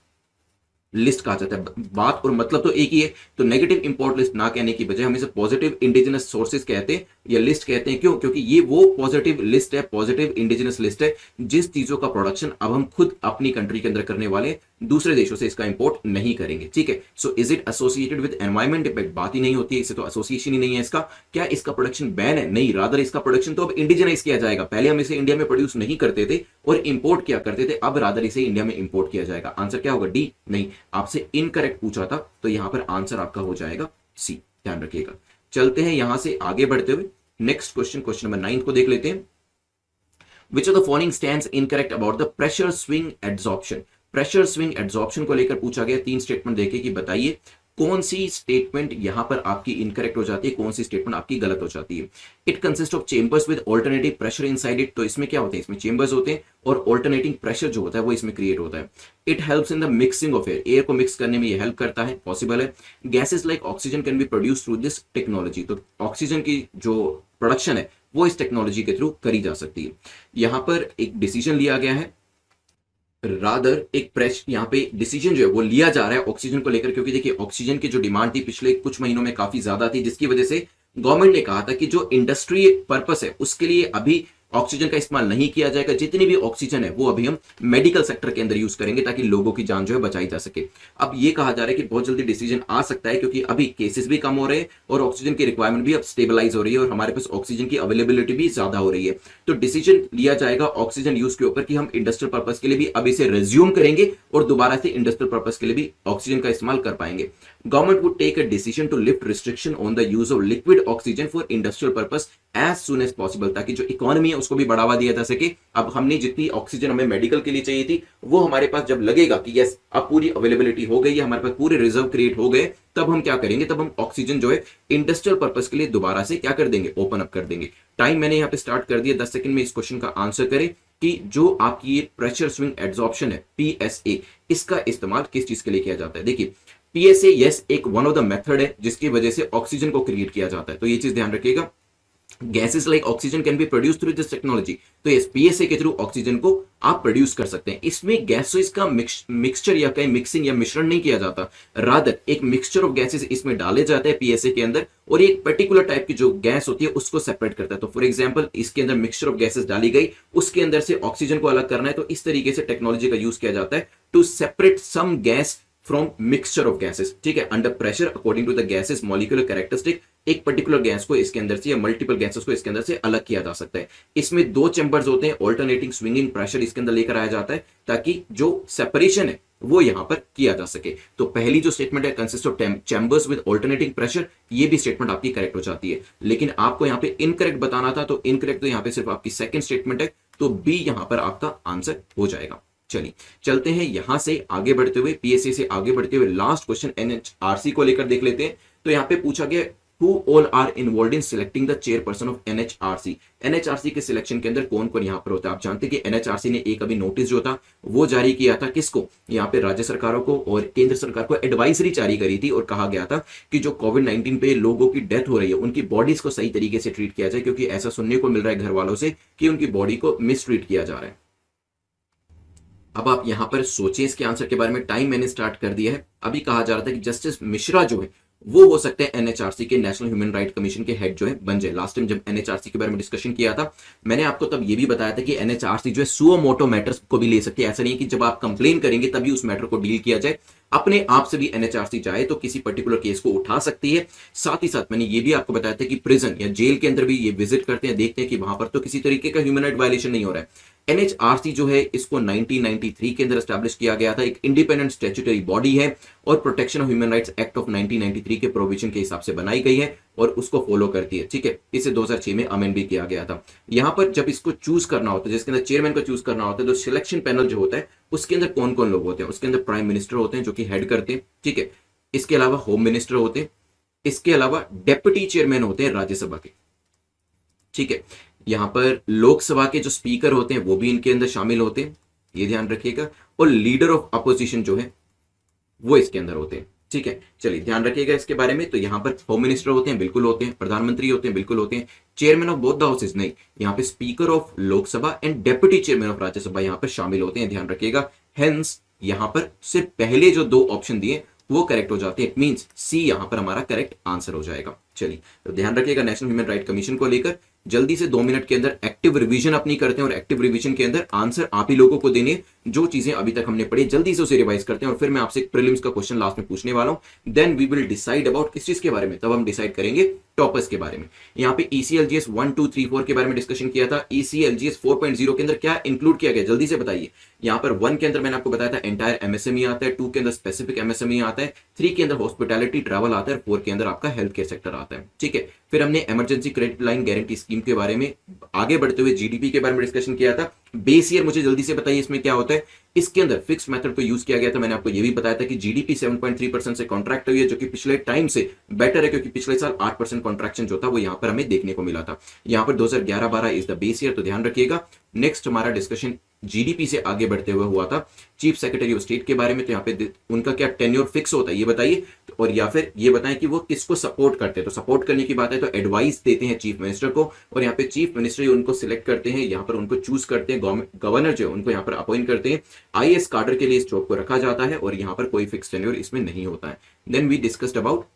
लिस्ट कहा जाता है। बात और मतलब तो एक ही है। तो नेगेटिव इंपोर्ट लिस्ट ना कहने की बजाय हम इसे पॉजिटिव इंडिजिनस सोर्सेज कहते हैं या लिस्ट कहते हैं। क्यों? क्योंकि ये वो पॉजिटिव लिस्ट है, पॉजिटिव इंडिजिनस लिस्ट है, जिस चीजों का प्रोडक्शन अब हम खुद अपनी कंट्री के अंदर करने वाले, दूसरे देशों से इसका इंपोर्ट नहीं करेंगे। ठीक है, so is it associated with environment effect? बात ही नहीं होती है, इससे तो एसोसिएशन ही नहीं है इसका। क्या इसका प्रोडक्शन बैन है? नहीं, रादर इसका प्रोडक्शन तो अब इंडिजिनाइज किया जाएगा। पहले हम इसे इंडिया में प्रोड्यूस नहीं करते थे और इंपोर्ट किया करते थे, अब रादर इसे इंडिया में इंपोर्ट किया जाएगा। आंसर क्या होगा? डी। नहीं, आपसे इनकरेक्ट पूछा था, तो यहां पर आंसर आपका हो जाएगा सी। ध्यान रखिएगा। चलते हैं यहां से आगे बढ़ते हुए नेक्स्ट क्वेश्चन, क्वेश्चन नंबर 9 को देख लेते हैं। Which of the following stands incorrect about the pressure swing adsorption? Pressure swing adsorption को लेकर पूछा गया। 3 स्टेटमेंट देके कि बताइए कौन सी स्टेटमेंट यहां पर आपकी इनकरेक्ट हो जाती है, कौन सी स्टेटमेंट आपकी गलत हो जाती है। It consist of chambers with alternative pressure inside it. तो इसमें क्या होता है? इसमें चेंबर्स होते हैं और ऑल्टरनेटिंग प्रेशर जो होता है वो इसमें क्रिएट होता है। It helps in the mixing of air, air को मिक्स करने में ये हेल्प करता है, पॉसिबल है। Gases like oxygen can be produce through this technology. तो ऑक्सीजन की जो प्रोडक्शन है वो इस टेक्नोलॉजी के थ्रू करी जा सकती है। यहां पर एक डिसीजन लिया गया है, रादर एक प्रेस यहाँ पे डिसीजन जो है वो लिया जा रहा है ऑक्सीजन को लेकर, क्योंकि देखिए ऑक्सीजन की जो डिमांड थी पिछले कुछ महीनों में काफी ज्यादा थी, जिसकी वजह से गवर्नमेंट ने कहा था कि जो इंडस्ट्री पर्पस है उसके लिए अभी ऑक्सीजन का इस्तेमाल नहीं किया जाएगा। जितनी भी ऑक्सीजन है वो अभी हम मेडिकल सेक्टर के अंदर यूज करेंगे ताकि लोगों की जान जो है बचाई जा सके। अब ये कहा जा रहा है कि बहुत जल्दी डिसीजन आ सकता है, क्योंकि अभी केसेस भी कम हो रहे हैं और ऑक्सीजन की रिक्वायरमेंट भी अब स्टेबलाइज हो रही है और हमारे पास ऑक्सीजन की अवेलेबिलिटी भी ज्यादा हो रही है। तो डिसीजन लिया जाएगा ऑक्सीजन यूज के ऊपर कि हम इंडस्ट्रियल पर्पज के लिए भी अब इसे रिज्यूम करेंगे और दोबारा से इंडस्ट्रियल पर्पज के लिए भी ऑक्सीजन का इस्तेमाल कर पाएंगे। Government would take a decision to lift restriction on the use of liquid oxygen for industrial purpose as soon as possible, ताकि जो इकोनॉमी है उसको भी बढ़ावा दिया जा सके। अब हमने जितनी ऑक्सीजन हमें मेडिकल के लिए चाहिए थी वो हमारे पास जब लगेगा कि यस अब पूरी अवेलेबिलिटी हो गई है, हमारे पास पूरे रिजर्व क्रिएट हो गए, तब हम क्या करेंगे, तब हम ऑक्सीजन जो है इंडस्ट्रियल पर्पस के लिए दोबारा से क्या कर देंगे, ओपन अप कर देंगे। टाइम मैंने यहाँ पे स्टार्ट कर दिया, 10 सेकंड में इस क्वेश्चन का आंसर करें कि जो आपकी ये प्रेशर स्विंग एड्सॉर्प्शन है पीएसए, इसका इस्तेमाल किस चीज के लिए किया जाता है। देखिए पीएसए यस एक वन ऑफ द मेथड है जिसकी वजह से ऑक्सीजन को क्रिएट किया जाता है, तो ये चीज ध्यान रखिएगा। Gases like oxygen can be produce through this technology, तो इस पीएसए के थ्रू ऑक्सीजन को आप प्रोड्यूस कर सकते हैं। इसमें गैसेस का मिक्सचर या कहीं मिक्सिंग या मिश्रण नहीं किया जाता, रादर एक मिक्सचर ऑफ गैसेस इसमें डाले जाते हैं पीएसए के अंदर और एक पर्टिकुलर टाइप की जो गैस होती है उसको सेपरेट करता है। तो फॉर एग्जांपल इसके अंदर मिक्सचर ऑफ गैसेस डाली गई, उसके अंदर से ऑक्सीजन को अलग करना है, तो इस तरीके से टेक्नोलॉजी का यूज किया जाता है to separate some gas from mixture of gases, ठीक है, under pressure according to the gases molecular characteristic, एक पर्टिकुलर गैस को इसके अंदर से या मल्टीपल गैसेस को इसके अंदर से अलग किया जा सकता है। इसमें दो चैम्बर्स होते हैं, ऑल्टरनेटिंग स्विंगिंग प्रेशर इसके अंदर लेकर आया जाता है ताकि जो सेपरेशन है वो यहां पर किया जा सके। तो पहली जो स्टेटमेंट है consist of chambers with alternating pressure, ये भी स्टेटमेंट आपकी करेक्ट हो जाती है। लेकिन आपको यहां पे इनकरेक्ट बताना था, तो इनकरेक्ट तो यहां पे सिर्फ आपकी सेकंड स्टेटमेंट है, तो बी यहां पर आपका आंसर हो जाएगा। चलिए चलते हैं यहां से आगे बढ़ते हुए, पीएससी से आगे बढ़ते हुए लास्ट क्वेश्चन एनएचआरसी को लेकर देख लेते हैं। तो यहां पे पूछा गया Who all are involved in selecting the chairperson of NHRC? NHRC के सिलेक्शन के अंदर कौन कौन यहां पर होता है? आप जानते हैं कि NHRC ने एक अभी नोटिस जो था वो जारी किया था, किसको? यहां पे राज्य सरकारों को और केंद्र सरकार को एडवाइजरी जारी करी थी और कहा गया था कि जो कोविड-19 पे लोगों की डेथ हो रही है उनकी बॉडीज को सही तरीके से ट्रीट किया जाए, क्योंकि ऐसा सुनने को मिल रहा है घर वालों से कि उनकी बॉडी को मिसट्रीट किया जा रहा है। अब आप यहां पर सोचें इसके आंसर के बारे में। टाइम मैंने स्टार्ट कर दिया है। अभी कहा जा रहा था कि जस्टिस मिश्रा जो है वो हो सकते हैं एनएचआरसी के, नेशनल ह्यूमन राइट कमीशन के हेड जो है बन जाए। लास्ट टाइम जब एनएचआरसी के बारे में डिस्कशन किया था मैंने आपको तब ये भी बताया था कि एनएचआरसी जो है सुओ मोटो मैटर्स को भी ले सकती है। ऐसा नहीं है कि जब आप कंप्लेन करेंगे तभी उस मैटर को डील किया जाए, अपने आप से भी एनएचआरसी चाहे तो किसी पर्टिकुलर केस को उठा सकती है। साथ ही साथ मैंने ये भी आपको बताया था कि प्रिजन या जेल के अंदर भी ये विजिट करते हैं, देखते हैं कि वहां पर तो किसी तरीके का ह्यूमन राइट वायलेशन नहीं हो रहा है। एनएचआरसी जो है इसको 1993 के अंदर एस्टैब्लिश किया गया था, एक इंडिपेंडेंट स्टैट्यूटरी बॉडी है और protection of human rights act of 1993 के प्रोविजन के हिसाब से बनाई गई है और उसको फॉलो करती है, ठीक है। इसे 2006 में अमेंड भी किया गया था। यहां पर जब इसको चूज करना होता है, जिसके अंदर चेयरमैन को चूज करना होता है, तो सिलेक्शन पैनल जो होता है उसके अंदर कौन कौन लोग होते हैं? उसके अंदर प्राइम मिनिस्टर होते हैं जो कि हेड करते हैं, ठीक है। इसके अलावा होम मिनिस्टर होते हैं, इसके अलावा डेप्यूटी चेयरमैन होते हैं राज्यसभा के, ठीक है। यहां पर लोकसभा के जो स्पीकर होते हैं वो भी इनके अंदर शामिल होते हैं, ये ध्यान रखिएगा। और लीडर ऑफ अपोजिशन जो है वो इसके अंदर होते हैं, ठीक है। चलिए ध्यान रखिएगा इसके बारे में। तो यहां पर होम मिनिस्टर होते हैं, बिल्कुल होते हैं। प्रधानमंत्री होते हैं, बिल्कुल होते हैं। Chairman of both the houses नहीं, यहां पे speaker of Lok Sabha and deputy chairman of Rajya Sabha यहां पर शामिल होते हैं, ध्यान रखिएगा। हेंस यहां पर सिर्फ पहले जो दो ऑप्शन दिए वो करेक्ट हो जाते हैं। इट मींस सी यहां पर हमारा करेक्ट आंसर हो जाएगा। चलिए तो ध्यान रखिएगा नेशनल ह्यूमन राइट कमीशन को लेकर जल्दी से 2 मिनट के अंदर एक्टिव रिवीजन अपनी करते हैं और एक्टिव रिवीजन के अंदर आंसर आप ही लोगों को देने, जो चीजें अभी तक हमने पढ़ी जल्दी से उसे रिवाइज करते हैं और फिर मैं आपसे एक प्रीलिम्स का क्वेश्चन लास्ट में पूछने वाला हूं। Then we will decide about किस चीज के बारे में, तब हम डिसाइड करेंगे टॉपर्स के बारे में। यहाँ पे ECLGS 1 2 3 4 के बारे में डिस्कशन किया था। ECLGS 4.0 के अंदर क्या इंक्लूड किया गया जल्दी से बताइए। यहाँ पर 1 के अंदर मैंने आपको बताया था एंटायर MSME आता है, 2 के अंदर स्पेसिफिक MSME आता है, 3 के अंदर हॉस्पिटैलिटी ट्रैवल आता है, 4 के अंदर आपका हेल्थ केयर सेक्टर आता है, ठीक है। फिर हमने emergency credit line guarantee scheme के बारे में आगे बढ़ते हुए GDP के बारे में डिस्कशन किया था। बेस ईयर मुझे जल्दी से बताइए इसमें क्या होता है। इसके अंदर फिक्स मेथड को यूज किया गया था। मैंने आपको यह भी बताया था कि GDP 7.3% से कॉन्ट्रैक्ट हुई है, जो कि पिछले टाइम से बेटर है, क्योंकि पिछले साल 8% कॉन्ट्रैक्शन जो था वो यहां पर हमें देखने को मिला था। यहां पर 2011-12 इज द बेस ईयर, तो ध्यान रखिएगा। नेक्स्ट हमारा डिस्कशन GDP से आगे बढ़ते हुए हुआ था चीफ सेक्रेटरी ऑफ स्टेट के बारे में। तो यहाँ पे उनका क्या टेन्योर फिक्स होता है ये बताइए, और या फिर ये बताएं कि वो किसको सपोर्ट करते हैं। तो सपोर्ट करने की बात है तो एडवाइस देते हैं चीफ मिनिस्टर को, और यहाँ पे चीफ मिनिस्टर उनको सिलेक्ट करते हैं, यहाँ पर उनको चूज करते हैं। गवर्नर जो उनको यहाँ पर अपॉइंट करते हैं। IAS कार्डर के लिए इस जॉब को रखा जाता है और यहाँ पर कोई फिक्स टेन्योर इसमें नहीं होता है। Then we discussed about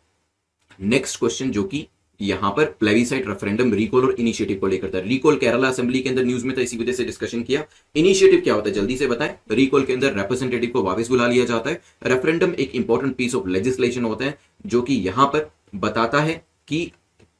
next question, जो कि यहां पर प्लेबिसाइट, रेफरेंडम, रिकॉल और इनिशिएटिव को लेकर था। रिकॉल केरला असेंबली के अंदर न्यूज में था, इसी वजह से डिस्कशन किया। इनिशिएटिव क्या होता है जल्दी से बताएं। रिकॉल के अंदर रिप्रेजेंटेटिव को वापस बुला लिया जाता है। रेफरेंडम एक इंपॉर्टेंट पीस ऑफ लेजिस्लेशन होता है जो कि यहां पर बताता है कि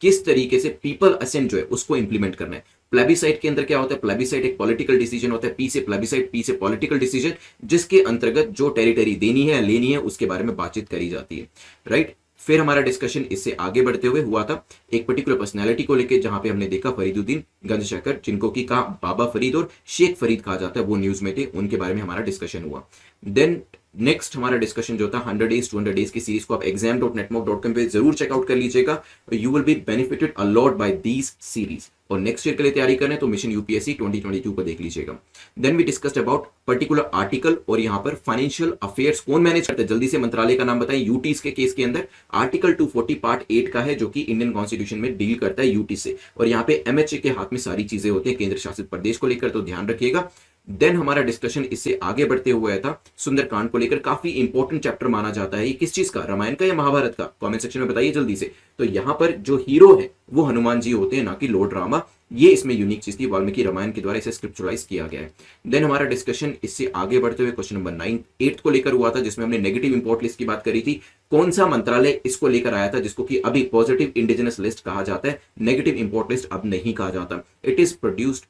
किस तरीके से पीपल असेंट जो है उसको इंप्लीमेंट करना है। प्लेबिसाइट के अंदर क्या होता है, प्लेबिसाइट एक पॉलिटिकल डिसीजन होता है। पी से प्लेबिसाइट, पी से पॉलिटिकल डिसीजन, जिसके अंतर्गत जो टेरिटरी देनी है लेनी है उसके बारे में बातचीत करी जाती है, राइट। फिर हमारा डिस्कशन इससे आगे बढ़ते हुए हुआ था एक पर्टिकुलर पर्सनैलिटी को लेकर, जहां पे हमने देखा फरीदुद्दीन गंजशकर, जिनको की कहा बाबा फरीद और शेख फरीद कहा जाता है, वो न्यूज में थे, उनके बारे में हमारा डिस्कशन हुआ। देन नेक्स्ट हमारा डिस्कशन जो था 100 डेज 200 डेज की सीरीज को आप exam.netmock.com पे जरूर चेकआउट कर लीजिएगा। You will be benefited a lot by these series. और नेक्स्ट ईयर के लिए तैयारी करें तो मिशन UPSC 2022 को देख लीजिएगा। Then we discussed about particular article, और यहां पर फाइनेंशियल अफेयर्स कौन मैनेज करता है जल्दी से मंत्रालय का नाम बताएं। यूटीज के केस के अंदर आर्टिकल 240 पार्ट 8 का है, जो कि इंडियन कॉन्स्टिट्यूशन में डील करता है यूटी से, और यहाँ पे MHA के हाथ में सारी चीजें होती है केंद्र शासित प्रदेश को लेकर, तो ध्यान रखिएगा। देन हमारा डिस्कशन इससे आगे बढ़ते हुए था सुंदरकांड को लेकर। काफी इंपॉर्टेंट चैप्टर माना जाता है। ये किस चीज का, रामायण का या महाभारत का? कमेंट सेक्शन में बताइए जल्दी से। तो यहां पर जो हीरो है वो हनुमान जी होते हैं, ना कि लॉर्ड रामा। ये इसमें यूनिक चीज थी, वाल्मीकि रामायण के द्वारा इसे स्क्रिप्चुरलाइज किया गया है। देन हमारा डिस्कशन इससे आगे बढ़ते हुए क्वेश्चन नंबर 8 को लेकर हुआ था, जिसमें हमने नेगेटिव इंपोर्ट लिस्ट की बात करी थी। कौन सा मंत्रालय इसको लेकर आया था, जिसको कि अभी पॉजिटिव इंडिजिनस लिस्ट कहा जाता है, नेगेटिव इंपोर्ट लिस्ट अब नहीं कहा जाता। इट इज प्रोड्यूस्ड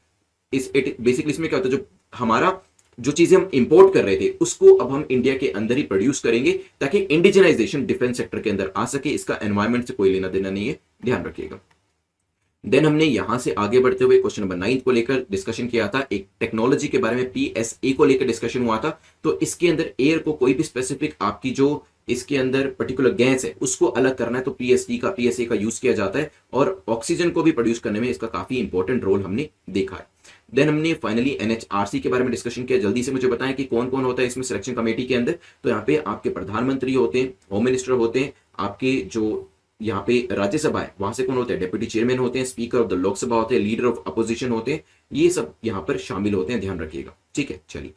इस इट बेसिकली इसमें क्या होता है, जो हमारा जो चीजें हम इंपोर्ट कर रहे थे उसको अब हम इंडिया के अंदर ही प्रोड्यूस करेंगे, ताकि इंडिजिनाइजेशन डिफेंस सेक्टर के अंदर आ सके। इसका एनवायरमेंट से कोई लेना देना नहीं है, ध्यान रखिएगा। देन हमने यहां से आगे बढ़ते हुए क्वेश्चन नंबर 9 को लेकर डिस्कशन किया था। एक टेक्नोलॉजी के बारे में पीएसए को लेकर डिस्कशन हुआ था। तो इसके अंदर एयर को कोई भी स्पेसिफिक आपकी जो इसके अंदर पर्टिकुलर गैस है उसको अलग करना है तो पीएसए का यूज किया जाता है, और ऑक्सीजन को भी प्रोड्यूस करने में इसका काफी इंपॉर्टेंट रोल हमने देखा है। देन हमने फाइनली एनएचआरसी के बारे में डिस्कशन किया। जल्दी से मुझे बताएं कि कौन कौन होता है इसमें सिलेक्शन कमेटी के अंदर। तो यहाँ पे आपके प्रधानमंत्री होते हैं, होम मिनिस्टर होते हैं, आपके जो यहाँ पे राज्यसभा है वहां से कौन होते हैं, डेप्यूटी चेयरमैन होते हैं, स्पीकर ऑफ द लोकसभा होते हैं, लीडर ऑफ अपोजिशन होते हैं, ये सब यहाँ पर शामिल होते हैं, ध्यान रखिएगा। ठीक है, चलिए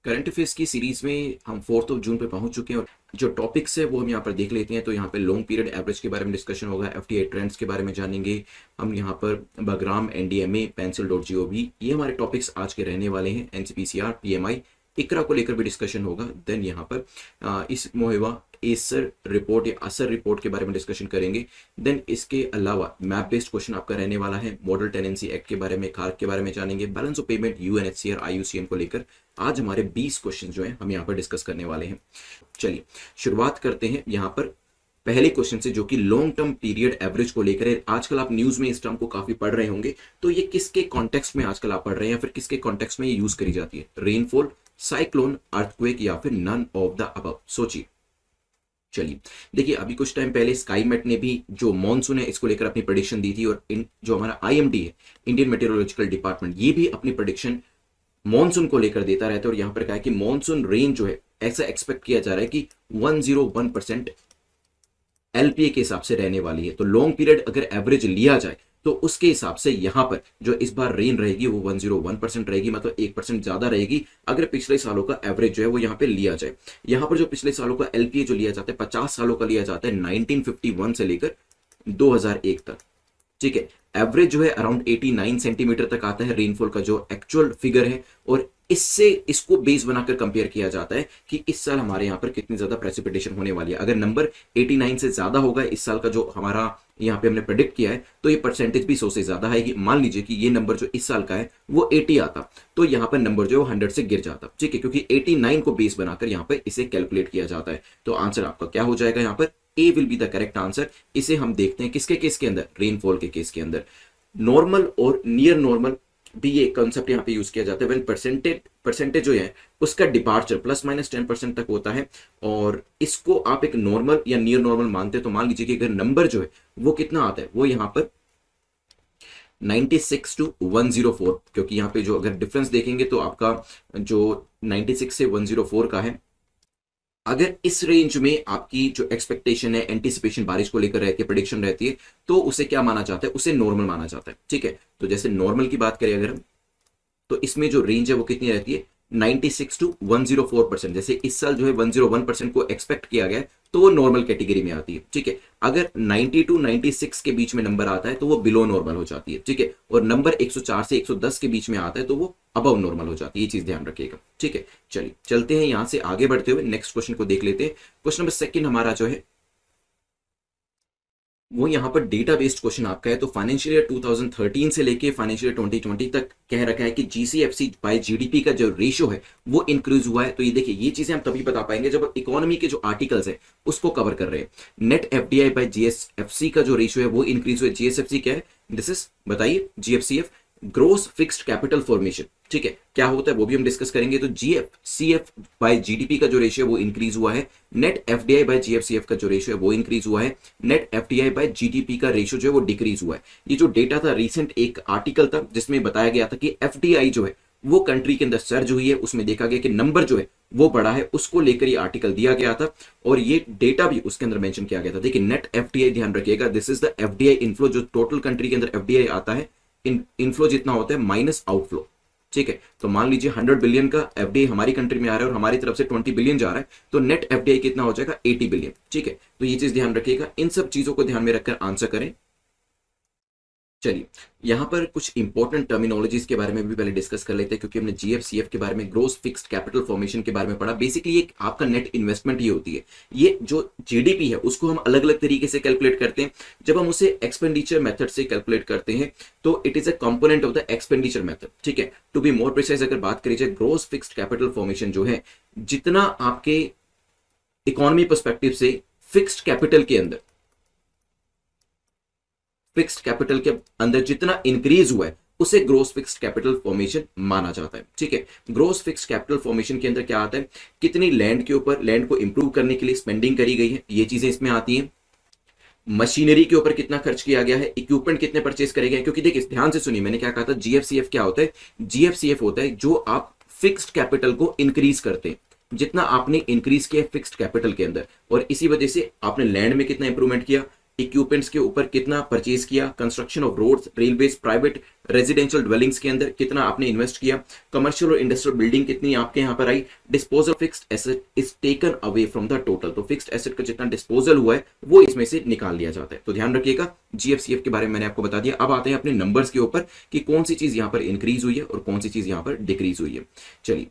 करंट अफेयर्स की सीरीज में हम 4 जून पे पहुंच चुके हैं, और जो टॉपिक्स है वो हम यहाँ पर देख लेते हैं। तो यहाँ पे लॉन्ग पीरियड एवरेज के बारे में डिस्कशन होगा, एफडीआई ट्रेंड्स के बारे में जानेंगे हम, यहाँ पर बाग्राम, एनडीएमए, pencil.gov, ये हमारे टॉपिक्स आज के रहने वाले हैं। एनसीपीसीआर, पीएमआई, इकरा को लेकर भी डिस्कशन होगा। देन यहाँ पर इस मुहिवा एसर रिपोर्ट या असर रिपोर्ट के बारे में डिस्कशन करेंगे। देन इसके अलावा मैप बेस्ड क्वेश्चन आपका रहने वाला है, मॉडल टेनेंसी एक्ट के बारे में, खार के बारे में जानेंगे, balance of payment, UNHCR, IUCN को लेकर आज हमारे 20 क्वेश्चन जो है हम यहाँ पर डिस्कस करने वाले हैं। चलिए शुरुआत करते हैं यहाँ पर पहले क्वेश्चन से, जो कि लॉन्ग टर्म पीरियड एवरेज को लेकर है। आजकल आप न्यूज में इस टर्म को काफी पढ़ रहे होंगे, तो ये किसके कॉन्टेक्स्ट में आजकल आप पढ़ रहे हैं या फिर किसके कॉन्टेक्स्ट में ये यूज करी जाती है? रेनफॉल, साइक्लोन, अर्थक्वेक या फिर नन ऑफ द अबव? सोचिए। चलिए देखिए, अभी कुछ टाइम पहले स्काईमेट ने भी जो मॉनसून है इसको लेकर अपनी प्रेडिक्शन दी थी, और जो हमारा आईएमडी है, इंडियन मेटेरोलॉजिकल डिपार्टमेंट, ये भी अपनी प्रेडिक्शन मॉनसून को लेकर देता रहता है। और यहां पर कहा है कि मॉनसून रेंज जो है ऐसा एक्सपेक्ट किया जा रहा है कि 101% एलपीए के हिसाब से रहने वाली है। तो लॉन्ग पीरियड अगर एवरेज लिया जाए तो उसके हिसाब से यहां पर जो इस बार रेन रहेगी वो 101% रहेगी, मतलब 1% ज्यादा रहेगी अगर पिछले सालों का एवरेज जो है वो यहां पे लिया जाए। यहां पर जो पिछले सालों का एलपीए जो लिया जाता है 50 सालों का लिया जाता है, 1951 से लेकर 2001 तक। ठीक है, एवरेज जो है अराउंड 89 सेंटीमीटर तक आता है रेनफॉल का जो एक्चुअल फिगर है, और इससे इसको बेस बनाकर कंपेयर किया जाता है कि इस साल हमारे यहाँ पर कितनी ज्यादा प्रेसिपिटेशन होने वाली है। अगर नंबर 89 से ज्यादा होगा इस साल का जो हमारा यहाँ पे हमने प्रेडिक्ट किया है, तो ये परसेंटेज भी 100 से ज्यादा आएगी। मान लीजिए कि ये नंबर जो इस साल का है वो 80 आता, तो यहाँ पर नंबर जो है वो 100 से गिर जाता। ठीक है, क्योंकि 89 को बेस बनाकर यहाँ पर इसे कैलकुलेट किया जाता है। तो आंसर आपका क्या हो जाएगा यहाँ पर? A will be the correct answer. इसे हम देखते हैं किसके केस के अंदर? रेनफॉल के केस के अंदर। नॉर्मल और नियर नॉर्मल भी ये कंसेप्ट यहाँ पे यूज किया जाता है। व्हेन परसेंटेज जो है उसका डिपार्चर ±10% तक होता है, और इसको आप एक नॉर्मल या नियर नॉर्मल मानते हैं। तो मान लीजिए कि अगर नंबर जो है वो कितना आता है, वो यहाँ पर 96 to 104, क्योंकि यहाँ पे जो अगर डिफरेंस देखेंगे तो आपका जो 96 से 104 का है, अगर इस रेंज में आपकी जो एक्सपेक्टेशन है, एंटीसिपेशन बारिश को लेकर रहती है, प्रेडिक्शन रहती है, तो उसे क्या माना जाता है? उसे नॉर्मल माना जाता है। ठीक है, तो जैसे नॉर्मल की बात करें अगर हम, तो इसमें जो रेंज है वो कितनी रहती है? 96 to 104%। जैसे इस साल जो है 101% को एक्सपेक्ट किया गया है, तो वो नॉर्मल कैटेगरी में आती है। ठीक है, अगर 90 to 96 के बीच में नंबर आता है तो वो बिलो नॉर्मल हो जाती है। ठीक है, और नंबर 104 से 110 के बीच में आता है तो वो अबव नॉर्मल हो जाती है। ये चीज ध्यान रखिएगा। ठीक है, चलिए चलते हैं यहां से आगे बढ़ते हुए नेक्स्ट क्वेश्चन को देख लेते हैं। क्वेश्चन नंबर 2 हमारा जो है वो यहाँ पर डेटा बेस्ड क्वेश्चन आपका है। तो फाइनेंशियल ईयर 2013 से लेके फाइनेंशियल ईयर 2020 तक कह रखा है कि जीसीएफसी बाय जीडीपी का जो रेशियो है वो इंक्रीज हुआ है। तो ये देखिए, ये चीजें हम तभी बता पाएंगे जब इकोनॉमी के जो आर्टिकल्स है उसको कवर कर रहे हैं। नेट एफडीआई बाय जीएसएफसी का जो रेशियो है वो इंक्रीज हुआ है। जीएसएफसी क्या है? दिस इज, बताइए, GFCF, gross fixed capital formation. ठीक है, क्या होता है वो भी हम डिस्कस करेंगे। तो जीएफसीएफ बाय जीडीपी का जो रेशियो है वो इंक्रीज हुआ है। नेट एफडीआई बाय जीएफसीएफ का जो रेशियो है वो इंक्रीज हुआ है। नेट एफडीआई बाय जीडीपी का रेशियो जो है वो डिक्रीज हुआ है। ये जो डेटा था, रिसेंट एक आर्टिकल था जिसमें बताया गया था कि एफडीआई जो है वो कंट्री के अंदर सर्ज हुई है, उसमें देखा गया कि नंबर जो है वो बढ़ा है, उसको लेकर ये आर्टिकल दिया गया था और ये डेटा भी उसके अंदर मेंशन किया गया था। देखिए, नेट एफडीआई ध्यान रखिएगा, this is the FDI inflow, जो टोटल कंट्री के अंदर एफडीआई आता है, इनफ्लो जितना होता है माइनस आउटफ्लो। ठीक है, तो मान लीजिए 100 बिलियन का एफडीआई हमारी कंट्री में आ रहा है और हमारी तरफ से 20 बिलियन जा रहा है, तो नेट एफडीआई कितना हो जाएगा? 80 बिलियन। ठीक है, तो ये चीज ध्यान रखिएगा। इन सब चीजों को ध्यान में रखकर आंसर करें। चलिए, यहाँ पर कुछ इंपॉर्टेंट टर्मिनोलॉजीज के बारे में भी पहले डिस्कस कर लेते हैं, क्योंकि हमने जीएफसीएफ के बारे में, ग्रोस फिक्स्ड कैपिटल फॉर्मेशन के बारे में पढ़ा। बेसिकली एक आपका नेट इन्वेस्टमेंट ही होती है। ये जो जीडीपी है उसको हम अलग अलग तरीके से कैलकुलेट करते हैं। जब हम उसे एक्सपेंडिचर मेथड से कैलकुलेट करते हैं तो it is a component of the expenditure method, ठीक है। टू बी मोर प्रिसाइज अगर बात करी जाए, ग्रोस फिक्स्ड कैपिटल फॉर्मेशन जो है, जितना आपके इकोनॉमी पर्सपेक्टिव से फिक्स्ड कैपिटल के अंदर जितना इंक्रीज हुआ है उसे ग्रोस फिक्स्ड कैपिटल फॉर्मेशन माना जाता है, ठीक है। ग्रोस फिक्स्ड कैपिटल फॉर्मेशन के अंदर क्या आता है, कितनी लैंड के ऊपर, लैंड को इंप्रूव करने के लिए स्पेंडिंग करी गई है, ये चीजें इसमें आती हैं। मशीनरी के ऊपर कितना खर्च किया गया है, इक्विपमेंट कितने परचेज करे गए, क्योंकि देखिए ध्यान से सुनिए, मैंने क्या कहा था, जीएफसीएफ क्या होता है, जीएफसीएफ होता है जो आप फिक्स्ड कैपिटल को इंक्रीज करते हैं, जितना आपने इंक्रीज किया फिक्स्ड कैपिटल के अंदर, और इसी वजह से आपने लैंड में कितना इंप्रूवमेंट किया, इक्विपमेंट्स के ऊपर कितना परचेज किया, construction of roads, railways, private residential dwellings के अंदर कितना आपने इन्वेस्ट किया, कमर्शियल और इंडस्ट्रियल बिल्डिंग कितनी आपके यहां पर आई, disposal fixed asset is taken away from the total, तो फिक्स्ड एसेट का जितना डिस्पोजल हुआ है वो इसमें से निकाल लिया जाता है। तो ध्यान रखिएगा, जीएफसीएफ के बारे में मैंने आपको बता दिया। अब आते हैं अपने नंबर्स के ऊपर कि कौन सी चीज यहां पर इंक्रीज हुई है और कौन सी चीज यहां पर डिक्रीज हुई है। चलिए,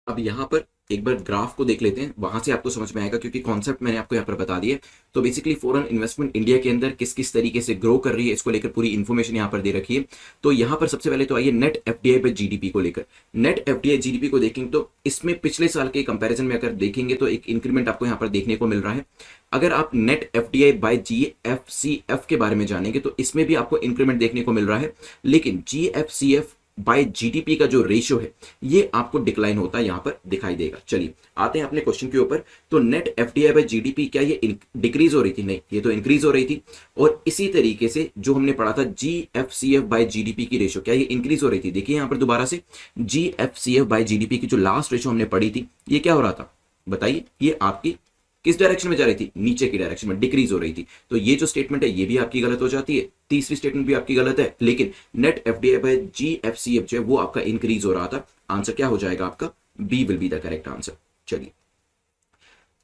अब यहां पर एक बार ग्राफ को देख लेते हैं, वहां से आपको समझ में आएगा, क्योंकि कॉन्सेप्ट मैंने आपको यहाँ पर बता दिया। तो बेसिकली फॉरेन इन्वेस्टमेंट इंडिया के अंदर किस किस तरीके से ग्रो कर रही है, इसको लेकर पूरी इन्फॉर्मेशन यहाँ पर दे रखी है। तो यहाँ पर सबसे पहले तो आइए नेट एफडीआई पे जीडीपी को लेकर, नेट एफडीआई जीडीपी को देखेंगे तो इसमें पिछले साल के कंपेरिजन में अगर देखेंगे तो एक इंक्रीमेंट आपको यहाँ पर देखने को मिल रहा है। अगर आप नेट एफडीआई बाय जीएफसीएफ के बारे में जानेंगे तो इसमें भी आपको इंक्रीमेंट देखने को मिल रहा है, लेकिन जीएफसीएफ बाय जीडीपी का जो रेशियो है ये आपको डिक्लाइन होता है यहां पर दिखाई देगा। चलिए आते हैं अपने क्वेश्चन के ऊपर। तो नेट एफडीआई बाय जीडीपी क्या ये डिक्रीज हो रही थी? नहीं, ये तो इंक्रीज हो रही थी। और इसी तरीके से जो हमने पढ़ा था जीएफसीएफ बाय जीडीपी की रेशियो, क्या ये इंक्रीज हो रही थी? देखिए यहां पर दोबारा से जीएफसीएफ बाय जीडीपी की जो लास्ट रेशियो हमने पढ़ी थी ये क्या हो रहा था बताइए, ये आपकी किस डायरेक्शन में जा रही थी? नीचे की डायरेक्शन में, डिक्रीज हो रही थी। तो ये जो स्टेटमेंट है ये भी आपकी गलत हो जाती है, तीसरी स्टेटमेंट भी आपकी गलत है, लेकिन नेट एफडीआई बाय जीएफसीएफ जो है वो आपका इंक्रीज हो रहा था। आंसर क्या हो जाएगा आपका? B will be the correct answer. चलिए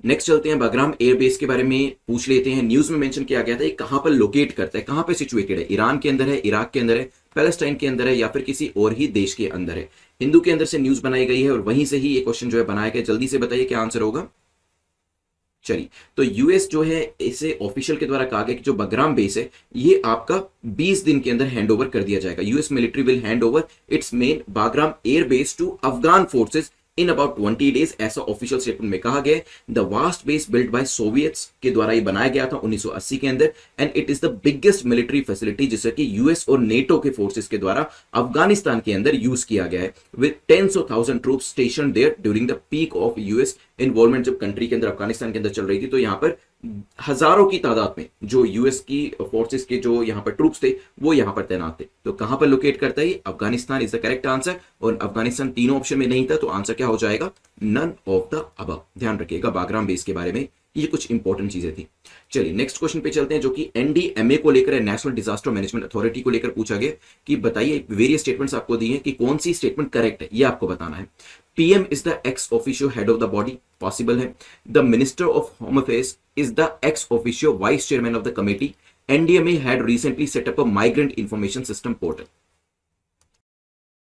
नेक्स्ट चलते हैं, बाग्राम एयरबेस के बारे में पूछ लेते हैं। न्यूज में मेंशन किया गया था ये कहां पर लोकेट करता है, कहां पर सिचुएटेड है? ईरान के अंदर है, इराक के अंदर है, पैलेस्टाइन के अंदर है, या फिर किसी और ही देश के अंदर है? हिंदू के अंदर से न्यूज बनाई गई है और वहीं से ही ये क्वेश्चन जो है बनाया गया। जल्दी से बताइए क्या आंसर होगा। चलिए, तो यूएस जो है इसे ऑफिशियल के द्वारा कहा गया कि जो बगराम बेस है ये आपका 20 दिन के अंदर हैंड ओवर कर दिया जाएगा। US military will hand over its main Bagram air base to Afghan forces in about 20 days, ऐसा ऑफिशियल स्टेटमेंट में कहा गया है। The vast base build by Soviets के द्वारा ये बनाया गया था 1980 के अंदर, and it is the biggest military facility जिसे कि यूएस और नेटो के फोर्सेस के द्वारा अफगानिस्तान के अंदर यूज किया गया है, with tens of thousand troops station there during the peak of US involvement. जब कंट्री के अंदर अफगानिस्तान के अंदर चल रही थी तो यहाँ पर हजारों की तादाद में जो यूएस की फोर्सेस के जो यहां पर ट्रूप्स थे वो यहां पर तैनात थे। तो कहां पर लोकेट करता है? Afghanistan is the correct answer, और अफगानिस्तान तीनों ऑप्शन में नहीं था, तो आंसर क्या हो जाएगा? None of the above. ध्यान रखिएगा बागराम बेस के बारे में ये कुछ इंपॉर्टेंट चीजें थी। चलिए नेक्स्ट क्वेश्चन पे चलते हैं, जो कि एनडीएमए को लेकर है, नेशनल डिजास्टर मैनेजमेंट अथॉरिटी को लेकर पूछा गया कि बताइए, वेरियस स्टेटमेंट्स आपको दिए हैं कि कौन सी स्टेटमेंट करेक्ट है, ये आपको बताना है। PM is the ex officio head of the body, possible है। The minister of home affairs is the ex officio vice chairman of the committee. NDMA had recently set up a migrant information system portal.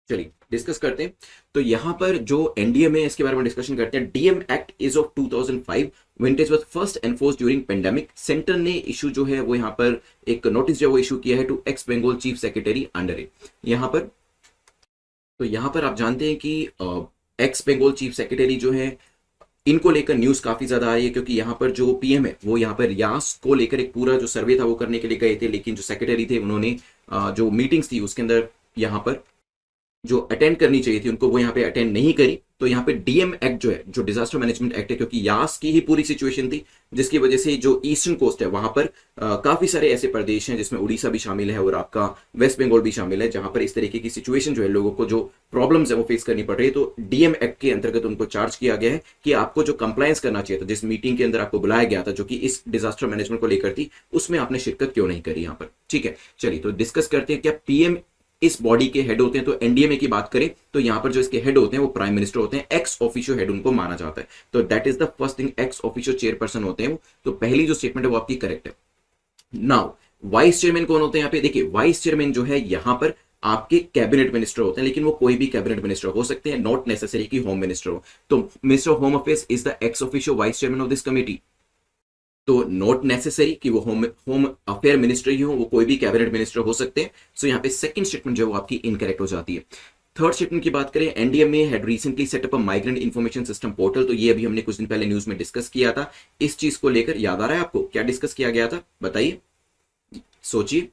चलिए डिस्कस करते हैं। तो यहां पर जो एनडीएमए इसके बारे में डिस्कशन करते हैं। DM act is of 2005 when it was first enforced during pandemic. Centre ने इशू जो है वो यहां पर एक नोटिस जो वो इशू किया है to ex Bengal chief secretary under it. यहां पर तो यहां पर आप जानते हैं कि एक्स बंगाल चीफ सेक्रेटरी जो है इनको लेकर न्यूज काफी ज्यादा आई है, क्योंकि यहाँ पर जो पीएम है वो यहाँ पर यास को लेकर एक पूरा जो सर्वे था वो करने के लिए गए थे, लेकिन जो सेक्रेटरी थे उन्होंने जो मीटिंग्स थी उसके अंदर यहाँ पर जो अटेंड करनी चाहिए थी उनको वो यहाँ पे अटेंड नहीं करी। तो यहाँ पे डीएम एक्ट जो है, जो डिजास्टर मैनेजमेंट एक्ट है, क्योंकि यास की ही पूरी सिचुएशन थी जिसकी वजह से जो ईस्टर्न कोस्ट है वहां पर काफी सारे ऐसे प्रदेश हैं जिसमें उड़ीसा भी शामिल है और आपका वेस्ट बंगाल भी शामिल है, जहां पर इस तरीके की सिचुएशन जो है लोगों को जो प्रॉब्लम्स है वो फेस करनी पड़ रही है। तो डीएम एक्ट के अंतर्गत उनको चार्ज किया गया है कि आपको जो कंप्लायंस करना चाहिए था, जिस मीटिंग के अंदर आपको बुलाया गया था जो कि इस डिजास्टर मैनेजमेंट को लेकर थी, उसमें आपने शिरकत क्यों नहीं करी यहाँ पर। ठीक है, चलिए तो डिस्कस करते हैं क्या पीएम इस बॉडी के हेड होते हैं। तो एनडीएमए की बात करें तो यहां पर जो इसके हेड होते हैं वो प्राइम मिनिस्टर होते हैं, एक्स ऑफिशियो हेड उनको माना जाता है। तो that is the first thing, ex officio chairperson होते हैं वो। तो पहली जो स्टेटमेंट है वो आपकी करेक्ट है। नाउ वाइस चेयरमैन कौन होते हैं यहाँ पे? देखिए वाइस चेयरमैन जो है यहाँ पर आपके कैबिनेट मिनिस्टर होते हैं, लेकिन वो कोई भी कैबिनेट मिनिस्टर हो सकते हैं, नॉट नेसेसरी कि होम मिनिस्टर हो। तो minister of home affairs is the ex officio vice chairman of this committee. तो नॉट नेसेसरी कि वो होम अफेयर मिनिस्टर ही हो, वो कोई भी कैबिनेट मिनिस्टर हो सकते हैं। सो यहाँ पे सेकंड स्टेटमेंट जो है वो आपकी इनकरेक्ट हो जाती है। थर्ड स्टेटमेंट की बात करें, NDMA had recently set up a migrant information system portal. तो ये अभी हमने कुछ दिन पहले न्यूज में डिस्कस किया था। इस चीज को लेकर याद आ रहा है आपको क्या डिस्कस किया गया था? बताइए, सोचिए।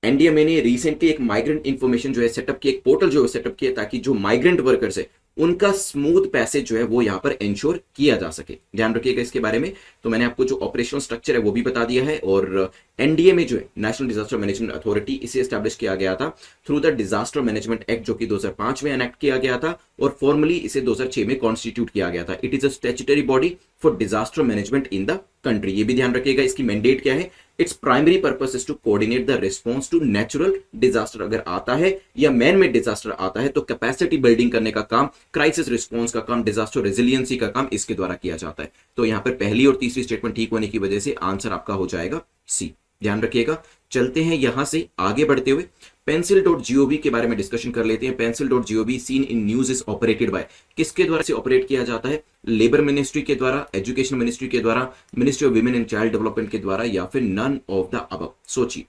एनडीएमए ने रिसेंटली एक माइग्रेंट इन्फॉर्मेशन जो है सेटअप की, एक पोर्टल जो है सेटअप किया ताकि जो माइग्रेंट वर्कर्स है उनका स्मूथ पैसेज जो है वो यहां पर इंश्योर किया जा सके। ध्यान रखिएगा इसके बारे में। तो मैंने आपको जो ऑपरेशनल स्ट्रक्चर है वो भी बता दिया है। और एनडीएमए जो है नेशनल डिजास्टर मैनेजमेंट अथॉरिटी, इसे एस्टैब्लिश किया गया था through the disaster management act जो कि 2005 में एनेक्ट किया गया था, और फॉर्मली इसे 2006 में कॉन्स्टिट्यूट किया गया था। It is a statutory body for disaster management in the country. ये भी ध्यान रखिएगा। इसकी मैंडेट क्या है? Its primary purpose is to coordinate the response to natural disaster. अगर आता है या मैन मेड डिजास्टर आता है तो कैपेसिटी बिल्डिंग करने का काम, क्राइसिस रिस्पॉन्स का काम, डिजास्टर रेजिलियंसी का काम इसके द्वारा किया जाता है। तो यहां पर पहली और तीसरी स्टेटमेंट ठीक होने की वजह से आंसर आपका हो जाएगा सी। ध्यान रखिएगा। चलते हैं यहां से आगे बढ़ते हुए pencil.gov के बारे में डिस्कशन कर लेते हैं। pencil.gov seen in news is operated by, किसके द्वारा से ऑपरेट किया जाता है? लेबर मिनिस्ट्री के द्वारा, एजुकेशन मिनिस्ट्री के द्वारा, ministry of women and child development के द्वारा, या फिर नन ऑफ द अबव? सोचिए।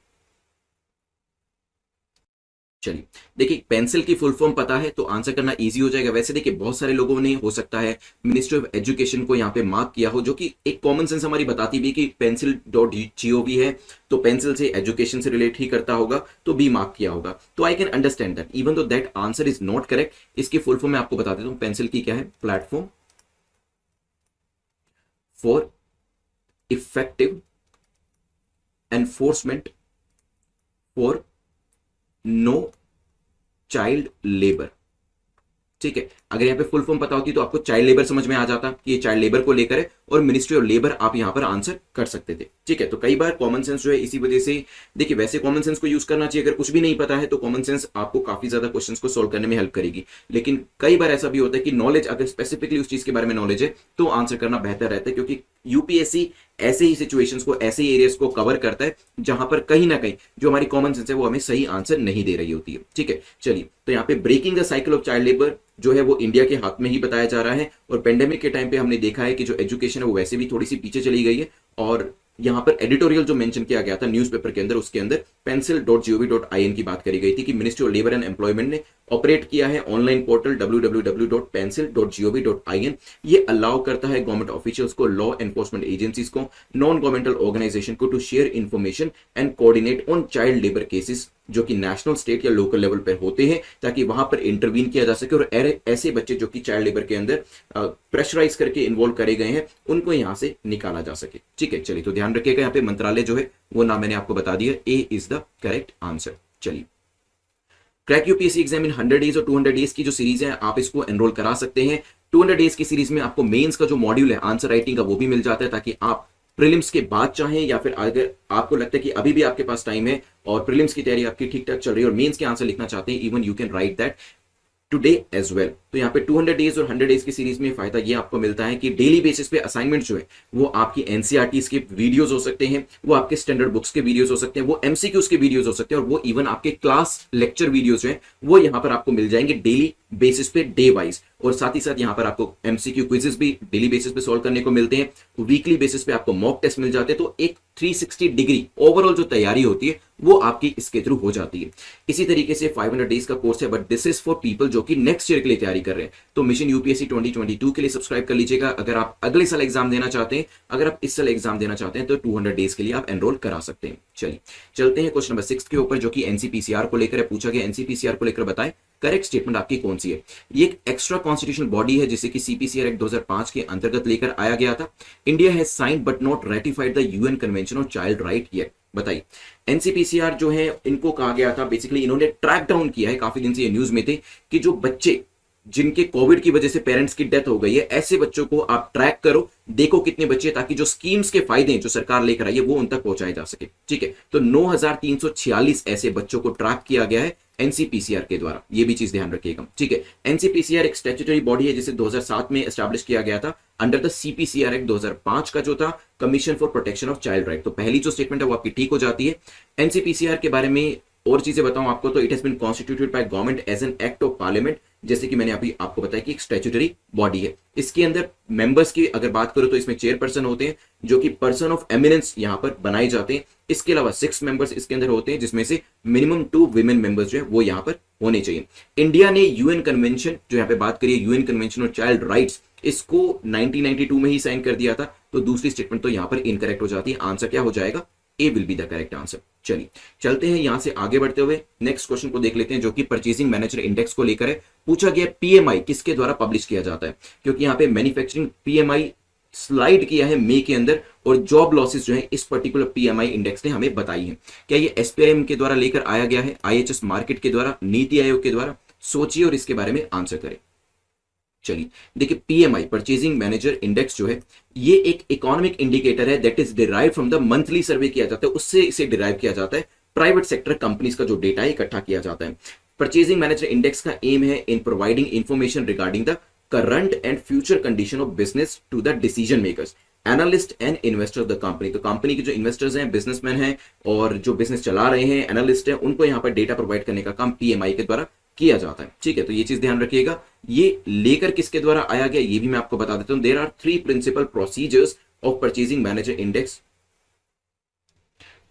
चलिए देखिए, पेंसिल की फुल फॉर्म पता है तो आंसर करना इजी हो जाएगा। वैसे देखिए बहुत सारे लोगों ने हो सकता है मिनिस्ट्री ऑफ एजुकेशन को यहाँ पे मार्क किया हो, जो कि एक कॉमन सेंस हमारी बताती भी कि pencil.gov है तो पेंसिल से एजुकेशन से रिलेट ही करता होगा, तो बी मार्क किया होगा। तो I can understand that even though that answer is not correct. इसकी फुल फॉर्म मैं आपको बता देता हूं। पेंसिल की क्या है? Platform for effective enforcement for no child labour. ठीक है, अगर यहां पे फुल फॉर्म पता होती तो आपको चाइल्ड लेबर समझ में आ जाता कि ये चाइल्ड लेबर को लेकर है, और मिनिस्ट्री ऑफ लेबर आप यहां पर आंसर कर सकते थे। ठीक है, तो कई बार कॉमन सेंस जो है इसी वजह से, देखिए वैसे कॉमन सेंस को यूज करना चाहिए। अगर कुछ भी नहीं पता है तो कॉमन सेंस आपको काफी ज्यादा क्वेश्चंस को सोल्व करने में हेल्प करेगी, लेकिन कई बार ऐसा भी होता है कि नॉलेज, अगर स्पेसिफिकली उस चीज के बारे में नॉलेज है तो आंसर करना बेहतर रहता है, क्योंकि यूपीएससी ऐसे ही सिचुएशंस को, ऐसे ही एरियाज को कवर करता है जहां पर कहीं ना कहीं जो हमारी कॉमन सेंस है वो हमें सही आंसर नहीं दे रही होती है। ठीक है, चलिए तो यहाँ पे breaking the cycle of child labour जो है वो इंडिया के हाथ में ही बताया जा रहा है। और पेंडेमिक के टाइम पे हमने देखा है कि जो एजुकेशन है वो वैसे भी थोड़ी सी पीछे चली गई है। और यहां पर एडिटोरियल जो मेंशन किया गया था न्यूज़पेपर के अंदर, उसके अंदर pencil.gov.in की बात करी गई थी कि ministry of labour and employment ने ऑपरेट किया है ऑनलाइन पोर्टल www.pencil.gov.in। ये अलाउ करता है गवर्नमेंट ऑफिशियल्स को, लॉ एनफोर्समेंट एजेंसीज को, नॉन गवर्नमेंटल ऑर्गेनाइजेशन को to share information and coordinate on child labour cases जो कि नेशनल, स्टेट या लोकल लेवल पर होते हैं, ताकि वहां पर इंटरवीन किया जा सके और ऐसे बच्चे जो कि चाइल्ड लेबर के अंदर प्रेशराइज करके इन्वॉल्व करे गए हैं उनको यहां से निकाला जा सके। ठीक है, चलिए तो ध्यान रखिएगा यहाँ पे मंत्रालय जो है वो नाम मैंने आपको बता दिया, ए इज द करेक्ट आंसर। चलिए, crack UPSC exam in 100 days और 200 डेज की जो सीरीज है आप इसको एनरोल करा सकते हैं। 200 डेज की सीरीज में आपको मेंस का जो मॉड्यूल है आंसर राइटिंग का वो भी मिल जाता है, ताकि आप प्रीलिम्स के बाद चाहें या फिर अगर आपको लगता है कि अभी भी आपके पास टाइम है और प्रीलिम्स की तैयारी आपकी ठीक ठाक चल रही है और मेंस के आंसर लिखना चाहते हैं, even you can write that today as well. तो यहाँ पे 200 डेज और 100 डेज की सीरीज में फायदा ये आपको मिलता है कि डेली बेसिस पे असाइनमेंट जो है वो आपकी एनसीईआरटी के वीडियोस हो सकते हैं, वो आपके स्टैंडर्ड बुक्स के वीडियोस हो सकते हैं, वो एमसीक्यूज के वीडियोस हो सकते हैं, और वो इवन आपके क्लास लेक्चर वीडियोस जो है वो यहाँ पर आपको मिल जाएंगे डेली बेसिस पे, डे वाइज। और साथ ही साथ यहाँ पर आपको एमसीक्यू क्विजेस भी डेली बेसिस पे सॉल्व करने को मिलते हैं, वीकली बेसिस पे आपको मॉक टेस्ट मिल जाते हैं। तो एक 360 डिग्री ओवरऑल जो तैयारी होती है वो आपकी इसके थ्रू हो जाती है। इसी तरीके से 500 डेज का कोर्स है, but this is for people जो कि नेक्स्ट ईयर के लिए तैयारी कर रहे हैं। तो मिशन यूपीएससी 2022 के लिए सब्सक्राइब कर लीजिएगा। अगर आप अगले साल एग्जाम देना चाहते हैं, अगर आप इस साल एग्जाम देना चाहते हैं तो 200 डेज के लिए आप एनरोल करा सकते हैं। चलिए चलते हैं क्वेश्चन नंबर 6 के ऊपर, जो कि एनसीपीसीआर को लेकर है, पूछा गया एनसीपीसीआर को लेकर बताएं करेक्ट स्टेटमेंट आपकी कौन सी है। ये एक एक्स्ट्रा कॉन्स्टिट्यूशनल बॉडी है जिसे कि सीपीसीआर एक्ट 2005 के अंतर्गत लेकर आया गया था। India has signed but not ratified the UN convention on child right yet. बताइए, एनसीपीसीआर जो है इनको कहा गया था, बेसिकली इन्होंने ट्रैक डाउन किया है, काफी दिन से ये न्यूज में थे कि जो बच्चे जिनके कोविड की वजह से पेरेंट्स की डेथ हो गई है, ऐसे बच्चों को आप ट्रैक करो, देखो कितने बच्चे, ताकि जो स्कीम्स के फायदे जो सरकार लेकर आई है वो उन तक पहुंचाए जा सके। ठीक है, तो 9346 ऐसे बच्चों को ट्रैक किया गया है एनसीपीसीआर के द्वारा, ये भी चीज ध्यान रखिएगा। ठीक है, एनसीपीसीआर एक स्टैट्यूटरी बॉडी है जिसे 2007 में एस्टैब्लिश किया गया था अंडर द सीपीसीआर एक्ट 2005 का जो था, commission for protection of child right. तो पहली जो स्टेटमेंट है वो आपकी ठीक हो जाती है। एनसीपीसीआर के बारे में और चीजें बताऊं आपको, तो it has been constituted by government as an act of parliament, जैसे कि मैंने अभी आपको बताया कि एक स्टैट्यूटरी बॉडी है। इसके अंदर मेंबर्स की अगर बात करो तो इसमें चेयरपर्सन होते हैं जो कि पर्सन ऑफ एमिनेंस यहां पर बनाए जाते हैं। इसके अलावा 6 मेंबर्स इसके अंदर होते हैं, जिसमें से मिनिमम 2 विमेन मेंबर्स जो है वो यहां पर होने चाहिए। इंडिया ने यूएन कन्वेंशन, जो यहां पे बात करिए UN convention on child rights, इसको 1992 में ही साइन कर दिया था। तो दूसरी स्टेटमेंट तो यहां पर इनकरेक्ट हो जाती है। आंसर क्या हो जाएगा? A will be the correct answer. चलिए चलते हैं यहां से आगे बढ़ते हुए नेक्स्ट क्वेश्चन को देख लेते हैं, जो कि परचेजिंग मैनेजर इंडेक्स को लेकर है। पूछा गया पीएमआई किसके द्वारा पब्लिश किया जाता है, क्योंकि यहां पे मैन्युफैक्चरिंग पीएमआई स्लाइड किया है मई के अंदर, और जॉब लॉसेस जो है इस पर्टिकुलर पीएमआई इंडेक्स ने हमें बताई है। क्या ये एसपीआईएम के द्वारा लेकर आया गया है, आईएचएस मार्केट के द्वारा, नीति आयोग के द्वारा? सोचिए और इसके बारे में आंसर करें। चलिए देखिए, पीएमआई परचेजिंग मैनेजर इंडेक्स जो है ये एक इकोनॉमिक इंडिकेटर है that is derive from the monthly survey किया जाता है, उससे इसे डिराइव किया जाता है। प्राइवेट सेक्टर कंपनीज का जो डेटा है इकट्ठा किया जाता है। परचेजिंग मैनेजर इंडेक्स का एम है in providing information regarding the current and future condition of business to the decision makers, analyst and investor of the company. तो कंपनी के जो इन्वेस्टर्स हैं, बिजनेसमैन हैं और जो बिजनेस चला रहे हैं, एनालिस्ट हैं, उनको यहां पर डेटा प्रोवाइड करने का काम पीएमआई के द्वारा किया जाता है। ठीक है, तो ये चीज ध्यान रखिएगा। ये लेकर किसके द्वारा आया गया ये भी मैं आपको बता देता हूं। There are 3 principal procedures of purchasing manager index.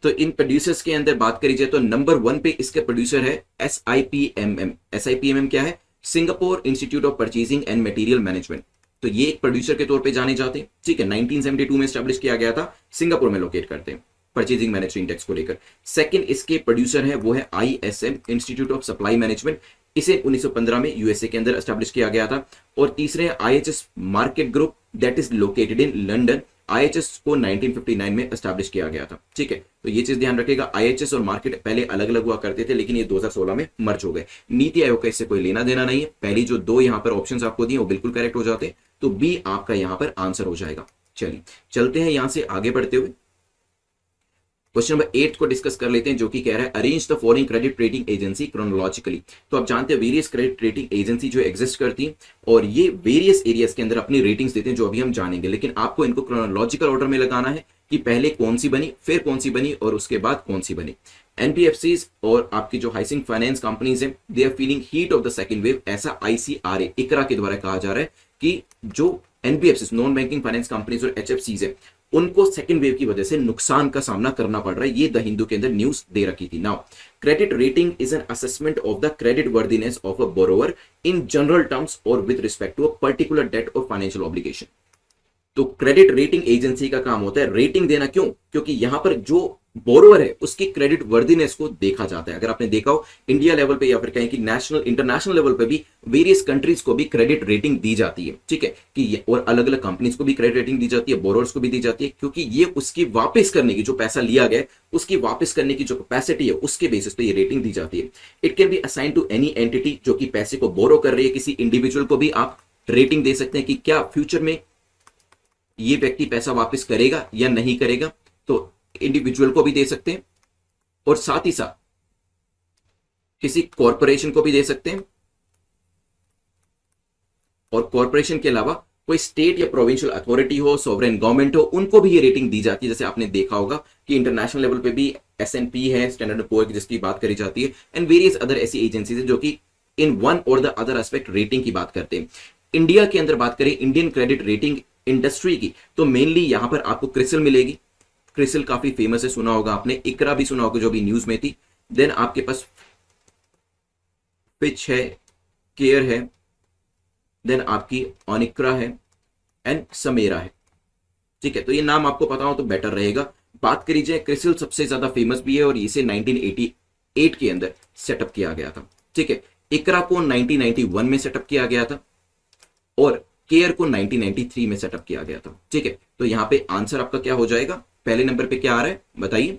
तो इन प्रोड्यूसर्स के अंदर बात करी जाए तो नंबर 1 पे इसके प्रोड्यूसर है SIPMM। SIPMM क्या है? Singapore institute of purchasing and material management. तो ये एक प्रोड्यूसर के तौर पे जाने जाते हैं। ठीक है, 1972 में स्टैब्लिश किया गया था, सिंगापुर में लोकेट करते हैं परचेजिंग मैनेजर इंडेक्स को लेकर। सेकंड इसके प्रोड्यूसर है वो है ISM institute of supply management, इसे 1915 में यूएसए के अंदर एस्टैब्लिश किया गया था। और तीसरे IHS market group that is located in London, IHS को 1959 में एस्टैब्लिश किया गया था। ठीक है, तो ये चीज ध्यान रखिएगा। IHS और मार्केट पहले अलग अलग हुआ करते थे, लेकिन ये 2016 में मर्ज हो गए। नीति आयोग का इससे कोई लेना देना नहीं है। पहली जो 2 यहां पर ऑप्शंस आपको दिए वो बिल्कुल करेक्ट हो जाते, तो बी आपका यहां पर आंसर हो जाएगा। चलिए चलते हैं यहां से आगे बढ़ते हुए क्वेश्चन नंबर 8 को डिस्कस कर लेते हैं, जो कि कह रहा है arrange the following credit rating agency chronologically. तो आप जानते हैं वेरियस क्रेडिट रेटिंग एजेंसी जो एग्जिस्ट करती हैं और ये वेरियस एरियाज के अंदर अपनी रेटिंग्स देते हैं, जो अभी हम जानेंगे। लेकिन आपको इनको क्रोनोलॉजिकल ऑर्डर में लगाना है कि पहले कौन सी बनी, फिर कौन सी बनी और उसके बाद कौन सी बनी। एनबीएफसीज और आपकी जो हाउसिंग फाइनेंस कंपनीज हैं, they are feeling heat of the second wave, ऐसा ICRA इकरा के द्वारा कहा जा रहा है कि जो NBFCs non banking finance companies और HFCs है उनको सेकंड वेव की वजह से नुकसान का सामना करना पड़ रहा है। ये द हिंदू के अंदर न्यूज दे रखी थी। Now credit rating is an assessment of the creditworthiness of a borrower in general terms और with respect to a particular debt और फाइनेंशियल ऑब्लिगेशन। तो क्रेडिट रेटिंग एजेंसी का काम होता है रेटिंग देना। क्यों? क्योंकि यहां पर जो बोरोवर है उसकी क्रेडिट वर्दीनेस को देखा जाता है। अगर आपने देखा हो इंडिया लेवल पे या फिर कहें कि नेशनल इंटरनेशनल लेवल पे भी वेरियस कंट्रीज को भी क्रेडिट रेटिंग दी जाती है। ठीक है, कि और अलग अलग कंपनीज को भी क्रेडिट रेटिंग दी जाती है, बोरोवर्स को भी दी जाती है, क्योंकि ये उसकी वापस करने की, जो पैसा लिया गया उसकी वापस करने की जो कैपेसिटी है उसके बेसिस पे ये रेटिंग दी जाती है। It can be assign to any entity जो कि पैसे को बोरो कर रही है। किसी इंडिविजुअल को भी आप रेटिंग दे सकते हैं कि क्या फ्यूचर में ये व्यक्ति पैसा वापस करेगा या नहीं करेगा, तो इंडिविजुअल को भी दे सकते हैं और साथ ही साथ किसी कॉरपोरेशन को भी दे सकते हैं। और कॉरपोरेशन के अलावा कोई स्टेट या प्रोविंशियल अथॉरिटी हो, सॉवरेन गवर्नमेंट हो, उनको भी ये रेटिंग दी जाती है। जैसे आपने देखा होगा कि इंटरनेशनल लेवल पे भी S&P है, स्टैंडर्ड एंड पुअर, जिसकी बात करी जाती है, एंड वेरियस अदर ऐसी एजेंसीज जो कि इन वन और द अदर एस्पेक्ट रेटिंग की बात करते हैं। इंडिया के अंदर बात करें इंडियन क्रेडिट रेटिंग इंडस्ट्री की, तो मेनली यहां पर आपको क्रिसिल मिलेगी। क्रिसिल काफी फेमस है, सुना होगा आपने। इकरा भी सुना होगा जो भी न्यूज में थी। देन आपके पास पिच है, केयर है, देन आपकी ऑनिक्रा है एंड समेरा है। ठीक है, तो ये नाम आपको पता हो तो बेटर रहेगा। बात करी जाए क्रिसिल सबसे ज्यादा फेमस भी है और इसे 1988 के अंदर सेटअप किया गया था। ठीक है, इकरा को 1991 में सेटअप किया गया था और केयर को 1993 में सेटअप किया गया था। ठीक है, तो यहां पे आंसर आपका क्या हो जाएगा? पहले नंबर पे क्या आ रहा है बताइए?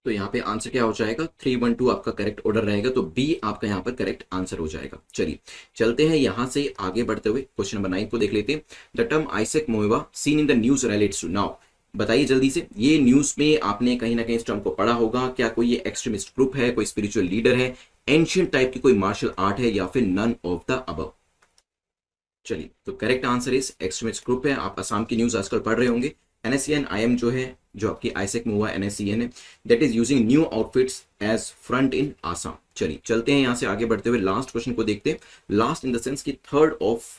तो यहाँ पे आंसर क्या हो जाएगा, 312 आपका करेक्ट ऑर्डर रहेगा, तो बी आपका यहाँ पर करेक्ट आंसर हो जाएगा। चलिए चलते हैं यहाँ से आगे बढ़ते हुए क्वेश्चन नंबर 9 को देख लेते हैं। The term Isaac Moeva seen in the news relates to. Now बताइए जल्दी से, ये न्यूज में आपने कहीं ना कहीं इस टर्म को पढ़ा होगा। क्या कोई ये एक्सट्रीमिस्ट ग्रुप है, कोई स्पिरिचुअल लीडर है, एंशियंट टाइप की कोई मार्शल आर्ट है, या फिर नन ऑफ द अबव? चलिए तो correct answer is extremist group है। आप असम की न्यूज आजकल पढ़ रहे होंगे। एनएससीएन आईएम जो है, जो आपकी आइजैक मोएवा एनएससीएन है, that is using new outfits as front in Assam. चलिए चलते हैं यहां से आगे बढ़ते हुए लास्ट क्वेश्चन को देखते हैं। लास्ट इन द सेंस की 3rd ऑफ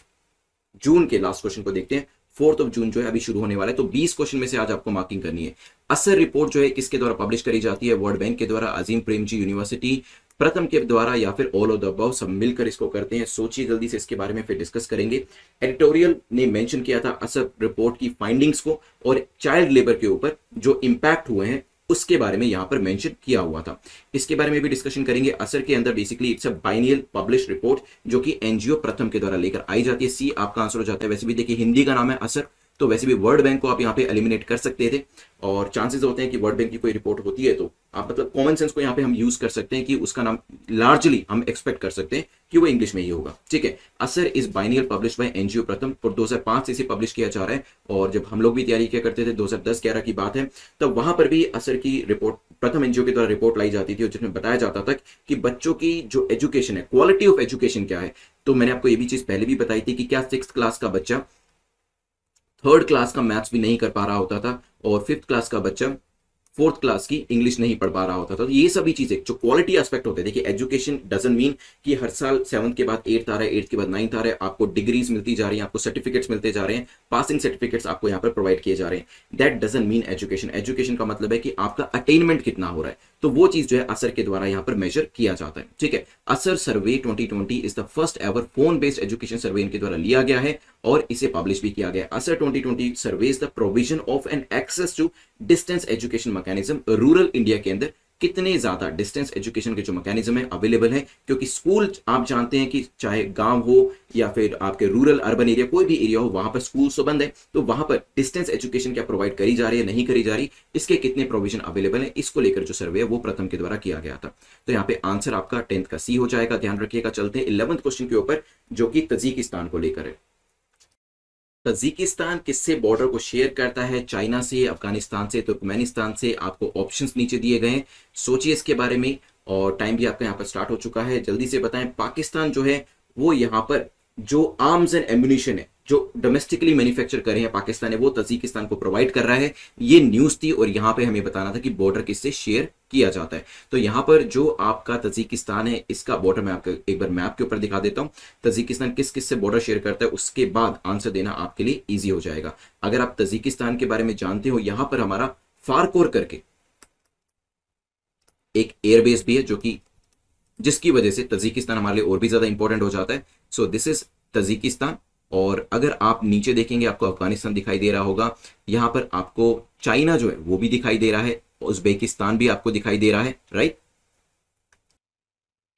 जून के लास्ट क्वेश्चन को देखते हैं। 4th ऑफ जून जो है अभी शुरू होने वाला है, तो 20 क्वेश्चन में से आज आपको मार्किंग करनी है। असर रिपोर्ट जो है किसके द्वारा पब्लिश करी जाती है? वर्ल्ड बैंक के द्वारा, अजीम प्रेमजी यूनिवर्सिटी, प्रथम के द्वारा, या फिर ऑल ऑफ द अबव? सब मिलकर इसको करते हैं। सोचिए जल्दी से इसके बारे में, फिर डिस्कस करेंगे। एडिटोरियल ने मेंशन किया था असर रिपोर्ट की फाइंडिंग्स को, और चाइल्ड लेबर के ऊपर जो इंपैक्ट हुए हैं उसके बारे में यहां पर मेंशन किया हुआ था। इसके बारे में भी डिस्कशन करेंगे। असर के अंदर basically it's a biennial publish report जो कि एनजीओ प्रथम के द्वारा लेकर आई जाती है। सी आपका आंसर हो जाता है। वैसे भी देखिए हिंदी का नाम है असर, तो वैसे भी वर्ल्ड बैंक को आप यहाँ पे एलिमिनेट कर सकते थे, और चांसेस होते हैं कि वर्ल्ड बैंक की कोई रिपोर्ट होती है तो आप मतलब कॉमन सेंस को यहाँ पे हम यूज कर सकते हैं कि उसका नाम लार्जली हम एक्सपेक्ट कर सकते हैं कि वो इंग्लिश में ही होगा। ठीक है, असर is biennial publish by NGO प्रथम, और 2005 से इसे पब्लिश किया जा रहा है। और जब हम लोग भी तैयारी किया करते थे 2010-11 की बात है, तब वहां पर भी असर की रिपोर्ट प्रथम एनजीओ के द्वारा रिपोर्ट लाई जाती थी, और जिसमें बताया जाता था कि बच्चों की जो एजुकेशन है, क्वालिटी ऑफ एजुकेशन क्या है। तो मैंने आपको ये भी चीज पहले भी बताई थी कि क्या 6th क्लास का बच्चा 3rd क्लास का मैथ्स भी नहीं कर पा रहा होता था, और 5th क्लास का बच्चा 4th क्लास की इंग्लिश नहीं पढ़ पा रहा होता था। तो ये सभी चीजें जो क्वालिटी एस्पेक्ट होते हैं, देखिए एजुकेशन डजंट मीन कि हर साल 7th के बाद 8th आ रहा है, 8th के बाद 9th आ रहा है, आपको डिग्रीज मिलती जा रही हैं, आपको सर्टिफिकेट्स मिलते जा रहे हैं, पासिंग सर्टिफिकेट्स आपको यहाँ पर प्रोवाइड किए जा रहे हैं। That doesn't mean education. Education का मतलब है कि आपका अटेनमेंट कितना हो रहा है, तो वो चीज जो है असर के द्वारा यहाँ पर मेजर किया जाता है। ठीक है, ASER survey 2020 is the first ever phone based education survey इनके द्वारा लिया गया है, और इसे पब्लिश भी किया गया है। ASER 2020 surveys the provision of an access to distance education mechanism. Rural India के अंदर कितने ज्यादा डिस्टेंस एजुकेशन के जो मैकेनिज्म है अवेलेबल है, क्योंकि स्कूल आप जानते हैं कि चाहे गांव हो या फिर आपके रूरल अर्बन एरिया कोई भी एरिया हो, वहां पर स्कूल तो बंद है, तो वहां पर डिस्टेंस एजुकेशन क्या प्रोवाइड करी जा रही है, नहीं करी जा रही, इसके कितने प्रोविजन अवेलेबल है, इसको लेकर जो सर्वे है वो प्रथम के द्वारा किया गया था। तो यहाँ पे आंसर आपका 10th का सी हो जाएगा, ध्यान रखिएगा। चलते हैं 11th क्वेश्चन के ऊपर, जो कि तजिकिस्तान को लेकर है। तजिकिस्तान किससे बॉर्डर को शेयर करता है? चाइना से, अफगानिस्तान से, तुर्कमेनिस्तान से? आपको ऑप्शंस नीचे दिए गए हैं, सोचिए इसके बारे में। और टाइम भी आपका यहाँ पर स्टार्ट हो चुका है, जल्दी से बताएं। पाकिस्तान जो है वो यहाँ पर जो आर्म्स एंड एम्यूनिशन है जो डोमेस्टिकली मैन्युफैक्चर कर रहे हैं पाकिस्तान है, वो तजिकिस्तान को प्रोवाइड कर रहा है। ये न्यूज थी, और यहाँ पे हमें बताना था कि बॉर्डर किससे शेयर किया जाता है। तो यहाँ पर जो आपका तजिकिस्तान है, इसका बॉर्डर मैं आपको एक बार मैप के ऊपर दिखा देता हूँ। तजिकिस्तान किस किस से बॉर्डर शेयर करता है, उसके बाद आंसर देना आपके लिए ईजी हो जाएगा। अगर आप तजिकिस्तान के बारे में जानते हो, यहाँ पर हमारा फारकोर करके एक एयरबेस भी है, जो कि जिसकी वजह से तजिकिस्तान हमारे लिए और भी ज्यादा इंपॉर्टेंट हो जाता है। So this is Tajikistan. और अगर आप नीचे देखेंगे आपको अफगानिस्तान दिखाई दे रहा होगा, यहां पर आपको चाइना जो है वो भी दिखाई दे रहा है, उज्बेकिस्तान भी आपको दिखाई दे रहा है, राइट।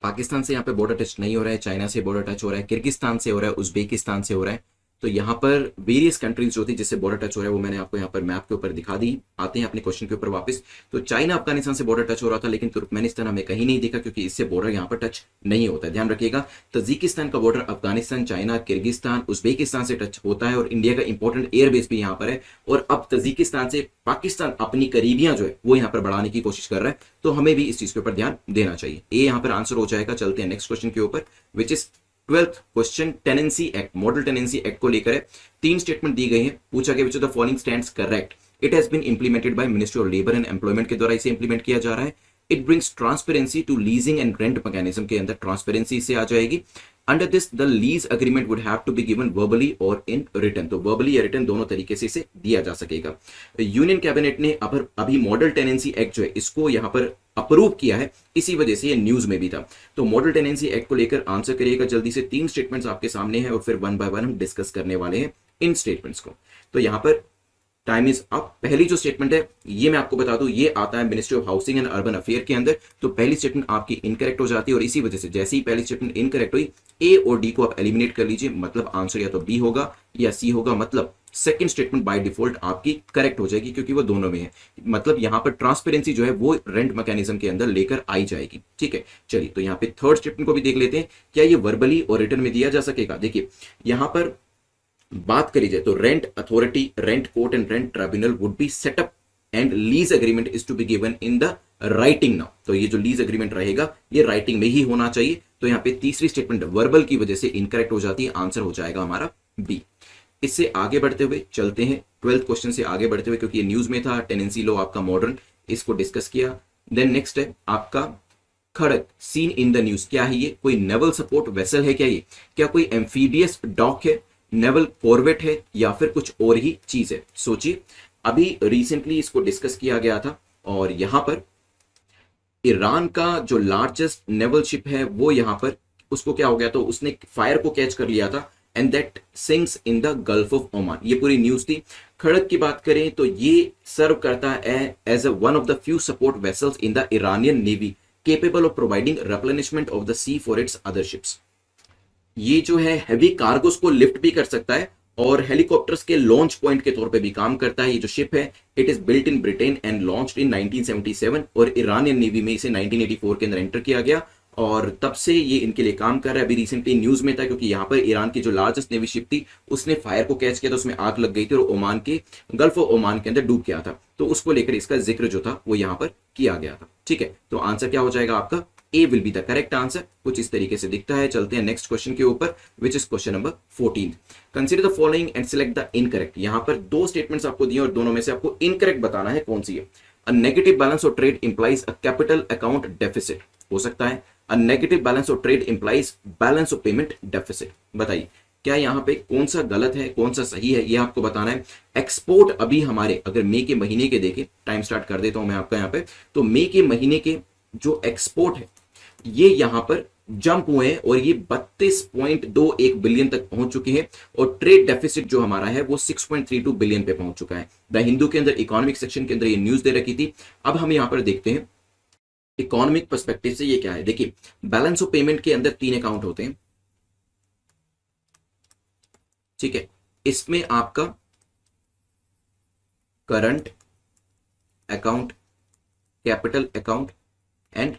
पाकिस्तान से यहाँ पे बॉर्डर टच नहीं हो रहा है, चाइना से बॉर्डर टच हो रहा है, किर्गिस्तान से हो रहा है, उज्बेकिस्तान से हो रहा है। तो यहाँ पर वेरियस कंट्रीज जो थी जिससे बॉर्डर टच हो रहा है, वो मैंने आपको यहाँ पर मैप के ऊपर दिखा दी। आते हैं अपने क्वेश्चन के ऊपर वापस। तो चाइना अफगानिस्तान से बॉर्डर टच हो रहा था, लेकिन तुर्कमेनिस्तान हमें कहीं नहीं दिखा, क्योंकि इससे बॉर्डर यहाँ पर टच नहीं होता है। ध्यान रखिएगा, तजिकिस्तान का border Afghanistan, China, Kyrgyzstan, Uzbekistan से टच होता है, और इंडिया का इंपॉर्टेंट एयरबेस भी यहाँ पर है। और अब तजिकिस्तान से पाकिस्तान अपनी करीबियां जो है वो यहाँ पर बढ़ाने की कोशिश कर रहा है, तो हमें भी इस चीज के ऊपर ध्यान देना चाहिए। ए यहाँ पर आंसर हो जाएगा। चलते हैं नेक्स्ट क्वेश्चन के ऊपर, which is 12th question. Tenancy act, model tenancy act को लेकर है। 3 स्टेटमेंट दी गई है, पूछा गया which of the following stands correct. It has been implemented by ministry of labour and employment के द्वारा इसे इंप्लीमेंट किया जा रहा है। It brings transparency to leasing and rent mechanism के अंदर ट्रांसपेरेंसी से आ जाएगी। Under this the lease agreement would have to be given verbally और इन रिटन, तो वर्बली या रिटन दोनों तरीके से इसे दिया जा सकेगा। यूनियन कैबिनेट ने अभी मॉडल टेनेंसी एक्ट जो है इसको यहाँ पर अप्रूव किया है, इसी वजह से ये न्यूज में भी था। तो मॉडल टेनेंसी एक्ट को लेकर आंसर करिएगा जल्दी से। 3 स्टेटमेंट्स आपके सामने हैं, और फिर 1 बाय 1 हम डिस्कस करने वाले हैं इन स्टेटमेंट्स को। तो यहां पर टाइम इज अप। पहली जो स्टेटमेंट है ये मैं आपको बता दूं, ये आता है ministry of housing and urban affair के अंदर। तो पहली स्टेटमेंट आपकी इनकरेक्ट हो जाती है, और इसी वजह से जैसे ही पहली स्टेटमेंट इनकरेक्ट हुई, ए और डी को आप एलिमिनेट कर लीजिए, मतलब आंसर या तो बी होगा या सी होगा। मतलब सेकंड स्टेटमेंट बाय डिफॉल्ट आपकी करेक्ट हो जाएगी क्योंकि वो दोनों में है, मतलब यहां पर ट्रांसपेरेंसी जो है वो रेंट मैकेनिज्म के अंदर लेकर आई जाएगी। ठीक है, चलिए तो यहां पे थर्ड स्टेटमेंट को भी देख लेते हैं, क्या ये वर्बली और रिटर्न में दिया जा सकेगा। देखिए यहां पर बात करी जाए तो rent authority, rent court and rent tribunal would be set up and lease agreement is to be given in the writing now. तो ये जो लीज एग्रीमेंट रहेगा ये राइटिंग में ही होना चाहिए। तो यहां पे तीसरी स्टेटमेंट वर्बल की वजह से इनकरेक्ट हो जाती है, आंसर हो जाएगा हमारा बी। इससे आगे बढ़ते हुए चलते हैं 12th क्वेश्चन से आगे बढ़ते हुए, क्योंकि ये न्यूज में था, टेनेंसी लॉ आपका मॉडर्न, इसको डिस्कस किया। देन नेक्स्ट है आपका खड़ग सीन इन द न्यूज, क्या है ये, कोई नेवल सपोर्ट वेसल है क्या, ये क्या कोई एम्फीबियस डॉक है, नेवल कॉर्वेट है, या फिर कुछ और ही चीज है। सोचिए अभी रिसेंटली इसको डिस्कस किया गया था और यहां पर ईरान का जो लार्जेस्ट नेवल शिप है वो यहां पर उसको क्या हो गया, तो उसने फायर को कैच कर लिया था and that sinks in the gulf of Oman. ये पूरी न्यूज थी। खड़ग की बात करें तो ये सर्व करता है as a one of the few support vessels in the Iranian navy capable of providing replenishment of the sea for its other ships. ये जो है हैवी कार्गोस को लिफ्ट भी कर सकता है और हेलीकॉप्टर्स के लॉन्च पॉइंट के तौर पे भी काम करता है। ये जो शिप है it is built in Britain and launched in 1977 और ईरानियन नेवी में इसे 1984 के अंदर एंटर किया गया और तब से ये इनके लिए काम कर रहा है। अभी रिसेंटली न्यूज में था क्योंकि यहाँ पर ईरान की जो लार्जेस्ट नेवी शिप थी उसने फायर को कैच किया था, उसमें आग लग गई थी और ओमान के गल्फ ऑफ ओमान के अंदर डूब गया था, तो उसको लेकर इसका जिक्र जो था वो यहाँ पर किया गया था। ठीक है, तो आंसर क्या हो जाएगा आपका, A will be the correct answer. कुछ इस तरीके से दिखता है। चलते हैं नेक्स्ट क्वेश्चन के ऊपर which is question number 14। Consider the following and select the incorrect. यहां पर दो स्टेटमेंट्स आपको दिए और दोनों में से आपको इनकरेक्ट बताना है कौन सी है। A negative balance of trade implies a capital account deficit, हो सकता है a negative balance of trade implies balance of payment deficit. बताइए क्या यहां पे कौन सा गलत है कौन सा सही है, ये आपको बताना है। एक्सपोर्ट अभी हमारे अगर मई के महीने के देखें, टाइम स्टार्ट कर देता हूं मैं आपका यहां पे, तो मई के महीने के जो एक्सपोर्ट है ये यहां पर जंप हुए हैं और ये 32.21 बिलियन तक पहुंच चुके हैं और ट्रेड डेफिसिट जो हमारा है वो 6.32 बिलियन पे पहुंच चुका है। द हिंदू के अंदर इकोनॉमिक सेक्शन के अंदर ये न्यूज दे रखी थी। अब हम यहां पर देखते हैं इकोनॉमिक पर्सपेक्टिव से ये क्या है। देखिए बैलेंस ऑफ पेमेंट के अंदर 3 अकाउंट होते हैं। ठीक है, इसमें आपका current account, capital account and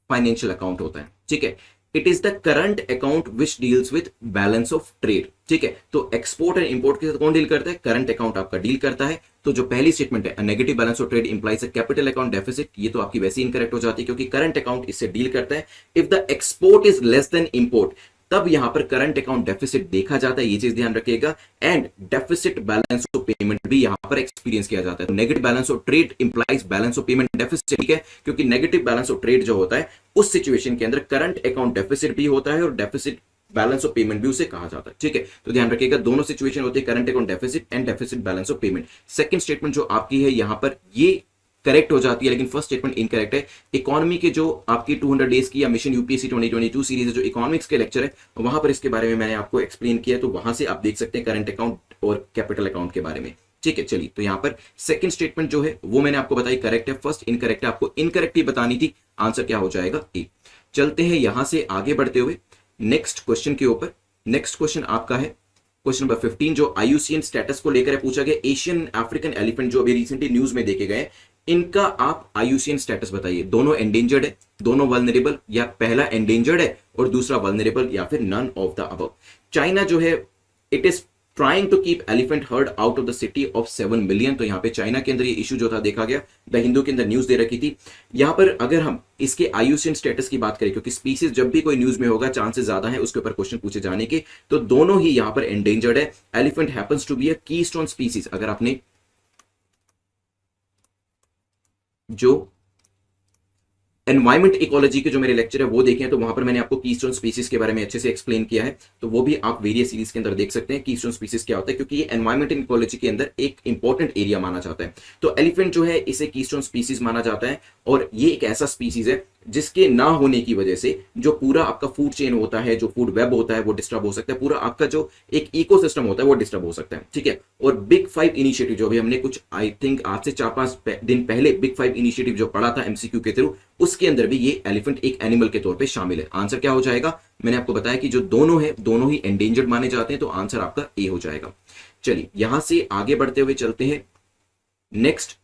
financial account होता है। ठीक है, it is the current account which deals with balance of trade. ठीक है, तो एक्सपोर्ट एंड इंपोर्ट के साथ कौन डील करता है, करंट अकाउंट आपका डील करता है। तो जो पहली स्टेटमेंट है negative balance of trade implies a capital account deficit, ये तो आपकी वैसे इनकरेक्ट हो जाती है क्योंकि करंट अकाउंट इससे डील करता है। If the export is less than import तब यहां पर करंट अकाउंट डेफिसिट देखा जाता है, ये चीज ध्यान रखिएगा। And deficit balance of payment भी यहां पर एक्सपीरियंस किया जाता है। तो negative balance of trade implies balance of payment deficit, ठीक है, क्योंकि नेगेटिव बैलेंस ऑफ ट्रेड जो होता है उस सिचुएशन के अंदर करंट अकाउंट डेफिसिट भी होता है और डेफिसिट बैलेंस ऑफ पेमेंट भी उसे कहा जाता है। ठीक है, तो ध्यान रखिएगा दोनों सिचुएशन होती है, current account deficit and deficit balance of payment. Second statement जो आपकी है यहां पर ये करेक्ट हो जाती है, लेकिन फर्स्ट स्टेटमेंट इनकरेक्ट है। इकोनॉमी के जो आपकी 200 डेज की या मिशन यूपीएससी 2022 सीरीज है, जो इकोनॉमिक्स के लेक्चर है, वहां पर इसके बारे में मैंने आपको एक्सप्लेन किया, तो वहां से आप देख सकते हैं करंट अकाउंट और कैपिटल अकाउंट के बारे में। ठीक है, चलिए तो यहां पर सेकंड स्टेटमेंट जो है वो मैंने आपको बताई करेक्ट है, फर्स्ट इनकरेक्ट है, आपको इनकरेक्ट ही बतानी थी। आंसर क्या हो जाएगा, ए। चलते हैं यहां से आगे बढ़ते हुए नेक्स्ट क्वेश्चन के ऊपर। नेक्स्ट क्वेश्चन आपका है क्वेश्चन नंबर 15 जो आईयूसीएन स्टेटस को लेकर पूछा गया। एशियन अफ्रीकन एलिफेंट जो अभी रिसेंटली न्यूज में देखे गए, इनका आप आईयूसीएन स्टेटस बताइए। दोनों एंडेंजर्ड है, दोनों वल्नरेबल, या पहला एंडेंजर्ड है और दूसरा वल्नरेबल, या फिर none of the above. China जो है it is trying to keep elephant herd out of the city of 7 million. तो यहां पे चाइना के अंदर ये इशू जो था देखा गया, द हिंदू के अंदर न्यूज दे रखी थी। यहां पर अगर हम इसके आईयूसीएन स्टेटस की बात करें, क्योंकि स्पीसीज जब भी कोई न्यूज में होगा चांसेस ज्यादा है उसके ऊपर क्वेश्चन पूछे जाने के, तो दोनों ही यहां पर एंडेंजर्ड है। Elephant happens to be a keystone species. अगर आपने जो एनवायरमेंट इकोलॉजी के जो मेरे लेक्चर है वो देखें तो वहां पर मैंने आपको कीस्टोन स्पीसीज के बारे में अच्छे से एक्सप्लेन किया है, तो वो भी आप वेरियस सीरीज के अंदर देख सकते हैं कीस्टोन स्पीसीज क्या होता है, क्योंकि ये एनवायरमेंट इकोलॉजी के अंदर एक इंपॉर्टेंट एरिया माना जाता है। तो एलिफेंट जो है इसे कीस्टोन स्पीसीज माना जाता है और ये एक ऐसा स्पीसीज है जिसके ना होने की वजह से जो पूरा आपका फूड चेन होता है, जो फूड वेब होता है वो डिस्टर्ब हो सकता है, पूरा आपका जो एक इकोसिस्टम होता है वो डिस्टर्ब हो सकता है। ठीक है, और बिग 5 इनिशिएटिव जो अभी हमने कुछ आई थिंक आज से 4-5 दिन पहले बिग 5 इनिशिएटिव जो पढ़ा था एमसीक्यू के थ्रू, उसके अंदर भी ये एलिफेंट एक एनिमल के तौर पे शामिल है। आंसर क्या हो जाएगा, मैंने आपको बताया कि जो दोनों है दोनों ही एंडेंजर्ड माने जाते हैं, तो आंसर आपका ए हो जाएगा। चलिए यहां से आगे बढ़ते हुए चलते हैं नेक्स्ट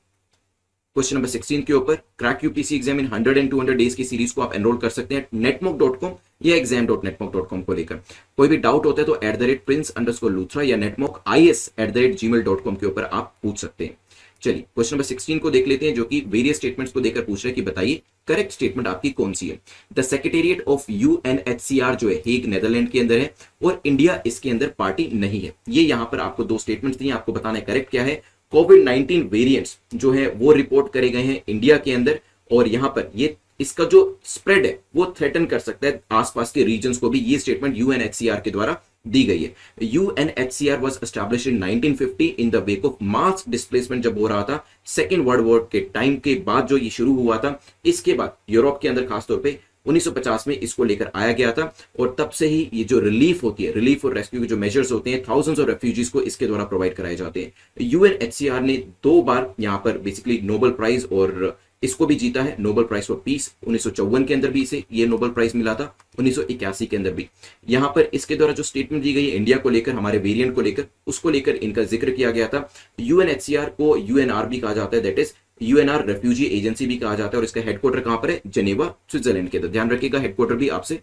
क्वेश्चन नंबर 16 के ऊपर। Crack UPC exam in 100 and 200 days की सीरीज को आप एनरोल कर सकते हैं netmock.com या exam.netmock.com को लेकर। कोई भी डाउट होता है तो @prince_luthra या netmockis@gmail.com के ऊपर आप पूछ सकते हैं। चलिए क्वेश्चन नंबर 16 को देख लेते हैं, जो कि वेरियस स्टेटमेंट्स को देकर पूछ रहे हैं कि बताइए करेक्ट स्टेटमेंट आपकी कौन सी है। द सेक्रेटेरिएट ऑफ यूएनएचसीआर जो है हेग नेदरलैंड के अंदर है और इंडिया इसके अंदर पार्टी नहीं है। ये यहां पर आपको दो स्टेटमेंट्स दिए, आपको बताना है करेक्ट क्या है। कोविड-19 वेरिएंट्स जो है वो रिपोर्ट करे गए हैं इंडिया के अंदर और यहां पर ये इसका जो स्प्रेड है वो थ्रेटन कर सकता है आसपास के रीजन्स को भी। ये स्टेटमेंट यूएनएचसीआर के द्वारा दी गई है। UNHCR was established in 1950 in the wake of mass displacement. जब हो रहा था सेकेंड वर्ल्ड वॉर के टाइम के बाद जो ये शुरू हुआ था, इसके बाद यूरोप के अंदर खासतौर पे 1950 में इसको लेकर आया गया था और तब से ही ये जो रिलीफ होती है, रिलीफ और रेस्क्यू के जो मेजर्स होते हैं, थाउजेंड्स ऑफ रेफ्यूजीज को इसके द्वारा प्रोवाइड कराए जाते हैं। यूएनएचसीआर ने 2 बार यहां पर बेसिकली नोबेल प्राइज और इसको भी जीता है, नोबेल प्राइज फॉर पीस। 1954 के अंदर भी इसे ये नोबेल प्राइज मिला था, 1981 के अंदर भी। यहां पर इसके द्वारा जो स्टेटमेंट दी गई है इंडिया को लेकर, हमारे वेरिएंट को लेकर, उसको लेकर इनका जिक्र किया गया था। यूएनएचसीआर को यूएनआर भी कहा जाता है, दैट इज यूएनआर रेफ्यूजी एजेंसी भी कहा जाता है और इसका हेडक्वार्टर कहां पर है, जेनेवा स्विट्जरलैंड के अंदर। ध्यान रखिएगा हेडक्वार्टर भी आपसे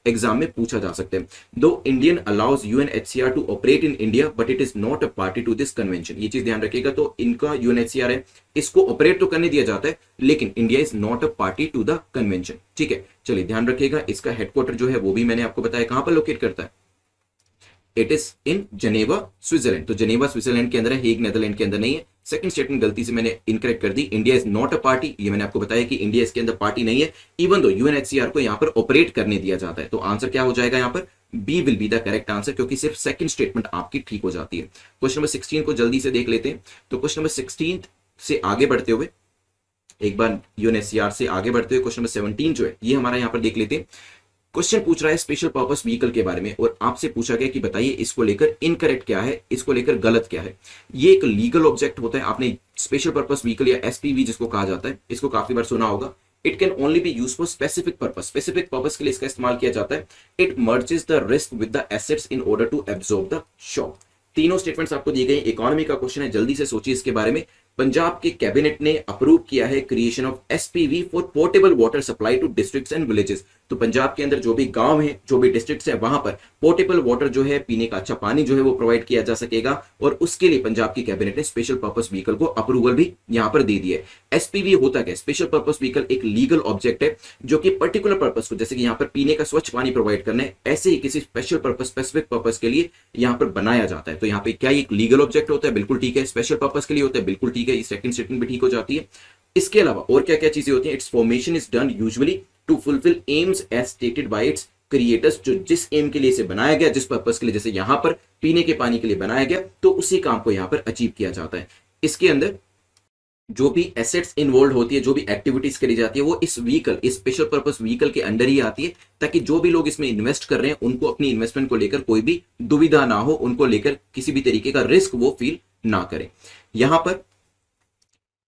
एग्जाम में पूछा जा सकते हैं। Though Indian allows UNHCR to operate in India but it is not a party to this convention. ये चीज ध्यान रखिएगा। तो इनका यूएनएचसीआर है, इसको ऑपरेट तो करने दिया जाता है लेकिन India is not a party to the convention. ठीक है, चलिए ध्यान रखिएगा। इसका हेडक्वार्टर जो है वो भी मैंने आपको बताया कहां पर लोकेट करता है, it is in Geneva Switzerland. तो जेनेवा स्विट्जरलैंड के अंदर है, हेग नेदरलैंड के अंदर नहीं है। सेकंड स्टेटमेंट गलती से मैंने इनकरेक्ट कर दी, India is not a party. ये मैंने आपको बताया कि इंडिया इसके अंदर पार्टी नहीं है, इवन दो यूएनएचसीआर को यहां पर ऑपरेट करने दिया जाता है। तो आंसर क्या हो जाएगा यहां पर, B will be the correct answer, क्योंकि सिर्फ सेकंड स्टेटमेंट आपकी ठीक हो जाती है। क्वेश्चन नंबर 16 को जल्दी से देख लेते हैं। तो क्वेश्चन नंबर 16 से आगे बढ़ते हुए, एक बार यूएनएचसीआर से आगे बढ़ते हुए क्वेश्चन नंबर 17 जो है ये हमारा यहां पर देख लेते हैं। क्वेश्चन पूछ रहा है स्पेशल पर्पस व्हीकल के बारे में और आपसे पूछा गया कि बताइए इसको लेकर इनकरेक्ट क्या है, इसको लेकर गलत क्या है। ये एक लीगल ऑब्जेक्ट होता है। आपने स्पेशल पर्पस व्हीकल या एसपीवी जिसको कहा जाता है, इसको काफी बार सुना होगा। It can only be use for specific purpose. Specific purpose के लिए इसका इस्तेमाल किया जाता है। It merges the risk with the assets in order to absorb the shock. तीनों स्टेटमेंट्स आपको दिए गए। इकोनॉमी का क्वेश्चन है, जल्दी से सोचिए इसके बारे में। पंजाब के कैबिनेट ने अप्रूव किया है creation of SPV for portable water supply to districts and villages. तो पंजाब के अंदर जो भी गांव है, जो भी डिस्ट्रिक्ट्स है, वहां पर पोर्टेबल वाटर जो है, पीने का अच्छा पानी जो है वो प्रोवाइड किया जा सकेगा और उसके लिए पंजाब की कैबिनेट ने स्पेशल पर्पस व्हीकल को अप्रूवल भी यहां पर दे दिया है। एसपीवी होता क्या, स्पेशल पर्पस व्हीकल एक लीगल ऑब्जेक्ट है जो कि पर्टिकुलर पर्पस को, जैसे कि यहां पर पीने का स्वच्छ पानी प्रोवाइड करना है, ऐसे ही किसी स्पेशल पर्पस, स्पेसिफिक पर्पस के लिए यहां पर बनाया जाता है। तो यहां पे क्या एक लीगल ऑब्जेक्ट होता है, बिल्कुल ठीक है। स्पेशल पर्पस के लिए होता है, बिल्कुल ठीक है। सेकंड स्टेटमेंट भी ठीक हो जाती है। इसके अलावा और क्या क्या चीजें होती हैं, its formation is done usually to fulfil aims as stated by its creators. जो जिस एम के लिए इसे बनाया गया, जिस पर्पस के लिए, जैसे यहां पर पीने के पानी के लिए बनाया गया, तो उसी काम को यहां पर अचीव किया जाता है। इसके अंदर जो भी एसेट्स इन्वॉल्व होती है, जो भी एक्टिविटीज करी जाती है, वो इस व्हीकल, इस स्पेशल पर्पस व्हीकल के अंडर ही आती है, ताकि जो भी लोग इसमें इन्वेस्ट कर रहे हैं उनको अपनी इन्वेस्टमेंट को लेकर कोई भी दुविधा ना हो, उनको लेकर किसी भी तरीके का रिस्क वो फील ना करें। यहां पर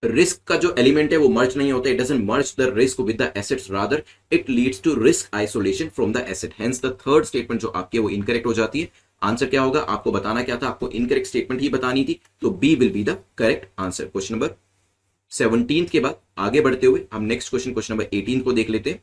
रिस्क का जो एलिमेंट है वो मर्ज नहीं होता, it doesn't merge the risk with the assets, rather it leads to risk isolation from the asset. Hence the third statement जो आपकी वो इनकरेक्ट हो जाती है। आंसर क्या होगा, आपको बताना क्या था, आपको इनकरेक्ट स्टेटमेंट ही बतानी थी, तो B will be the correct answer. Question number 17 के बाद आगे बढ़ते हुए हम नेक्स्ट क्वेश्चन नंबर 18 को देख लेते हैं।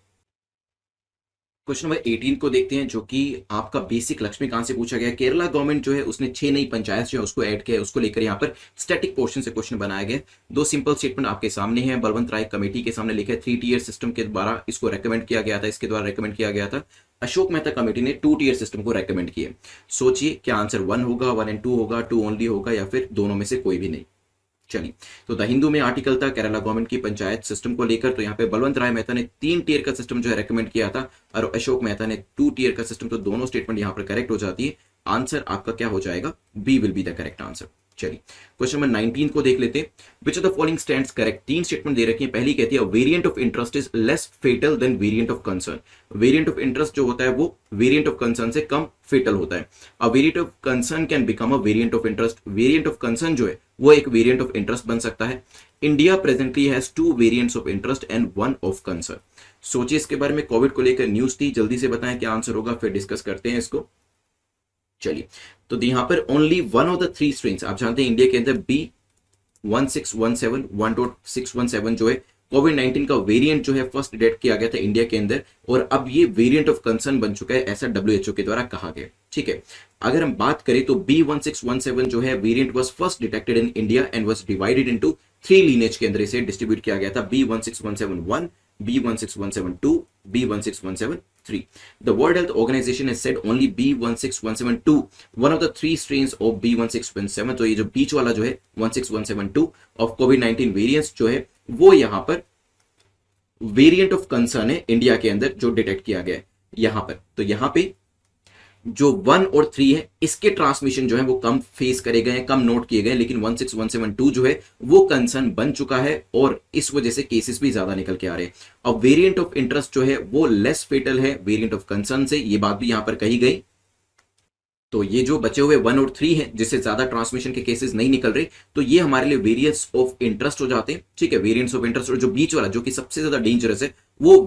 क्वेश्चन नंबर 18 को देखते हैं, जो कि आपका बेसिक लक्ष्मीकांत से पूछा गया। केरला गवर्नमेंट जो है उसने 6 नई पंचायत जो है उसको ऐड किया है, उसको लेकर यहाँ पर स्टैटिक पोर्शन से क्वेश्चन बनाया गया। 2 सिंपल स्टेटमेंट आपके सामने हैं। बलवंत राय कमेटी के सामने लिखा है 3 टियर सिस्टम के द्वारा इसको रेकमेंड किया गया था, इसके द्वारा रेकमेंड किया गया था। अशोक मेहता कमेटी ने 2 टियर सिस्टम को रेकमेंड किया। सोचिए क्या आंसर 1 होगा, 1 एंड 2 होगा, 2 ओनली होगा, या फिर दोनों में से कोई भी नहीं। चलिए, तो द हिंदू में आर्टिकल था केरला गवर्नमेंट की पंचायत सिस्टम को लेकर। तो यहाँ पे बलवंत राय मेहता ने 3 टियर का सिस्टम जो है रेकमेंड किया था और अशोक मेहता ने 2 टियर का सिस्टम। तो दोनों स्टेटमेंट यहाँ पर करेक्ट हो जाती है। आंसर आपका क्या हो जाएगा, B will be the correct answer. चलिए क्वेश्चन नंबर 19 को देख लेते हैं। Which of the following stands correct. 3 statement दे रखी है। पहली कहती है variant of interest is less fatal than variant of concern. Variant of interest जो होता है वो वेरिएंट ऑफ कंसर्न से कम फेटल होता है। अ variant of concern can become a variant of interest. Variant of concern जो है वो एक वेरिएंट ऑफ इंटरेस्ट बन सकता है। India presently has 2 variants of interest and 1 of concern. सोचिए इसके बारे में, कोविड को लेकर न्यूज थी, जल्दी से बताएं क्या आंसर होगा, फिर डिस्कस करते हैं इसको। चलिए, तो यहाँ पर only one of the three strains, आप जानते हैं इंडिया के अंदर B1617 1.617 जो है कोविड 19 का वेरिएंट जो है फर्स्ट डिटेक्ट किया गया था इंडिया के अंदर, और अब ये वेरिएंट ऑफ कंसर्न बन चुका है, ऐसा WHO के द्वारा कहा गया। ठीक है, अगर हम बात करें तो B1617 जो है variant was first detected in India and was divided into 3 lineage के अंदर इसे डिस्ट्रीब्यूट किया गया था, B16171, B16172, B16173. The World Health Organization has said only B16172, one of the three strains of B1617, तो ये जो बीच वाला जो है 16172 ऑफ कोविड-19 वेरिएंट्स जो है वो यहां पर वेरिएंट ऑफ कंसर्न है इंडिया के अंदर जो डिटेक्ट किया गया है यहां पर। तो यहां पे जो 1 और 3 है इसके ट्रांसमिशन जो है वो कम फेस करे गए हैं, कम नोट किए गए, लेकिन 16172 जो है वो कंसर्न बन चुका है और इस वजह से केसेस भी ज्यादा निकल के आ रहे हैं। अब वेरिएंट ऑफ इंटरेस्ट जो है वो लेस फेटल है वेरिएंट ऑफ कंसर्न से, ये बात भी यहां पर कही गई। तो ये जो बचे हुए 1 और 3 हैं जिससे ज्यादा ट्रांसमिशन के केसेस नहीं निकल रहे, तो ये हमारे लिए वेरिएंट्स ऑफ इंटरेस्ट हो जाते हैं। ठीक है, वेरिएंट्स ऑफ इंटरेस्ट, और जो बीच वाला जो कि सबसे ज्यादा डेंजरस है वो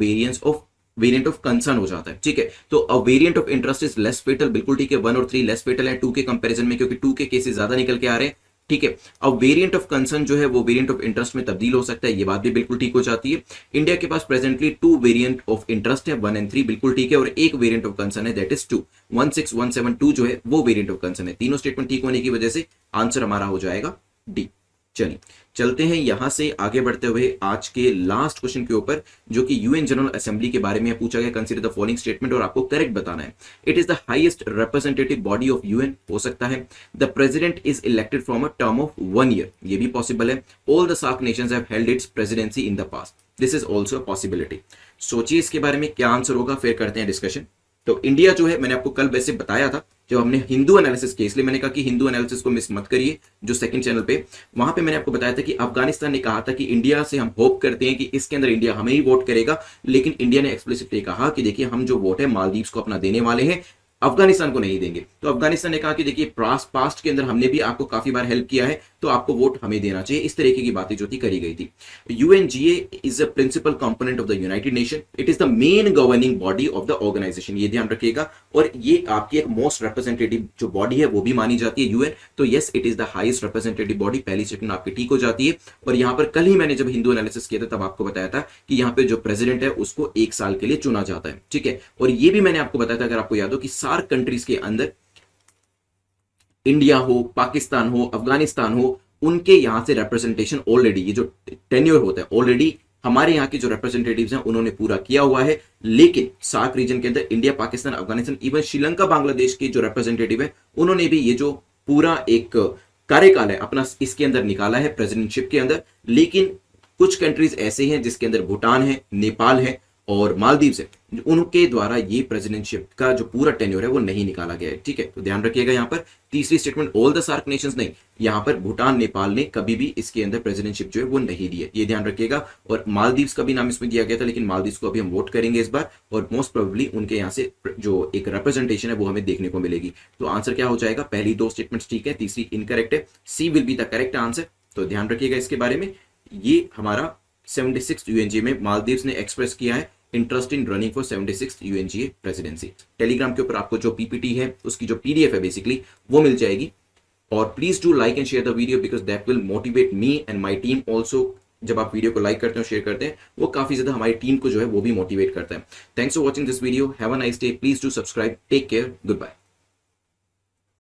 वेरिएंट ऑफ कंसर्न हो जाता है। ठीक है, तो a variant of interest is less fatal, बिल्कुल ठीक है, 1 और 3 लेस फेटल है 2 के कंपैरिजन में, क्योंकि 2 के केसेस ज्यादा निकल के आ रहे हैं। ठीक है, अब वेरिएंट ऑफ कंसर्न जो है वो वेरिएंट ऑफ इंटरेस्ट में तब्दील हो सकता है, ये बात भी बिल्कुल ठीक हो जाती है। इंडिया के पास प्रेजेंटली 2 वेरिएंट ऑफ इंटरेस्ट है, 1 और 3 बिल्कुल ठीक है, और एक वेरिएंट ऑफ कंसर्न है दैट इज 2, 16172 जो है वो वेरिएंट ऑफ कंसर्न है। तीनों स्टेटमेंट ठीक होने की वजह से आंसर हमारा हो जाएगा डी। चलिए चलते हैं यहां से आगे बढ़ते हुए आज के लास्ट क्वेश्चन के ऊपर, जो कि यूएन जनरल असेंबली के बारे में पूछा गया। कंसीडर द फॉलोइंग स्टेटमेंट, और आपको करेक्ट बताना है। It is the highest representative body of UN, हो सकता है। The president is elected from a term of 1 year, ये भी पॉसिबल है। All the SAARC nations have held its presidency in the past, this is also a possibility. सोचिए इसके बारे में क्या आंसर होगा, फिर करते हैं डिस्कशन। तो इंडिया जो है, मैंने आपको कल वैसे बताया था जब हमने हिंदू एनालिसिस किया, इसलिए मैंने कहा कि हिंदू एनालिसिस को मिस मत करिए, जो सेकंड चैनल पे, वहां पे मैंने आपको बताया था कि अफगानिस्तान ने कहा था कि इंडिया से हम होप करते हैं कि इसके अंदर इंडिया हमें ही वोट करेगा, लेकिन इंडिया ने एक्सप्लिसिटली कहा कि देखिए हम जो वोट है मालदीव्स को अपना देने वाले हैं, अफगानिस्तान को नहीं देंगे। तो अफगानिस्तान ने कहा कि देखिए पास्ट के अंदर हमने भी आपको काफी बार हेल्प किया है, तो आपको वोट हमें देना चाहिए, इस तरीके की बातें जो थी करी गई थी। UNGA is a principal component of the United Nation, it is the main governing body of the organisation, ये ध्यान रखिएगा, और ये आपकी एक मोस्ट रिप्रेजेंटेटिव जो बॉडी है वो भी मानी जाती है यूएन। तो yes, it is the highest representative body, पहली स्टेटमेंट आपकी ठीक हो जाती है। और यहां पर कल ही मैंने जब हिंदू एनालिसिस किया था तब आपको बताया था कि यहां पे जो प्रेसिडेंट है उसको 1 साल के लिए चुना जाता है। ठीक है, और ये भी मैंने आपको बताया था, अगर आपको याद हो, कि सार्क कंट्रीज के अंदर इंडिया हो, पाकिस्तान हो, अफगानिस्तान हो, उनके यहां से रिप्रेजेंटेशन ऑलरेडी, ये जो टेन्योर होता है ऑलरेडी हमारे यहाँ के जो रिप्रेजेंटेटिव्स हैं उन्होंने पूरा किया हुआ है। लेकिन सार्क रीजन के अंदर इंडिया, पाकिस्तान, अफगानिस्तान, इवन श्रीलंका, बांग्लादेश के जो रिप्रेजेंटेटिव है उन्होंने भी ये जो पूरा एक कार्यकाल है अपना इसके अंदर निकाला है प्रेसिडेंटशिप के अंदर। लेकिन कुछ कंट्रीज ऐसे हैं जिसके अंदर भूटान है, नेपाल है और मालदीव्स है, उनके द्वारा ये प्रेसिडेंटशिप का जो पूरा टेन्योर है वो नहीं निकाला गया है। ठीक है, तो ध्यान रखिएगा यहां पर तीसरी statement, all the SAARC nations नहीं, यहां पर भूटान, नेपाल ने कभी भी इसके अंदर प्रेसिडेंटशिप जो है वो नहीं दी है, ये ध्यान रखिएगा। और मालदीव्स का भी नाम इसमें दिया गया था, लेकिन मालदीव्स को अभी हम वोट करेंगे इस बार, और मोस्ट प्रोबेबली उनके यहां से जो एक रिप्रेजेंटेशन है वो हमें देखने को मिलेगी। तो आंसर क्या हो जाएगा, पहली 2 स्टेटमेंट्स ठीक है, तीसरी इनकरेक्ट है, C will be the correct answer. तो ध्यान रखिएगा इसके बारे में। ये हमारा 76 यूएनजीए में मालदीव्स ने एक्सप्रेस किया है interest in running for 76 UNGA presidency. Telegram के ऊपर आपको जो पीपीटी है उसकी जो पीडीएफ है बेसिकली वो मिल जाएगी। और please do like and share the video because that will motivate me and my team also. जब आप वीडियो को लाइक करते हो, शेयर करते हैं, वो काफी ज्यादा हमारी टीम को जो है वो भी मोटिवेट करता है। Thanks for watching this video, have a nice day, please do subscribe, take care, good bye.